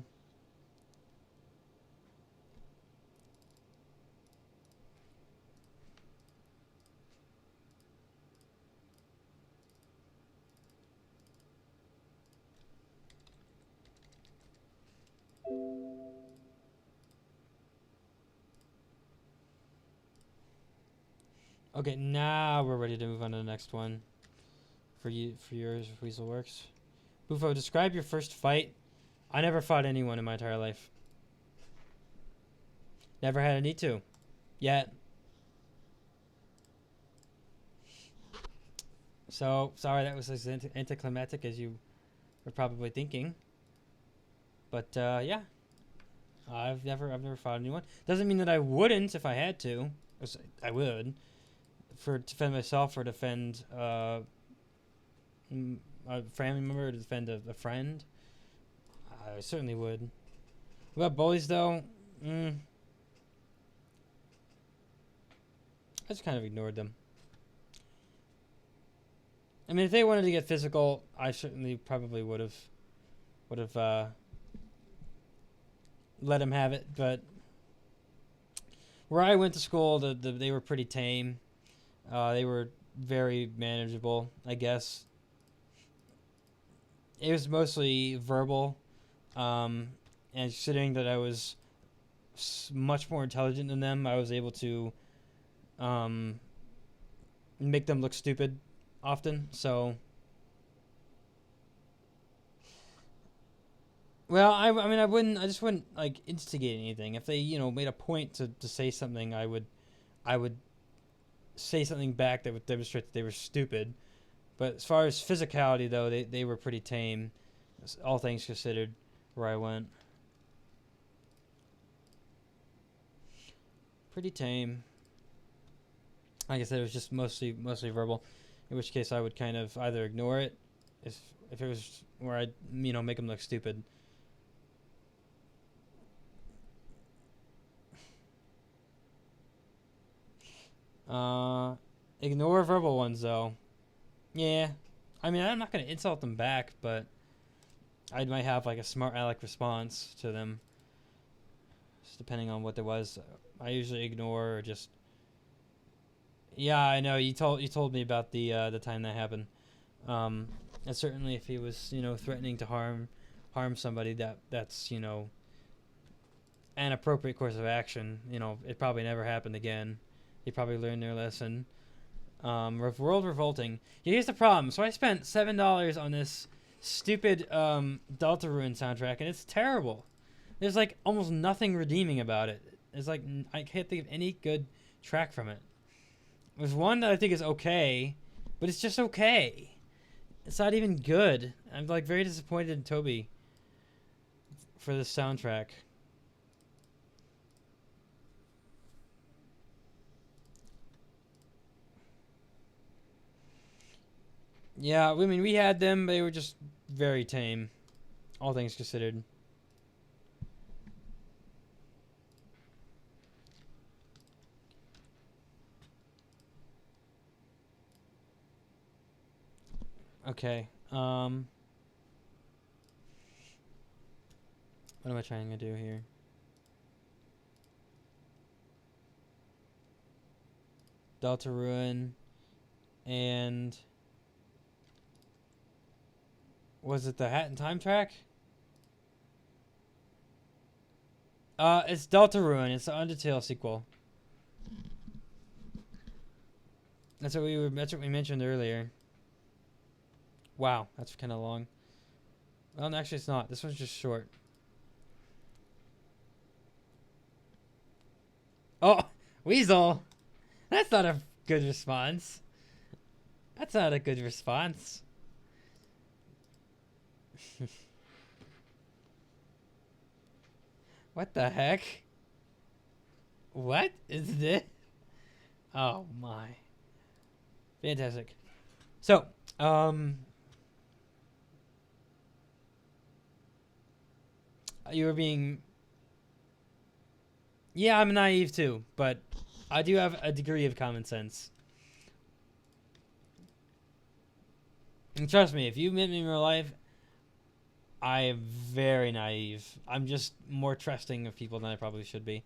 Okay, now we're ready to move on to the next one. For you, for yours, Weaselworks. Bufo, describe your first fight. I never fought anyone in my entire life. Never had a need to. Yet. So, sorry that was as anticlimactic as you were probably thinking. But, yeah. I've never fought anyone. Doesn't mean that I wouldn't if I had to. I would. For defend myself or defend, a family member, or defend a friend. I certainly would. What about bullies, though? I just kind of ignored them. I mean, if they wanted to get physical, I certainly probably would have let them have it. But where I went to school, they were pretty tame. They were very manageable, I guess. It was mostly verbal, and considering that I was much more intelligent than them, I was able to make them look stupid often. So, well, I mean, I just wouldn't like instigate anything. If they, made a point to say something, I would say something back that would demonstrate that they were stupid. But as far as physicality, though, they were pretty tame, all things considered, where I went. Pretty tame. Like I said, it was just mostly verbal. In which case, I would kind of either ignore it, if it was where I'd make them look stupid. Ignore verbal ones though. Yeah, I mean, I'm not gonna insult them back, but I might have like a smart aleck response to them, just depending on what there was. I usually ignore or just. Yeah, I know you told me about the time that happened. And certainly if he was threatening to harm somebody, that's an appropriate course of action. It probably never happened again. They probably learned their lesson. World revolting. Yeah, here's the problem. So I spent $7 on this stupid Deltarune soundtrack, and it's terrible. There's like almost nothing redeeming about it. It's like I can't think of any good track from it. There's one that I think is okay, but it's just okay. It's not even good. I'm like very disappointed in Toby for this soundtrack. Yeah, I mean, we had them, but they were just very tame, all things considered. Okay, what am I trying to do here? Deltarune, and was it the Hat in Time track? It's Deltarune. It's the Undertale sequel. That's what we mentioned earlier. Wow, that's kind of long. Well, actually, it's not. This one's just short. Oh, Weasel. That's not a good response. That's not a good response. What the heck? What is this? Oh my. Fantastic. So, you were being. Yeah, I'm naive too, but I do have a degree of common sense. And trust me, if you met me in real life, I am very naive. I'm just more trusting of people than I probably should be.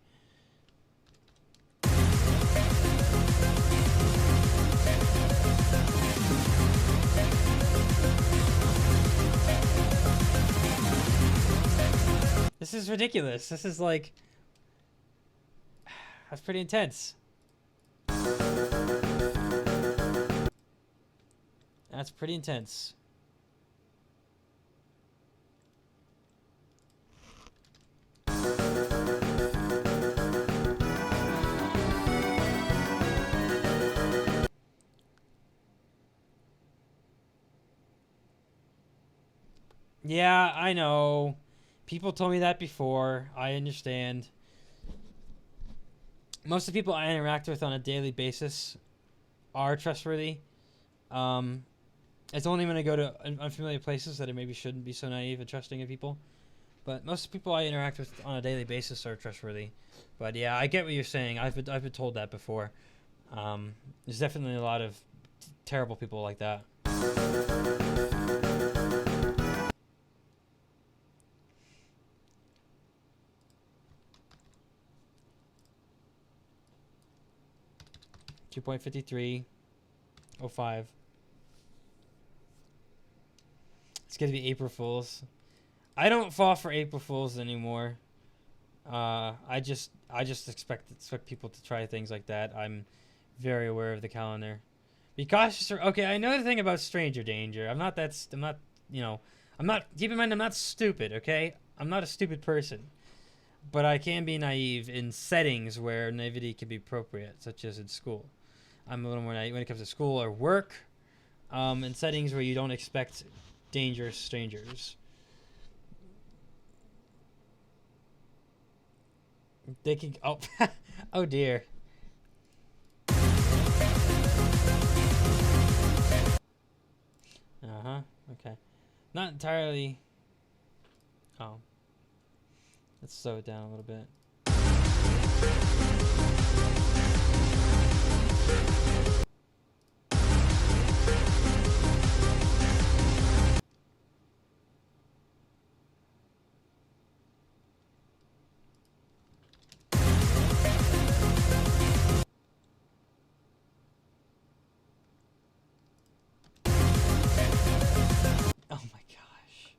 This is ridiculous. This is like... That's pretty intense. That's pretty intense. Yeah, I know. People told me that before. I understand. Most of the people I interact with on a daily basis are trustworthy. It's only when I go to unfamiliar places that I maybe shouldn't be so naive and trusting of people. But most of the people I interact with on a daily basis are trustworthy. But yeah, I get what you're saying. I've been told that before. There's definitely a lot of terrible people like that. 2.5305. It's gonna be April Fools. I don't fall for April Fools anymore. I just expect people to try things like that. I'm very aware of the calendar. Be cautious. Okay, I know the thing about stranger danger. I'm not. You know. I'm not. Keep in mind, I'm not stupid. Okay, I'm not a stupid person. But I can be naive in settings where naivety can be appropriate, such as in school. I'm a little more naive when it comes to school or work. In settings where you don't expect dangerous strangers. They can. Oh, oh dear. Okay. Not entirely. Oh. Let's slow it down a little bit. Oh my gosh.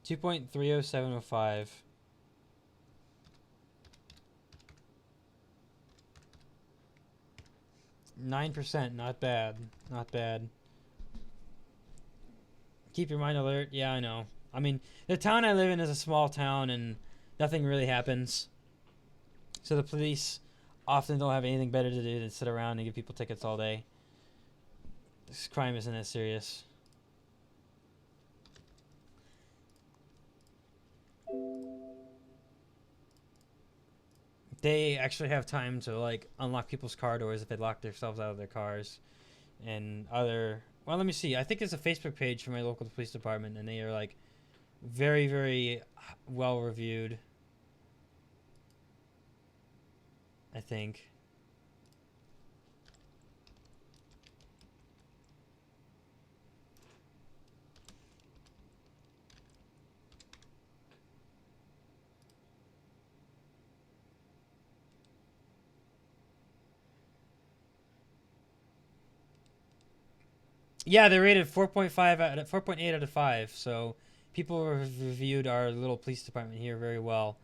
2.30705. 9%, not bad. Not bad. Keep your mind alert. Yeah, I know. I mean, the town I live in is a small town and nothing really happens. So the police often don't have anything better to do than sit around and give people tickets all day. This crime isn't as serious. They actually have time to like unlock people's car doors if they lock themselves out of their cars, and other. Well, let me see. I think there's a Facebook page for my local police department, and they are like very, very well reviewed. I think. Yeah, they rated 4.5 out of 4.8 out of 5. So people have reviewed our little police department here very well.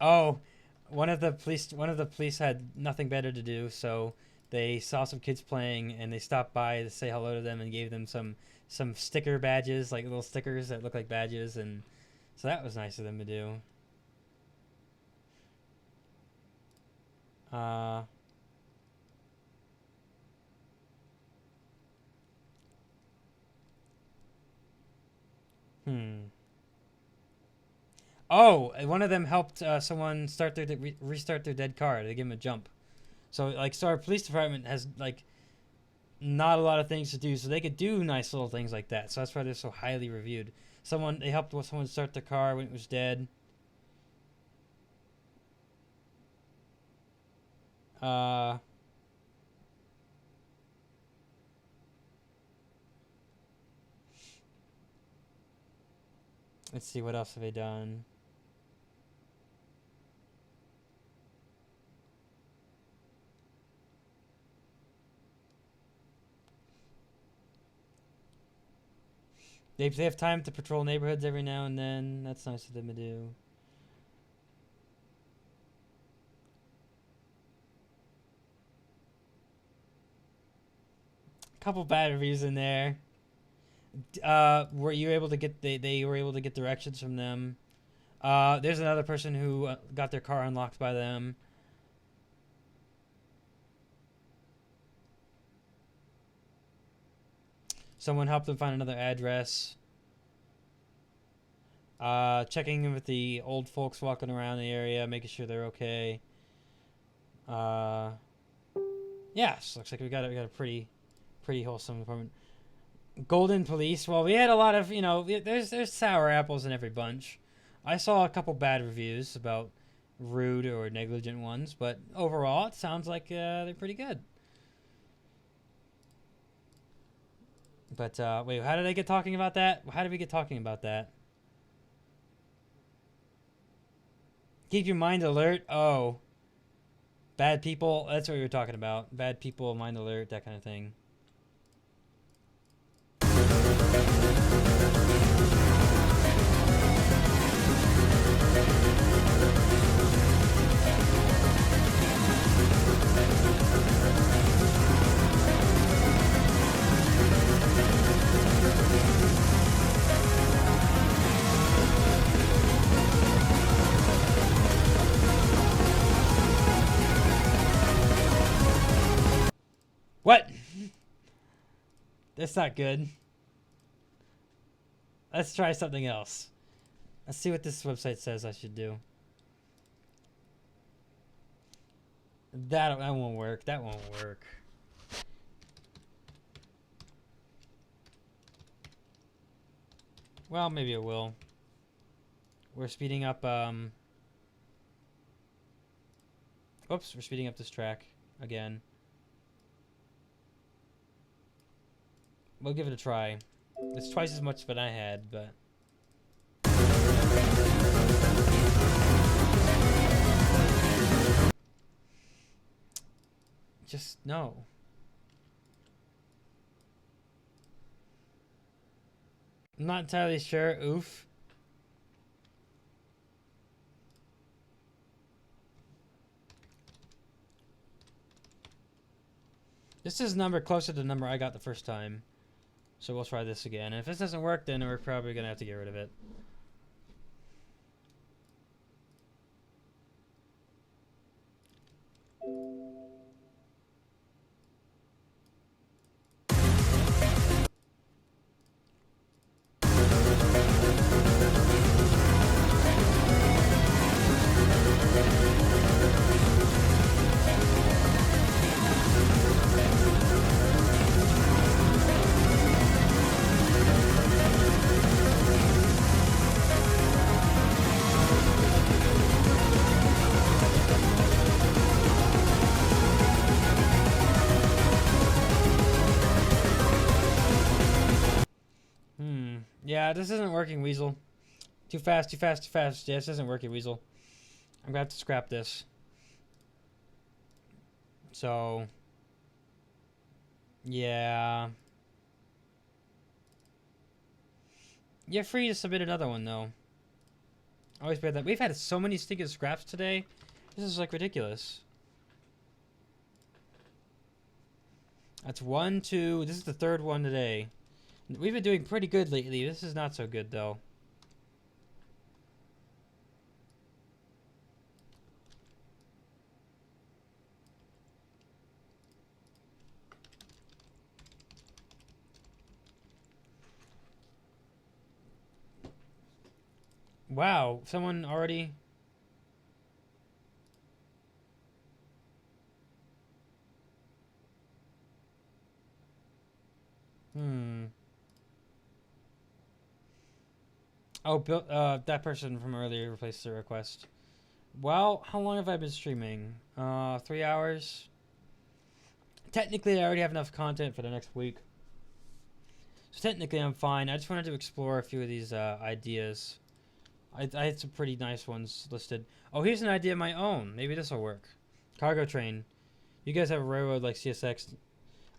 Oh, one of the police had nothing better to do, so they saw some kids playing and they stopped by to say hello to them and gave them some sticker badges, like little stickers that look like badges, and so that was nice of them to do. Uh, hmm. Oh, one of them helped someone restart their dead car. They give them a jump. So our police department has like not a lot of things to do, so they could do nice little things like that. So that's why they're so highly reviewed. They helped someone start the car when it was dead. Uh, let's see, what else have they done? They have time to patrol neighborhoods every now and then. That's nice of them to do. Couple bad reviews in there. Were you able to get they were able to get directions from them? There's another person who got their car unlocked by them. Someone helped them find another address. Checking in with the old folks walking around the area, making sure they're okay. Yes, looks like we got a pretty wholesome department. Golden Police. Well, we had a lot of, there's sour apples in every bunch. I saw a couple bad reviews about rude or negligent ones, but overall, it sounds like they're pretty good. But wait, how did I get talking about that? How did we get talking about that? Keep your mind alert. Oh, bad people. That's what we were talking about. Bad people, mind alert, that kind of thing. What? That's not good. Let's try something else. Let's see what this website says I should do. That won't work. That won't work. Well, maybe it will. We're speeding up, Oops, we're speeding up this track again. We'll give it a try. It's twice as much than I had, but... Just no. I'm not entirely sure. Oof. This is a number closer to the number I got the first time. So we'll try this again. And if this doesn't work, then we're probably going to have to get rid of it. Yeah, this isn't working, Weasel. Too fast, too fast, too fast. Yeah, this isn't working, Weasel. I'm gonna have to scrap this. So... yeah... You're free to submit another one, though. Always bear that. We've had so many stinking scraps today. This is, like, ridiculous. That's 1, 2... This is the third one today. We've been doing pretty good lately. This is not so good, though. Wow, someone already... Oh, Bill, that person from earlier replaced the request. Well, how long have I been streaming? 3 hours? Technically, I already have enough content for the next week. So technically, I'm fine. I just wanted to explore a few of these ideas. I had some pretty nice ones listed. Oh, here's an idea of my own. Maybe this will work. Cargo train. You guys have a railroad like CSX.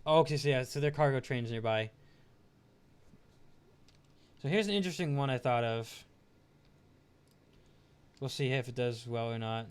Oh, okay, so yeah, so there are cargo trains nearby. So here's an interesting one I thought of. We'll see if it does well or not.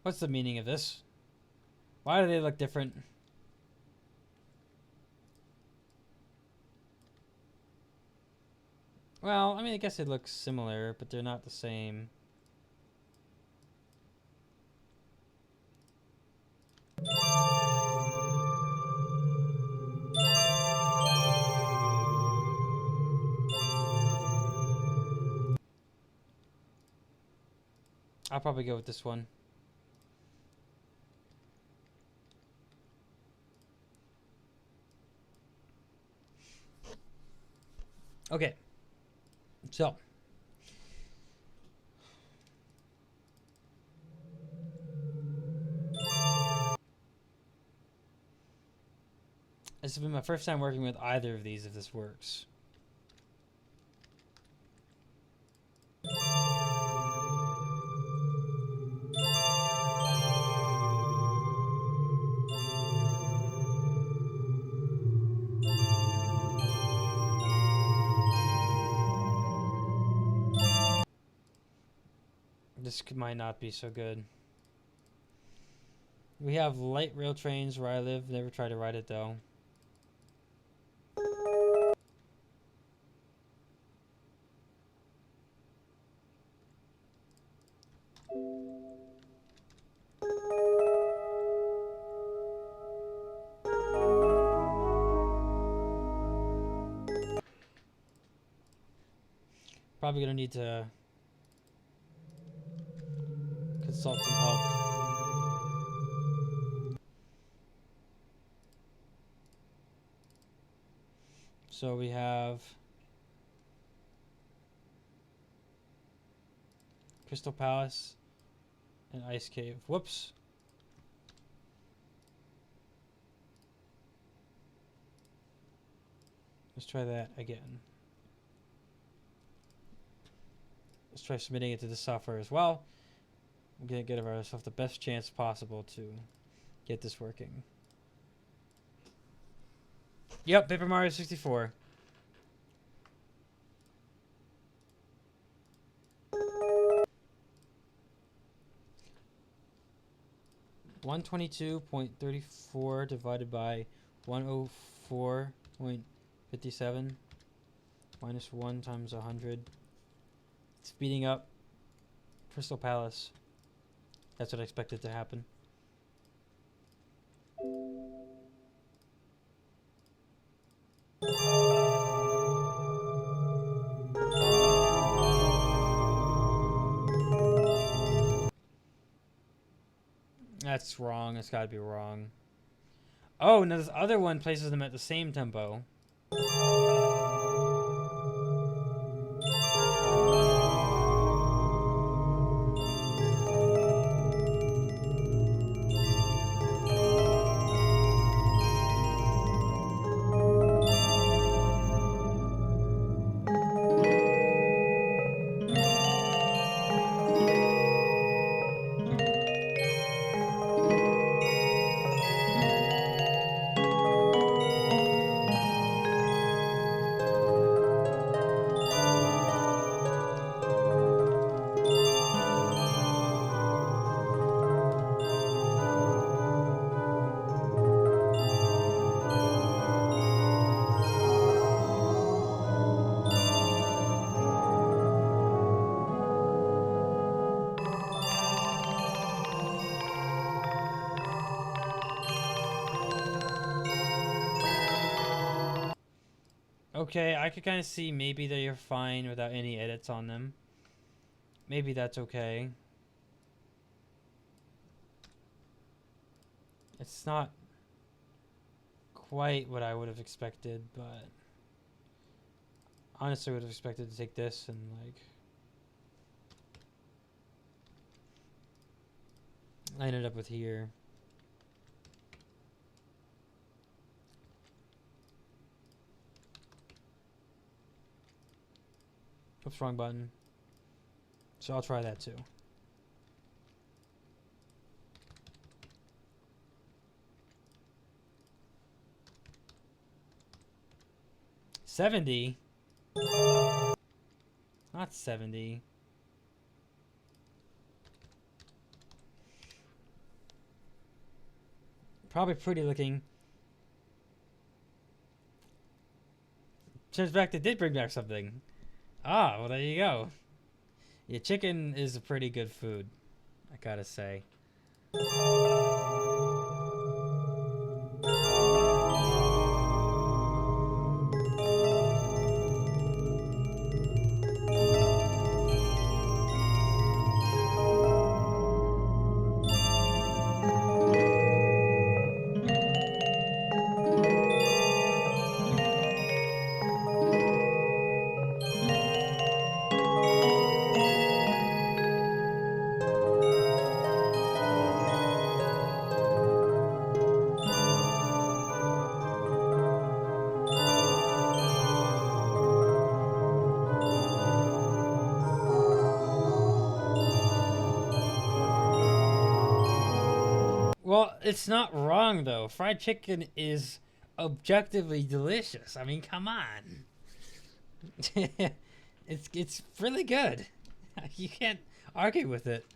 What's the meaning of this? Why do they look different? Well, I mean, I guess it looks similar, but they're not the same. I'll probably go with this one. Okay. So. This has been my first time working with either of these, if this works. This might not be so good. We have light rail trains where I live. Never tried to ride it though. Probably gonna need to consult some help. So we have Crystal Palace and Ice Cave. Whoops. Let's try that again. Let's try submitting it to the software as well. We're going to give ourselves the best chance possible to get this working. Yep, Paper Mario 64. $122.34 divided by 104.57 minus 1 times 100. Speeding up Crystal Palace. That's what I expected to happen. That's wrong. It's gotta be wrong. Oh, no, this other one places them at the same tempo. Okay, I could kind of see maybe that you're fine without any edits on them. Maybe that's okay. It's not quite what I would have expected, but honestly, I would have expected to take this and like line it up with here. Oops, wrong button. So I'll try that too. $70? Not 70. Probably pretty looking. Turns back, they did bring back something. Ah, well, there you go. Yeah, chicken is a pretty good food, I gotta say. Well, it's not wrong though. Fried chicken is objectively delicious. I mean, come on. it's really good. You can't argue with it.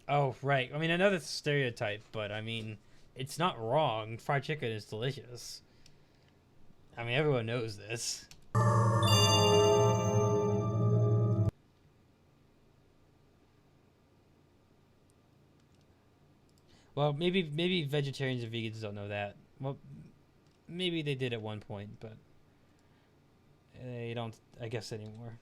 Oh, right. I mean, I know that's a stereotype, but I mean, it's not wrong. Fried chicken is delicious. I mean, everyone knows this. Well, maybe vegetarians and vegans don't know that. Well, maybe they did at one point, but they don't, I guess, anymore.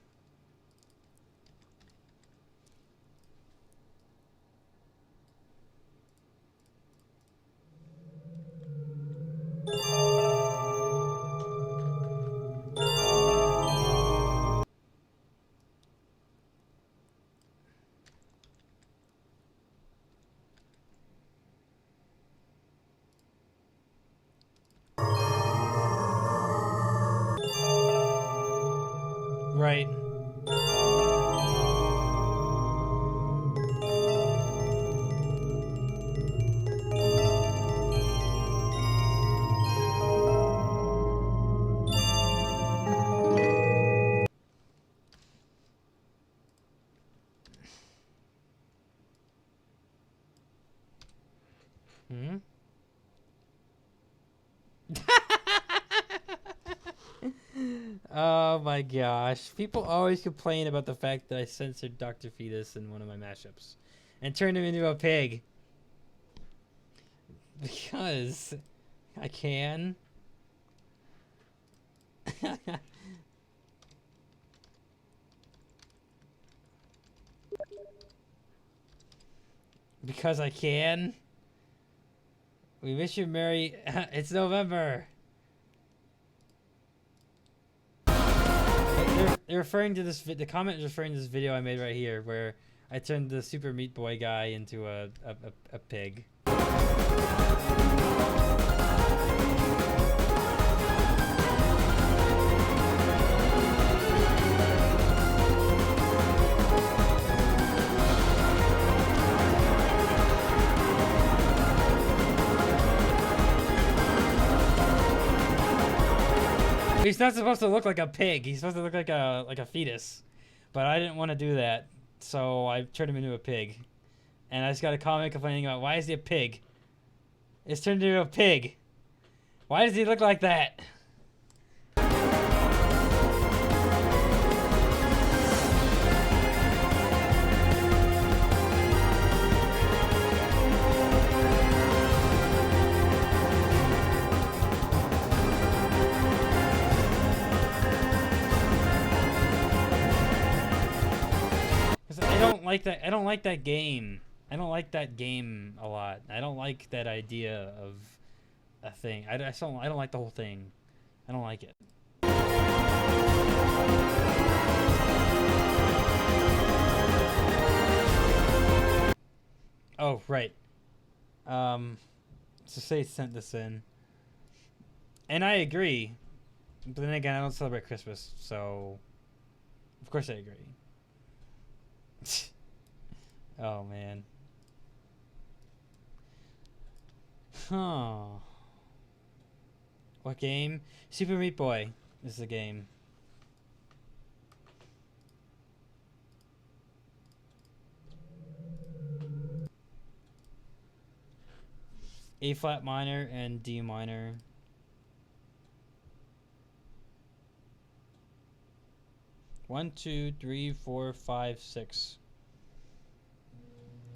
Right. Hmm? Oh my gosh. People always complain about the fact that I censored Dr. Fetus in one of my mashups and turned him into a pig. Because I can. Because I can. We wish you Merry. It's November. They're referring to this. The comment is referring to this video I made right here, where I turned the Super Meat Boy guy into a pig. He's not supposed to look like a pig. He's supposed to look like a fetus. But I didn't want to do that, so I turned him into a pig. And I just got a comment complaining about, why is he a pig? It's turned into a pig. Why does he look like that? I don't like that game. I don't like that game a lot. I don't like that idea of a thing. I don't like the whole thing. I don't like it. Oh, right. So say sent this in. And I agree. But then again, I don't celebrate Christmas, so of course I agree. Oh man. Huh. What game? Super Meat Boy is the game. A flat minor and D minor. One, two, three, four, five, six.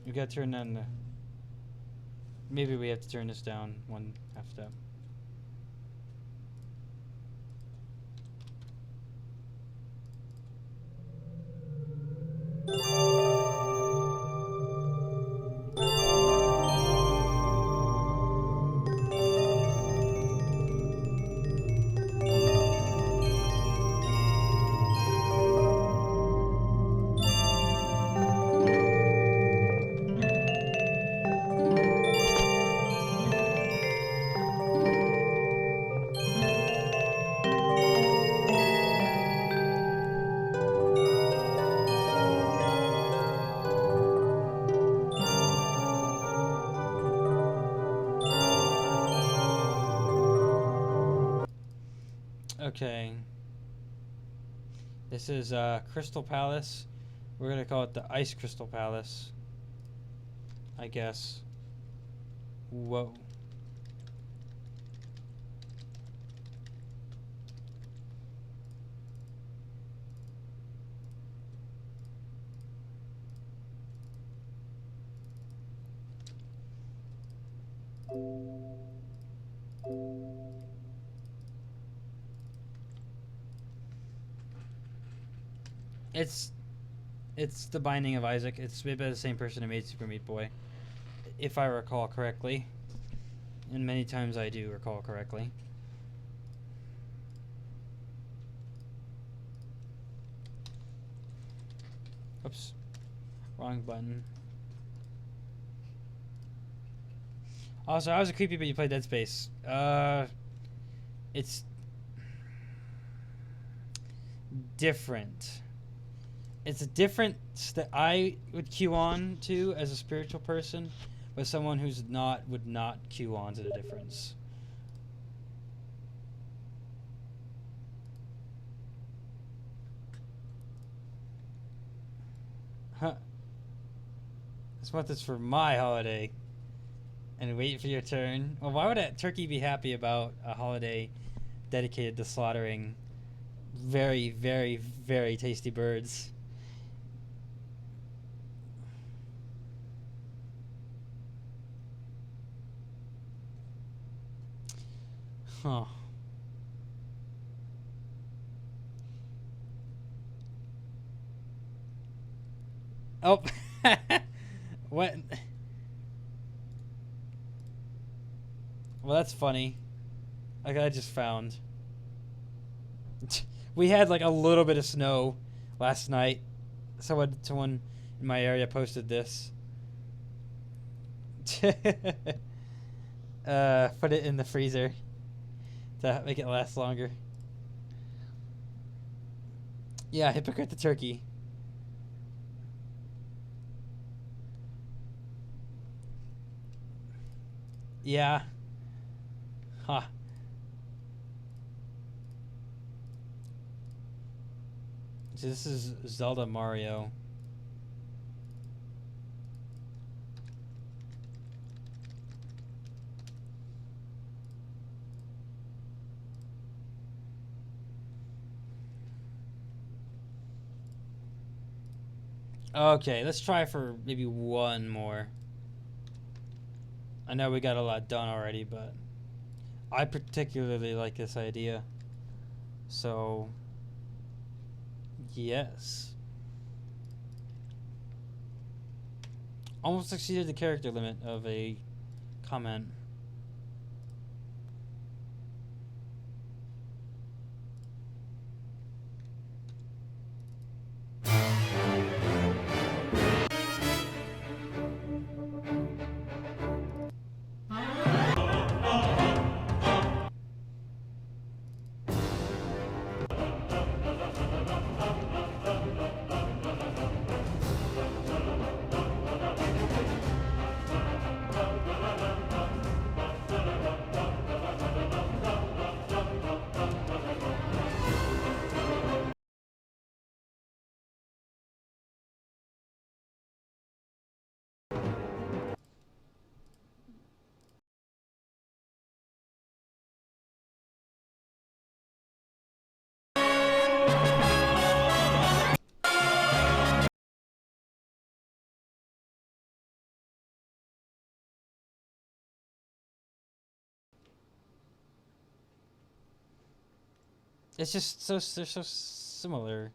We gotta turn down the. Maybe we have to turn this down one half step. Okay. This is Crystal Palace. We're gonna call it the Ice Crystal Palace, I guess. Whoa. It's the Binding of Isaac. It's made by the same person who made Super Meat Boy, if I recall correctly. And many times I do recall correctly. Oops. Wrong button. Also, I was a creepy, but you played Dead Space. It's different. It's a difference that I would cue on to as a spiritual person, but someone who's not would not cue on to the difference. Huh. This month is for my holiday. And wait for your turn. Well, why would a turkey be happy about a holiday dedicated to slaughtering very, very, very tasty birds? Huh. Oh. What? Well, that's funny. Like I just found. We had like a little bit of snow last night. Someone in my area posted this. Put it in the freezer to make it last longer. Yeah, hypocrite the turkey. Yeah. Huh. So this is Zelda Mario. Okay, let's try for maybe one more. I know we got a lot done already, but I particularly like this idea. So, yes. Almost exceeded the character limit of a comment. It's just so they're so similar.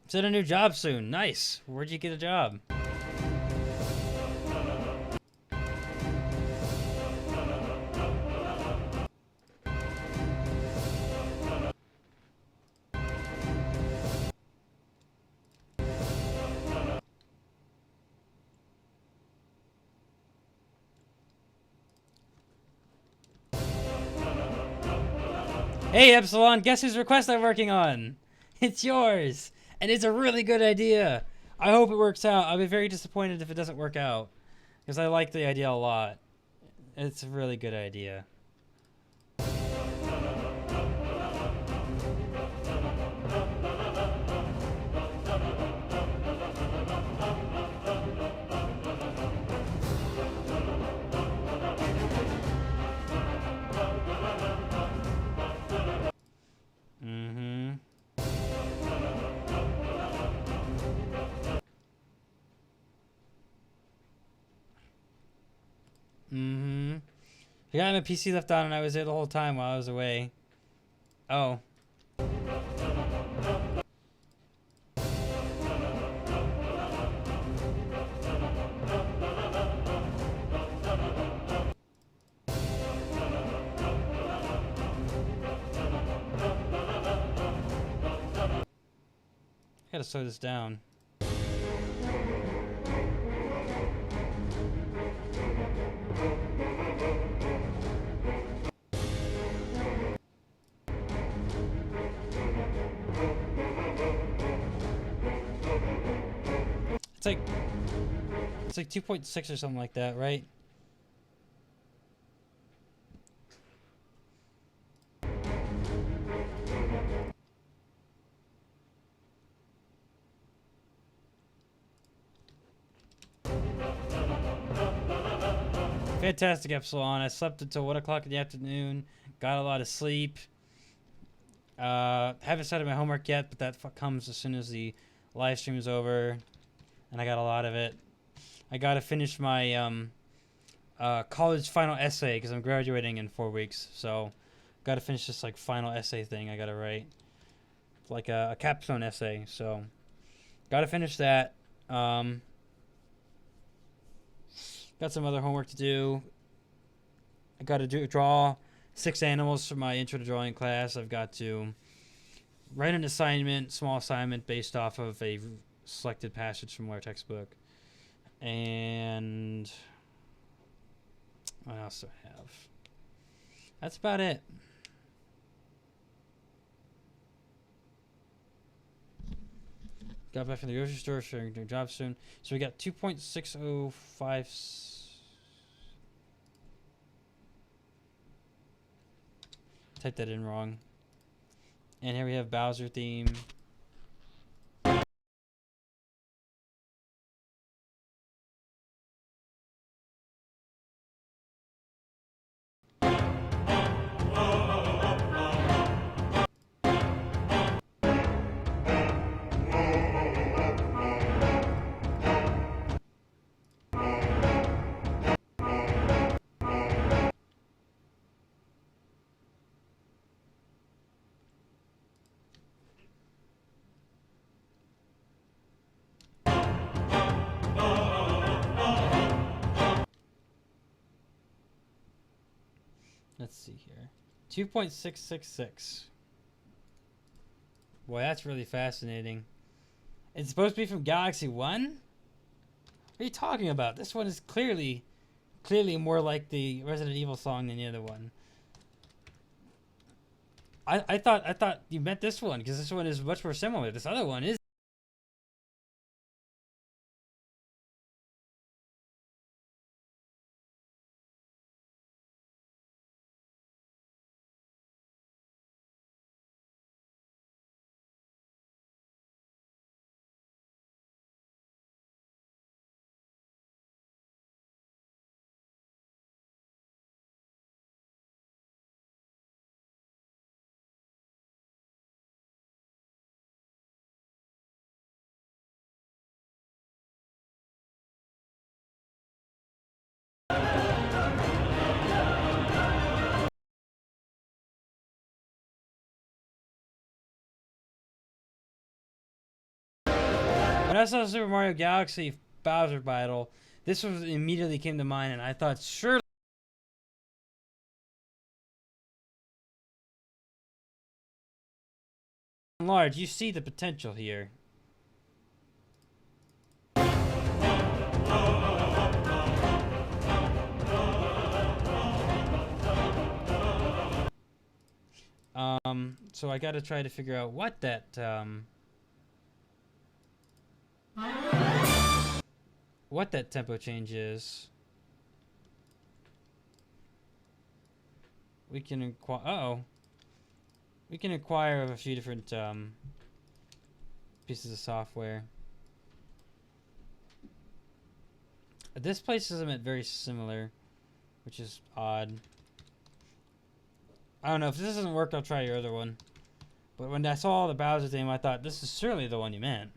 Set a new job soon. Nice. Where'd you get a job? Hey, Epsilon, guess whose request I'm working on? It's yours. And it's a really good idea. I hope it works out. I'll be very disappointed if it doesn't work out. Because I like the idea a lot. It's a really good idea. Mm-hmm. Mm-hmm. I got my PC left on and I was there the whole time while I was away. Oh. I gotta slow this down. It's like 2.6 or something like that, right? Fantastic, Epsilon. I slept until 1 o'clock in the afternoon. Got a lot of sleep. Haven't started my homework yet, but that comes as soon as the live stream is over. And I got a lot of it. I gotta finish my college final essay because I'm graduating in 4 weeks. So, gotta finish this like final essay thing I gotta write. Like a capstone essay. So, gotta finish that. Got some other homework to do. I got to draw 6 animals for my intro to drawing class. I've got to write an assignment, small assignment based off of a selected passage from our textbook. And what else do I have? That's about it. Got back from the grocery store, sharing doing job soon. So we got 2.605. Typed that in wrong. And here we have Bowser theme. Let's see here. 2.666. Boy, that's really fascinating. It's supposed to be from Galaxy 1? What are you talking about? This one is clearly more like the Resident Evil song than the other one. I thought you meant this one because this one is much more similar. This other one is. When I saw Super Mario Galaxy Bowser battle, this was immediately came to mind, and I thought surely. Large, you see the potential here. So I got to try to figure out what that tempo change is. We can inquire. Uh-oh. We can inquire of a few different pieces of software. This place is very similar, which is odd. I don't know. If this doesn't work, I'll try your other one. But when I saw the Bowser theme, I thought, this is surely the one you meant.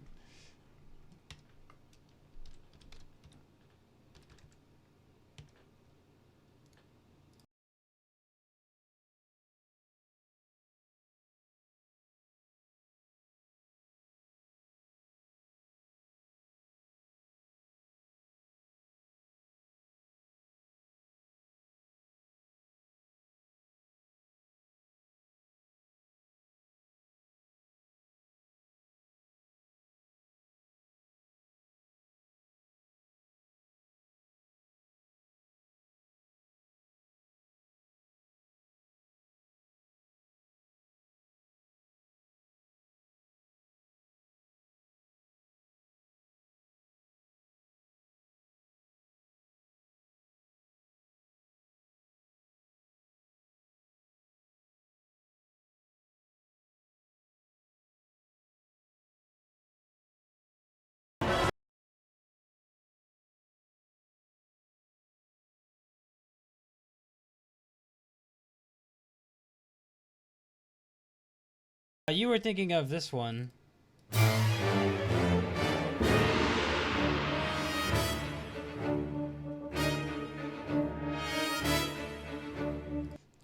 You were thinking of this one.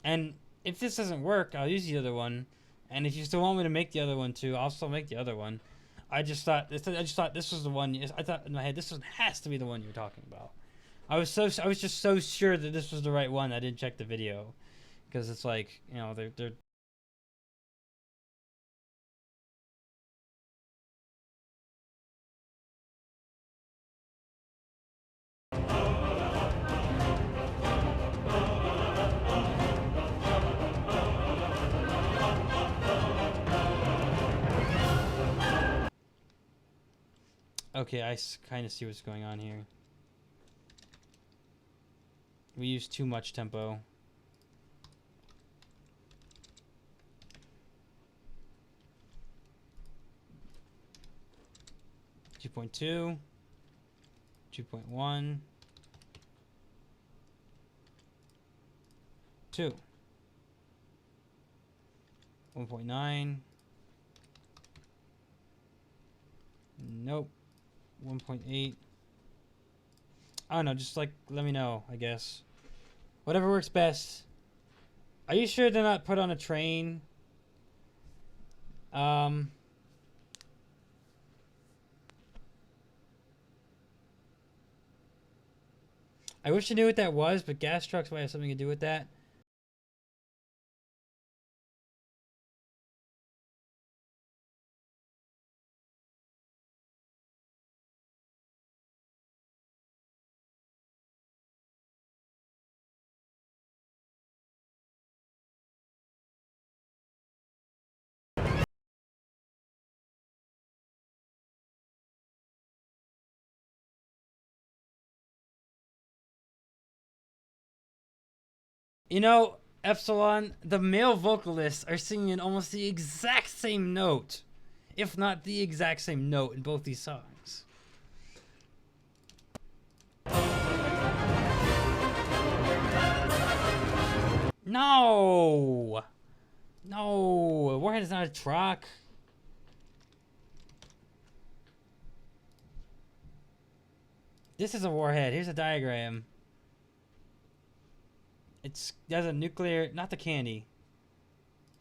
And if this doesn't work, I'll use the other one. And if you still want me to make the other one too, I'll still make the other one. I just thought this was the one. I thought in my head this one has to be the one you're talking about. I was just so sure that this was the right one. I didn't check the video because it's like, you know, they're. Okay, I kind of see what's going on here. We use too much tempo. Two 2.2, 2.1, 2, 1.9. Nope. 1.8. I don't know, just like let me know, I guess. Whatever works best. Are you sure they're not put on a train? I wish I knew what that was, but gas trucks might have something to do with that. You know, Epsilon, the male vocalists are singing almost the exact same note, if not the exact same note in both these songs. No! No! Warhead is not a truck. This is a warhead. Here's a diagram. It has a nuclear, not the candy.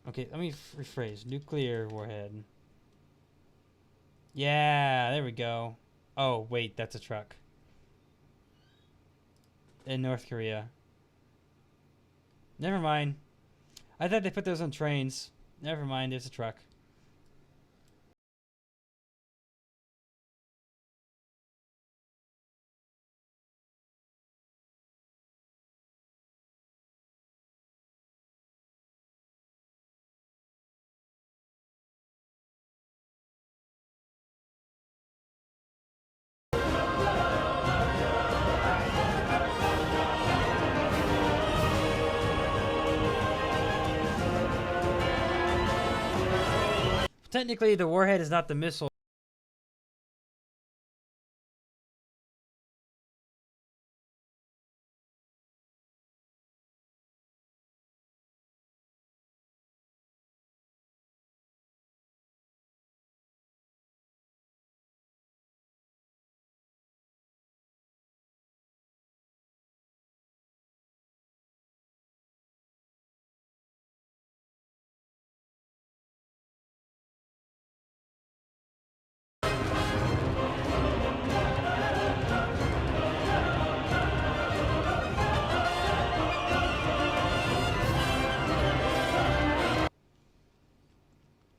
Okay, let me rephrase. Nuclear warhead. Yeah, there we go. Oh, wait, that's a truck. In North Korea. Never mind. I thought they put those on trains. Never mind, it's a truck. Technically, the warhead is not the missile.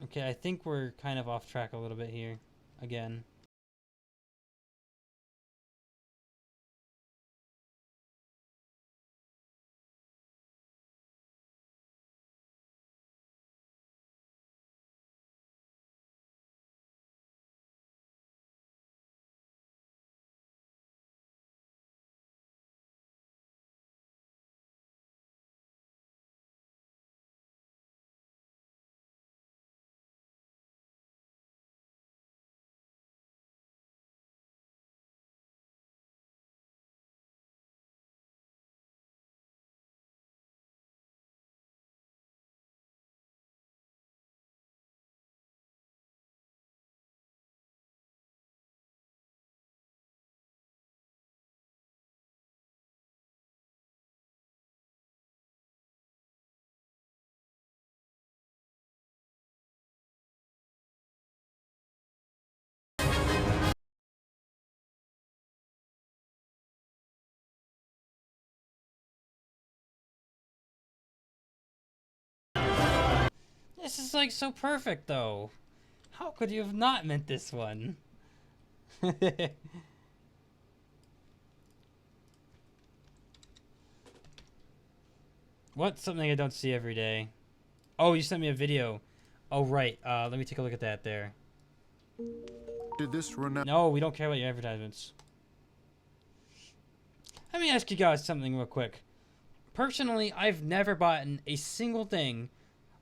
Okay, I think we're kind of off track a little bit here. Again. This is like so perfect though. How could you have not meant this one? What's something I don't see every day? Oh, you sent me a video. Oh, right. Let me take a look at that there. Did this run out? No, we don't care about your advertisements. Let me ask you guys something real quick. Personally, I've never bought a single thing.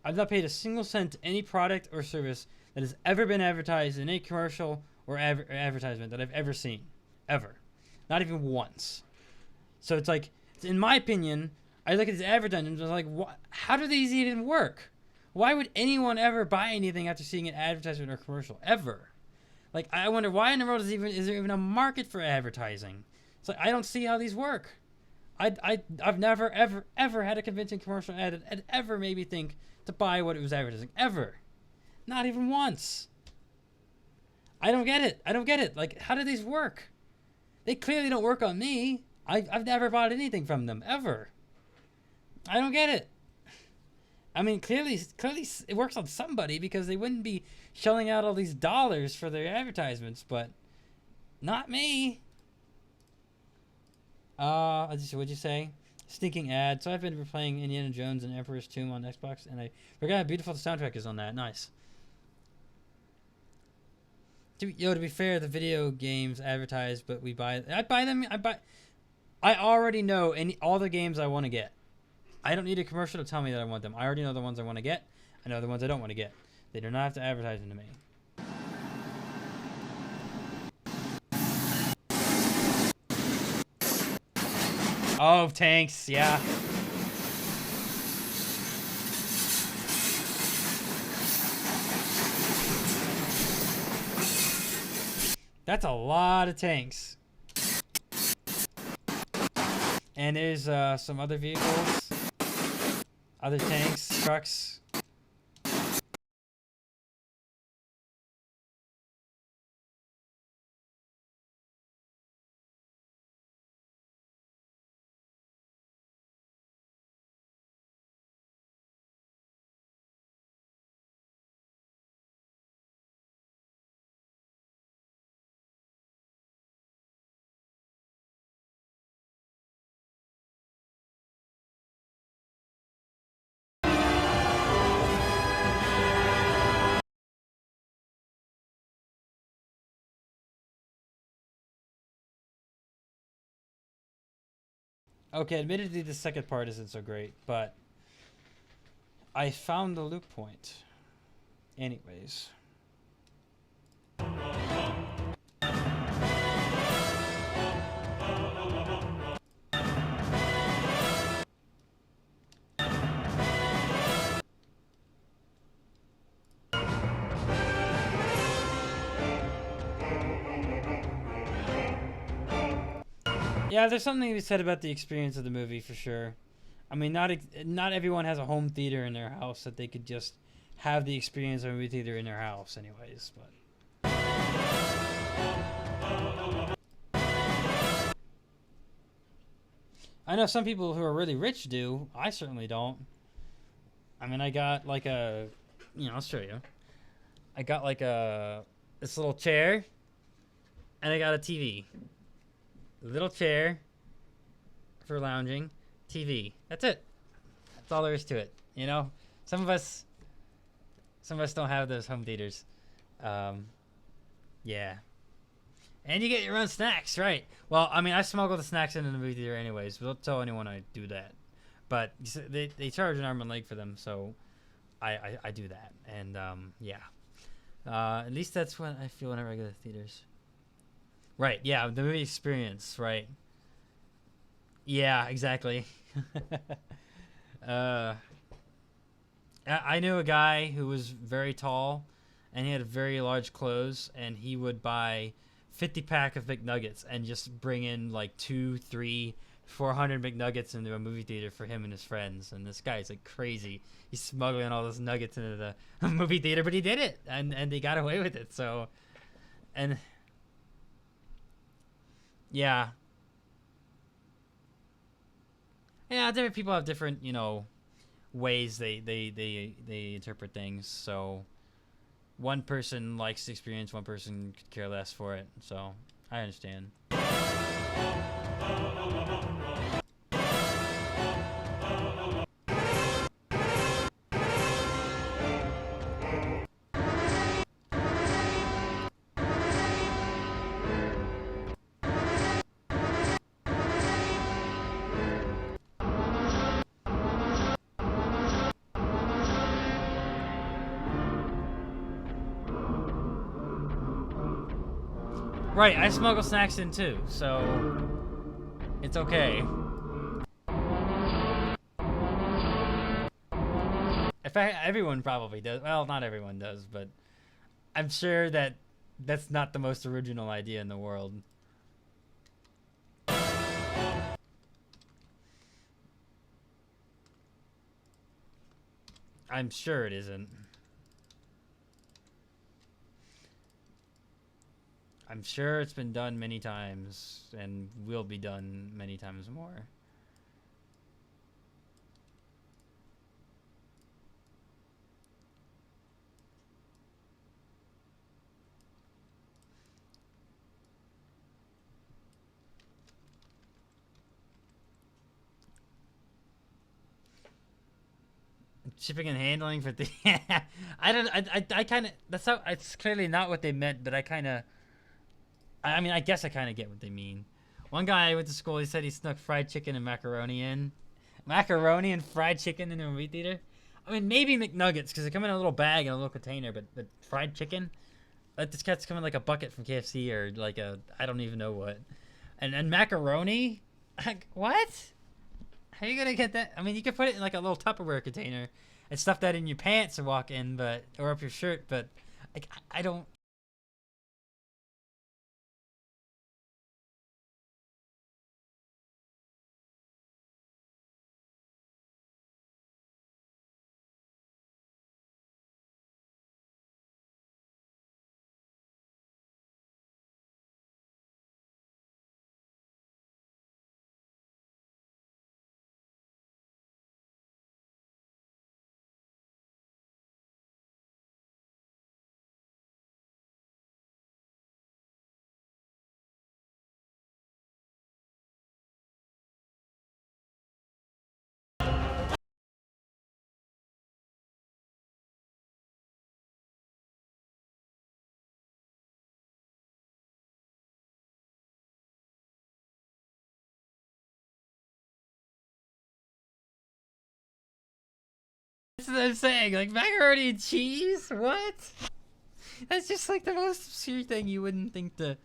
I've not paid a single cent to any product or service that has ever been advertised in any commercial or advertisement that I've ever seen. Ever. Not even once. So it's like, in my opinion, I look at these advertisements and I'm like, how do these even work? Why would anyone ever buy anything after seeing an advertisement or commercial? Ever. Like, I wonder why in the world is there even a market for advertising? It's like, I don't see how these work. I've never, ever had a convincing commercial ad that ever made me think to buy what it was advertising. Ever. Not even once. I don't get it. I don't get it. Like, how do these work? They clearly don't work on me. I've never bought anything from them, ever. I don't get it. I mean, clearly it works on somebody because they wouldn't be shelling out all these dollars for their advertisements, but not me. What'd you say? Stinking ad. So I've been replaying Indiana Jones and Emperor's Tomb on Xbox, and I forgot how beautiful the soundtrack is on that. Nice. To be fair, the video games advertised, but I buy them. I already know all the games I want to get. I don't need a commercial to tell me that I want them. I already know the ones I want to get. I know the ones I don't want to get. They do not have to advertise them to me. Oh, tanks, yeah. That's a lot of tanks. And there's some other vehicles, other tanks, trucks. Okay, admittedly the second part isn't so great, but I found the loop point. Anyways. Yeah, there's something to be said about the experience of the movie for sure. I mean, not everyone has a home theater in their house that they could just have the experience of a movie theater in their house, anyways. But I know some people who are really rich do. I certainly don't. I mean, I got like a, I'll show you. I got like this little chair, and I got a TV. Little chair for lounging, TV. That's it. That's all there is to it. You know, some of us don't have those home theaters. Yeah. And you get your own snacks, right? Well, I mean, I smuggle the snacks into the movie theater anyways. But don't tell anyone I do that. But they charge an arm and leg for them, so I do that. And yeah. At least that's what I feel in a regular theaters. Right, yeah, the movie experience, right. Yeah, exactly. I knew a guy who was very tall, and he had very large clothes, and he would buy 50-pack of McNuggets and just bring in like 200, 300, 400 McNuggets into a movie theater for him and his friends. And this guy's like crazy. He's smuggling all those nuggets into the movie theater, but he did it, and they got away with it, so... And... Yeah. Yeah, different people have different, ways they interpret things. So one person likes the experience, one person could care less for it. So I understand. Right, I smuggle snacks in too, so it's okay. In fact, everyone probably does. Well, not everyone does, but I'm sure that that's not the most original idea in the world. I'm sure it isn't. I'm sure it's been done many times and will be done many times more. Shipping and handling for the I kind of, that's how, it's clearly not what they meant, but I mean, I guess I kind of get what they mean. One guy I went to school, he said he snuck fried chicken and macaroni in, Macaroni and fried chicken in a movie theater? I mean, maybe McNuggets, because they come in a little bag in a little container, but fried chicken? Like, this cat's come in like a bucket from KFC or like a, I don't even know what. And macaroni? Like, what? How are you gonna get that? I mean, you could put it in like a little Tupperware container and stuff that in your pants and walk in, but, or up your shirt, but like, I don't. That's what I'm saying. Like, macaroni and cheese? What? That's just like the most obscure thing you wouldn't think to.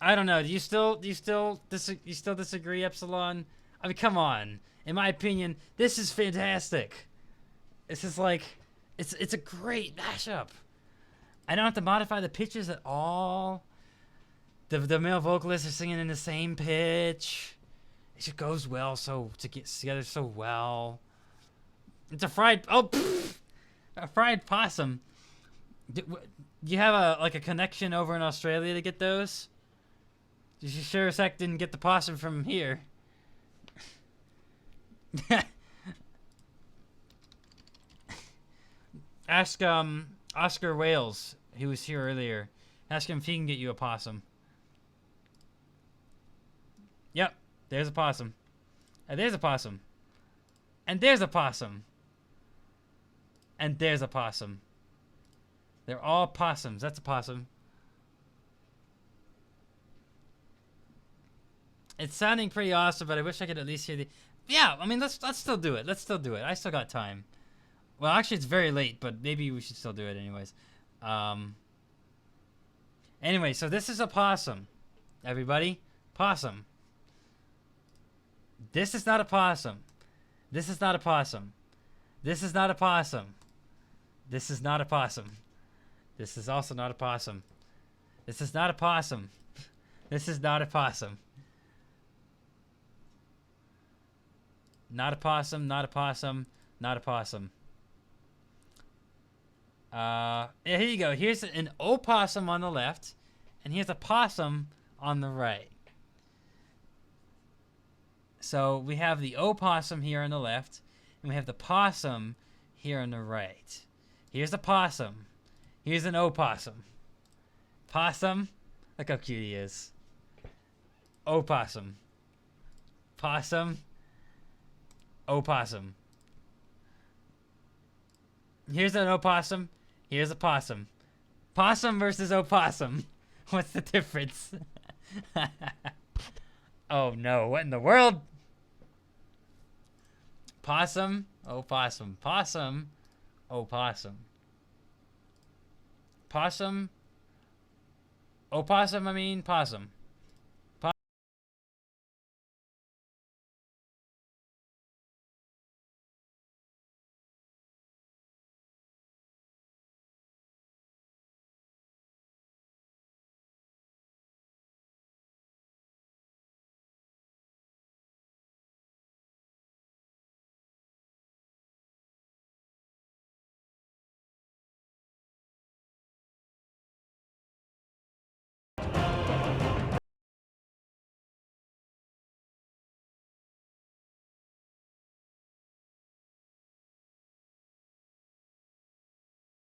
I don't know. Do you still disagree, Epsilon? I mean, come on. In my opinion, this is fantastic. This is like, it's a great mashup. I don't have to modify the pitches at all. The male vocalists are singing in the same pitch. It just goes well, so to get together so well. It's a fried a fried possum. Do you have a connection over in Australia to get those? You sure as heck didn't get the possum from here. Ask Oscar Wales, who was here earlier. Ask him if he can get you a possum. Yep, there's a possum. And there's a possum. And there's a possum. And there's a possum. They're all possums. That's a possum. It's sounding pretty awesome, but I wish I could at least hear the. Yeah, I mean, let's still do it. Let's still do it. I still got time. Well, actually, it's very late, but maybe we should still do it anyways. Anyway, so this is a possum. Everybody, possum. This is not a possum. This is not a possum. This is not a possum. This is not a possum. This is also not a possum. This is not a possum. This is not a possum. Not a possum, not a possum, not a possum. Yeah, here you go. Here's an opossum on the left, and here's a possum on the right. So we have the opossum here on the left, and we have the possum here on the right. Here's a possum. Here's an opossum. Possum. Look how cute he is. Opossum. Possum. Opossum. Here's an opossum. Here's a possum. Possum versus opossum. What's the difference? Oh no, what in the world? Possum, opossum. Possum, opossum. Possum, opossum, I mean possum.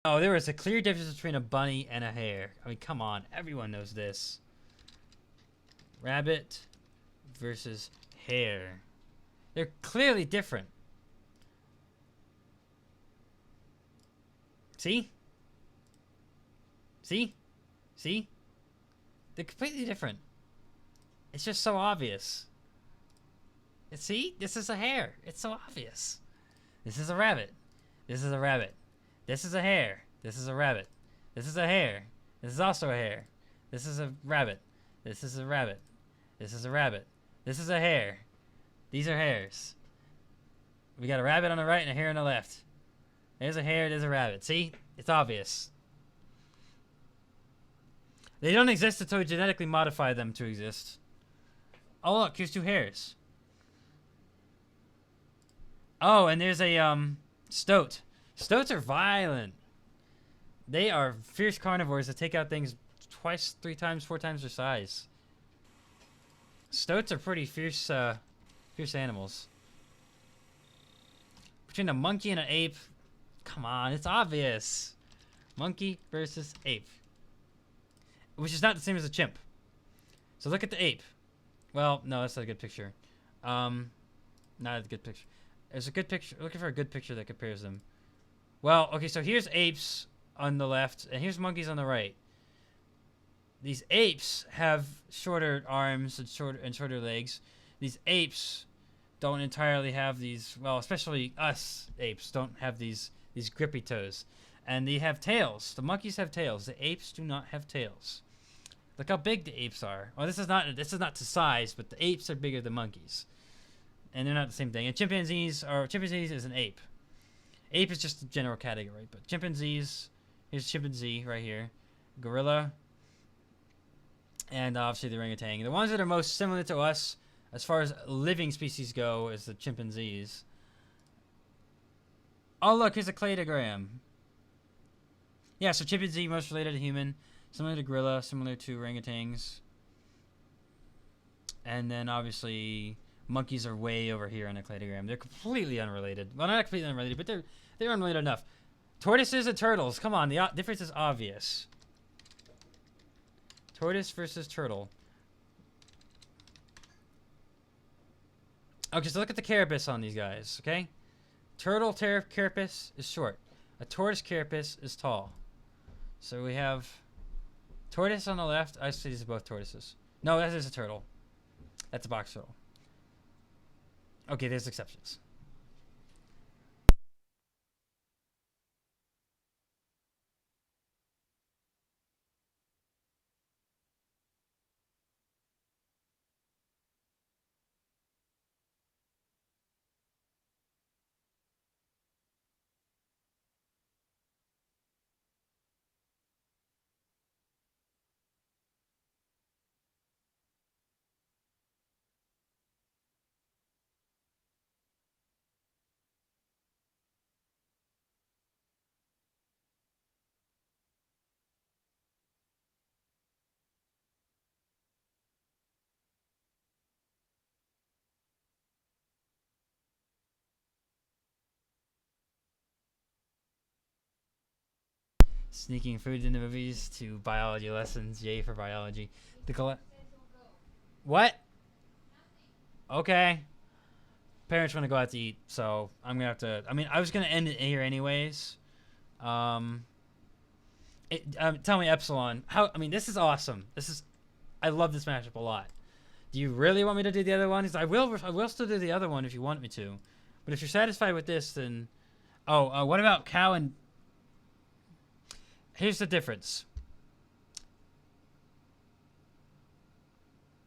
Oh, there is a clear difference between a bunny and a hare. I mean, come on. Everyone knows this. Rabbit versus hare. They're clearly different. See? See? See? They're completely different. It's just so obvious. See? This is a hare. It's so obvious. This is a rabbit. This is a rabbit. This is a hare. This is a rabbit. This is a hare. This is also a hare. This is a rabbit. This is a rabbit. This is a rabbit. This is a hare. These are hares. We got a rabbit on the right and a hare on the left. There's a hare, there's a rabbit. See? It's obvious. They don't exist until we genetically modify them to exist. Oh, look, here's two hares. Oh, and there's a, stoat. Stoats are violent. They are fierce carnivores that take out things twice, 3 times, 4 times their size. Stoats are pretty fierce, fierce animals. Between a monkey and an ape, come on, it's obvious. Monkey versus ape. Which is not the same as a chimp. So look at the ape. Well, no, that's not a good picture. Not a good picture. There's a good picture. Looking for a good picture that compares them. Well, okay, so here's apes on the left, and here's monkeys on the right. These apes have shorter arms and shorter legs. These apes don't entirely have these. Well, especially us apes don't have these grippy toes, and they have tails. The monkeys have tails. The apes do not have tails. Look how big the apes are. Well, this is not to size, but the apes are bigger than monkeys, and they're not the same thing. And chimpanzees is an ape. Ape is just a general category, but chimpanzees. Here's chimpanzee right here, gorilla, and obviously the orangutan. The ones that are most similar to us, as far as living species go, is the chimpanzees. Oh, look, here's a cladogram. Yeah, so chimpanzee most related to human, similar to gorilla, similar to orangutans. And then obviously monkeys are way over here on the cladogram. They're completely unrelated. Well, not completely unrelated, but they're unrelated enough. Tortoises and turtles. Come on, the difference is obvious. Tortoise versus turtle. Okay, so look at the carapace on these guys, okay? Turtle carapace is short. A tortoise carapace is tall. So we have tortoise on the left. I see these are both tortoises. No, that is a turtle. That's a box turtle. Okay, there's exceptions. Sneaking food into movies to biology lessons. Yay for biology. What? Okay. Parents want to go out to eat, so I'm gonna have to. I mean, I was gonna end it here anyways. Tell me, Epsilon. How? I mean, this is awesome. I love this matchup a lot. Do you really want me to do the other one? I will still do the other one if you want me to. But if you're satisfied with this, then. Oh, what about cow and? Here's the difference.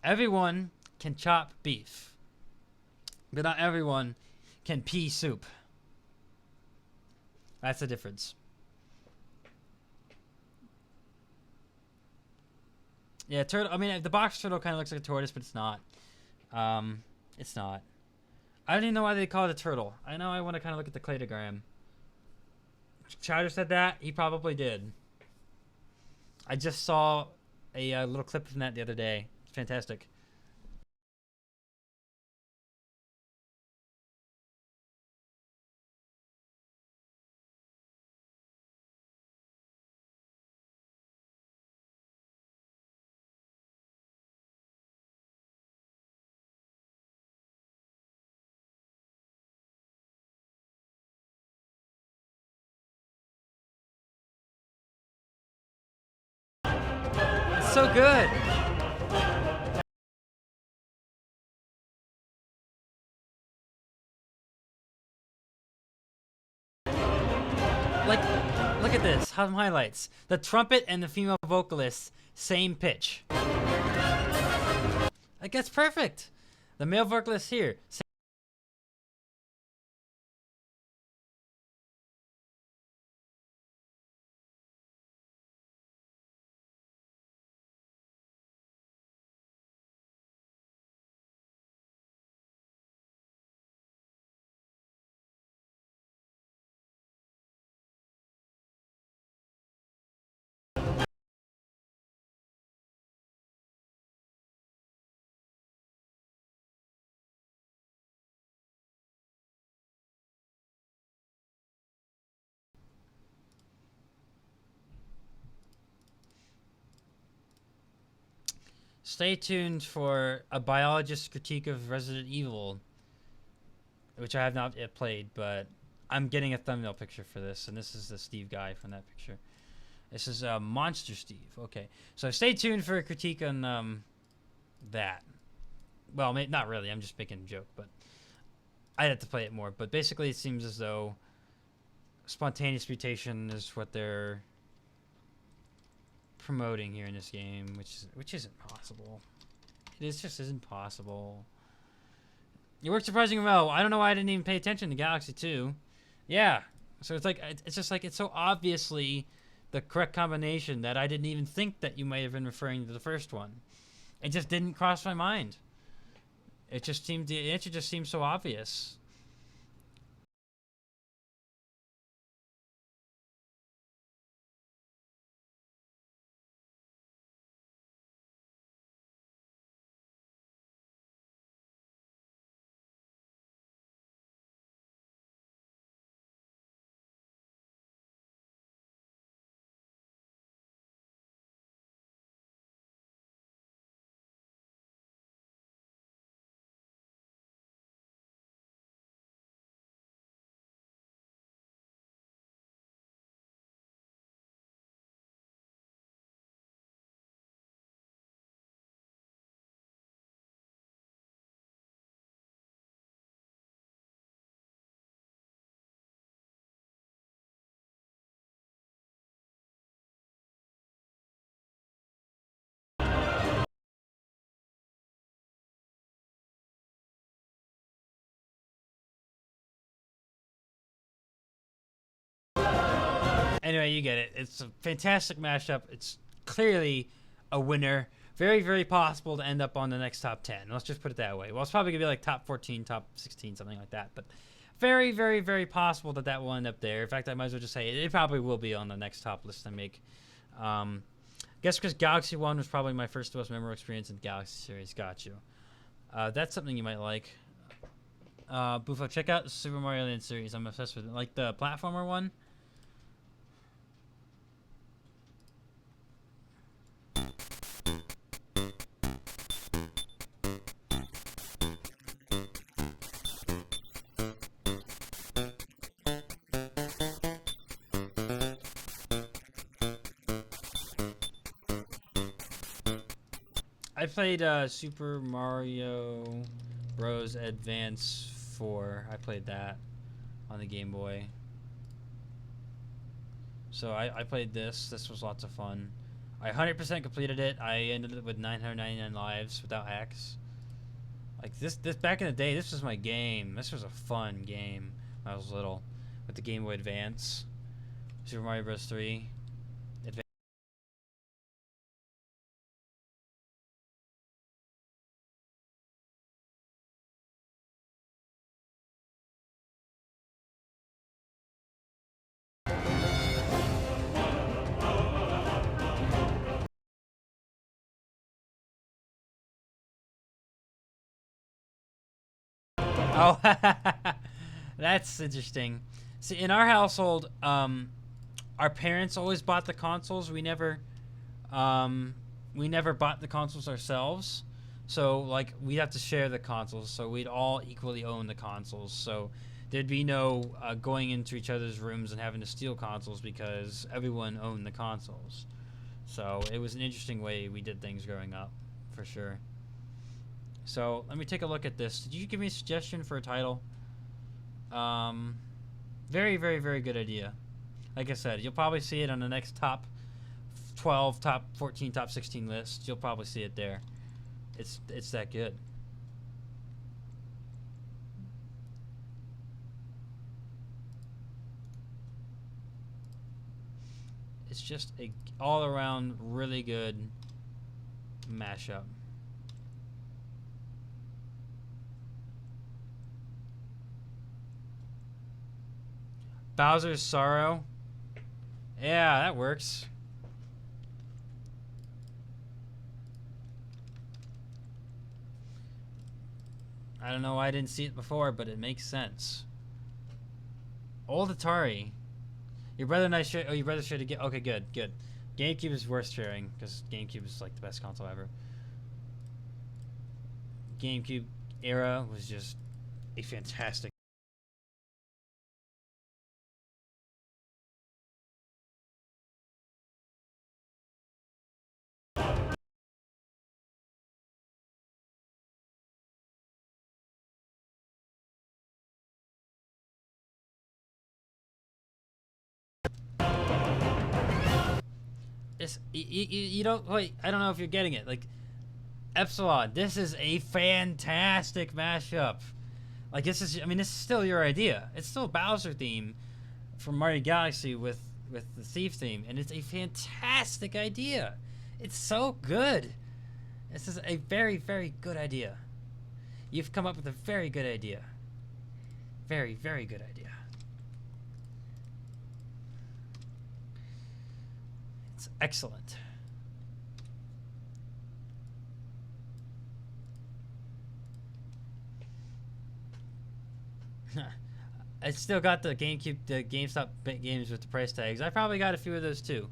Everyone can chop beef, but not everyone can pea soup. That's the difference. Yeah, turtle. I mean, the box turtle kind of looks like a tortoise, but it's not. It's not. I don't even know why they call it a turtle. I know I want to kind of look at the cladogram. Chowder said that. He probably did. I just saw a little clip from that the other day. It's fantastic. so good. Like, look at this. Some highlights. The trumpet and the female vocalist, same pitch. Like, that's perfect. The male vocalist here. Stay tuned for a biologist's critique of Resident Evil, which I have not yet played, but I'm getting a thumbnail picture for this, and this is the Steve guy from that picture. This is Monster Steve. Okay, so stay tuned for a critique on that. Well, not really. I'm just making a joke, but I'd have to play it more. But basically, it seems as though spontaneous mutation is what they're promoting here in this game, which isn't possible. It just isn't possible. It worked surprisingly well. I don't know why I didn't even pay attention to Galaxy 2. Yeah, so it's like it's just like it's so obviously the correct combination that I didn't even think that you might have been referring to the first one. It just didn't cross my mind. It just seemed the answer just seemed so obvious. Anyway, you get it. It's a fantastic mashup. It's clearly a winner. Very, very possible to end up on the next top 10. Let's just put it that way. Well, it's probably going to be like top 14, top 16, something like that. But very, very, very possible that that will end up there. In fact, I might as well just say it probably will be on the next top list I make. Guess because Galaxy 1 was probably my first most memorable experience in the Galaxy series. Got you. That's something you might like. Bufo, check out the Super Mario Land series. I'm obsessed with it. Like the platformer one. I played Super Mario Bros. Advance 4. I played that on the Game Boy. So I played this. This was lots of fun. I 100% completed it. I ended up with 999 lives without hacks. Like this back in the day, this was my game. This was a fun game when I was little with the Game Boy Advance. Super Mario Bros. 3. Oh, that's interesting. See, in our household, our parents always bought the consoles. We never bought the consoles ourselves. So, like, we'd have to share the consoles. So we'd all equally own the consoles. So there'd be no going into each other's rooms and having to steal consoles because everyone owned the consoles. So it was an interesting way we did things growing up, for sure. So let me take a look at this. Did you give me a suggestion for a title? Very, very, very good idea. Like I said, you'll probably see it on the next top 12, top 14, top 16 list. You'll probably see it there. It's that good. It's just a all-around really good mashup. Bowser's Sorrow. Yeah, that works. I don't know why I didn't see it before, but it makes sense. Old Atari. Your brother and I share. Oh, your brother shared a game. Okay, good, good. GameCube is worth sharing because GameCube is like the best console ever. GameCube era was just a fantastic. It's, you don't wait. I don't know if you're getting it. Like Epsilon, this is a fantastic mashup. Like this is, I mean, this is still your idea. It's still a Bowser theme from Mario Galaxy with the Thief theme, and it's a fantastic idea. It's so good. This is a very, very good idea. You've come up with a very good idea. Very, very good idea. It's excellent. I still got the GameCube, the GameStop games with the price tags. I probably got a few of those too.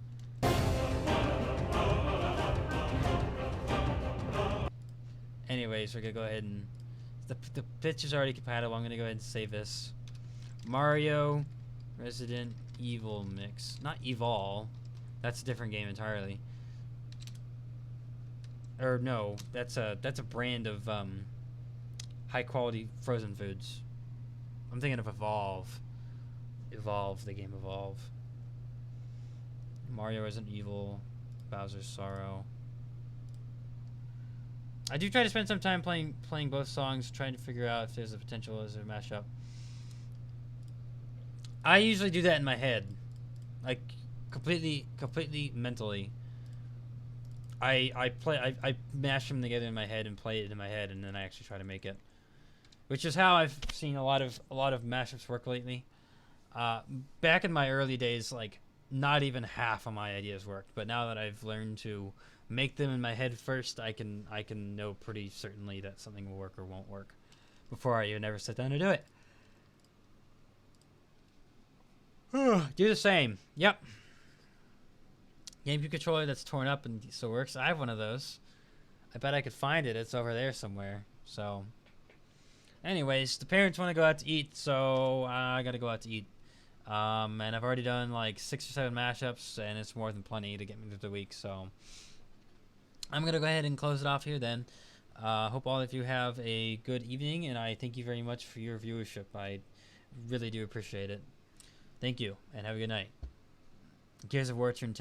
Anyways, we're gonna go ahead and the pitch is already compatible. I'm gonna go ahead and save this. Mario, Resident Evil mix, not Evol. That's a different game entirely. Or no, that's a brand of high quality frozen foods. I'm thinking of Evolve. Evolve, the game Evolve. Mario Resident Evil, Bowser's Sorrow. I do try to spend some time playing both songs, trying to figure out if there's a potential as a mashup. I usually do that in my head, like completely mentally. I mash them together in my head and play it in my head, and then I actually try to make it. Which is how I've seen a lot of mashups work lately. Back in my early days, like not even half of my ideas worked. But now that I've learned to make them in my head first, I can know pretty certainly that something will work or won't work before I even ever sit down to do it. Do the same. Yep. GameCube controller that's torn up and still works. I have one of those. I bet I could find it. It's over there somewhere. So. Anyways, the parents want to go out to eat, so I gotta go out to eat. And I've already done like 6 or 7 mashups, and it's more than plenty to get me through the week. So I'm gonna go ahead and close it off here then. Hope all of you have a good evening, and I thank you very much for your viewership. I really do appreciate it. Thank you, and have a good night. Gears of War turned 10.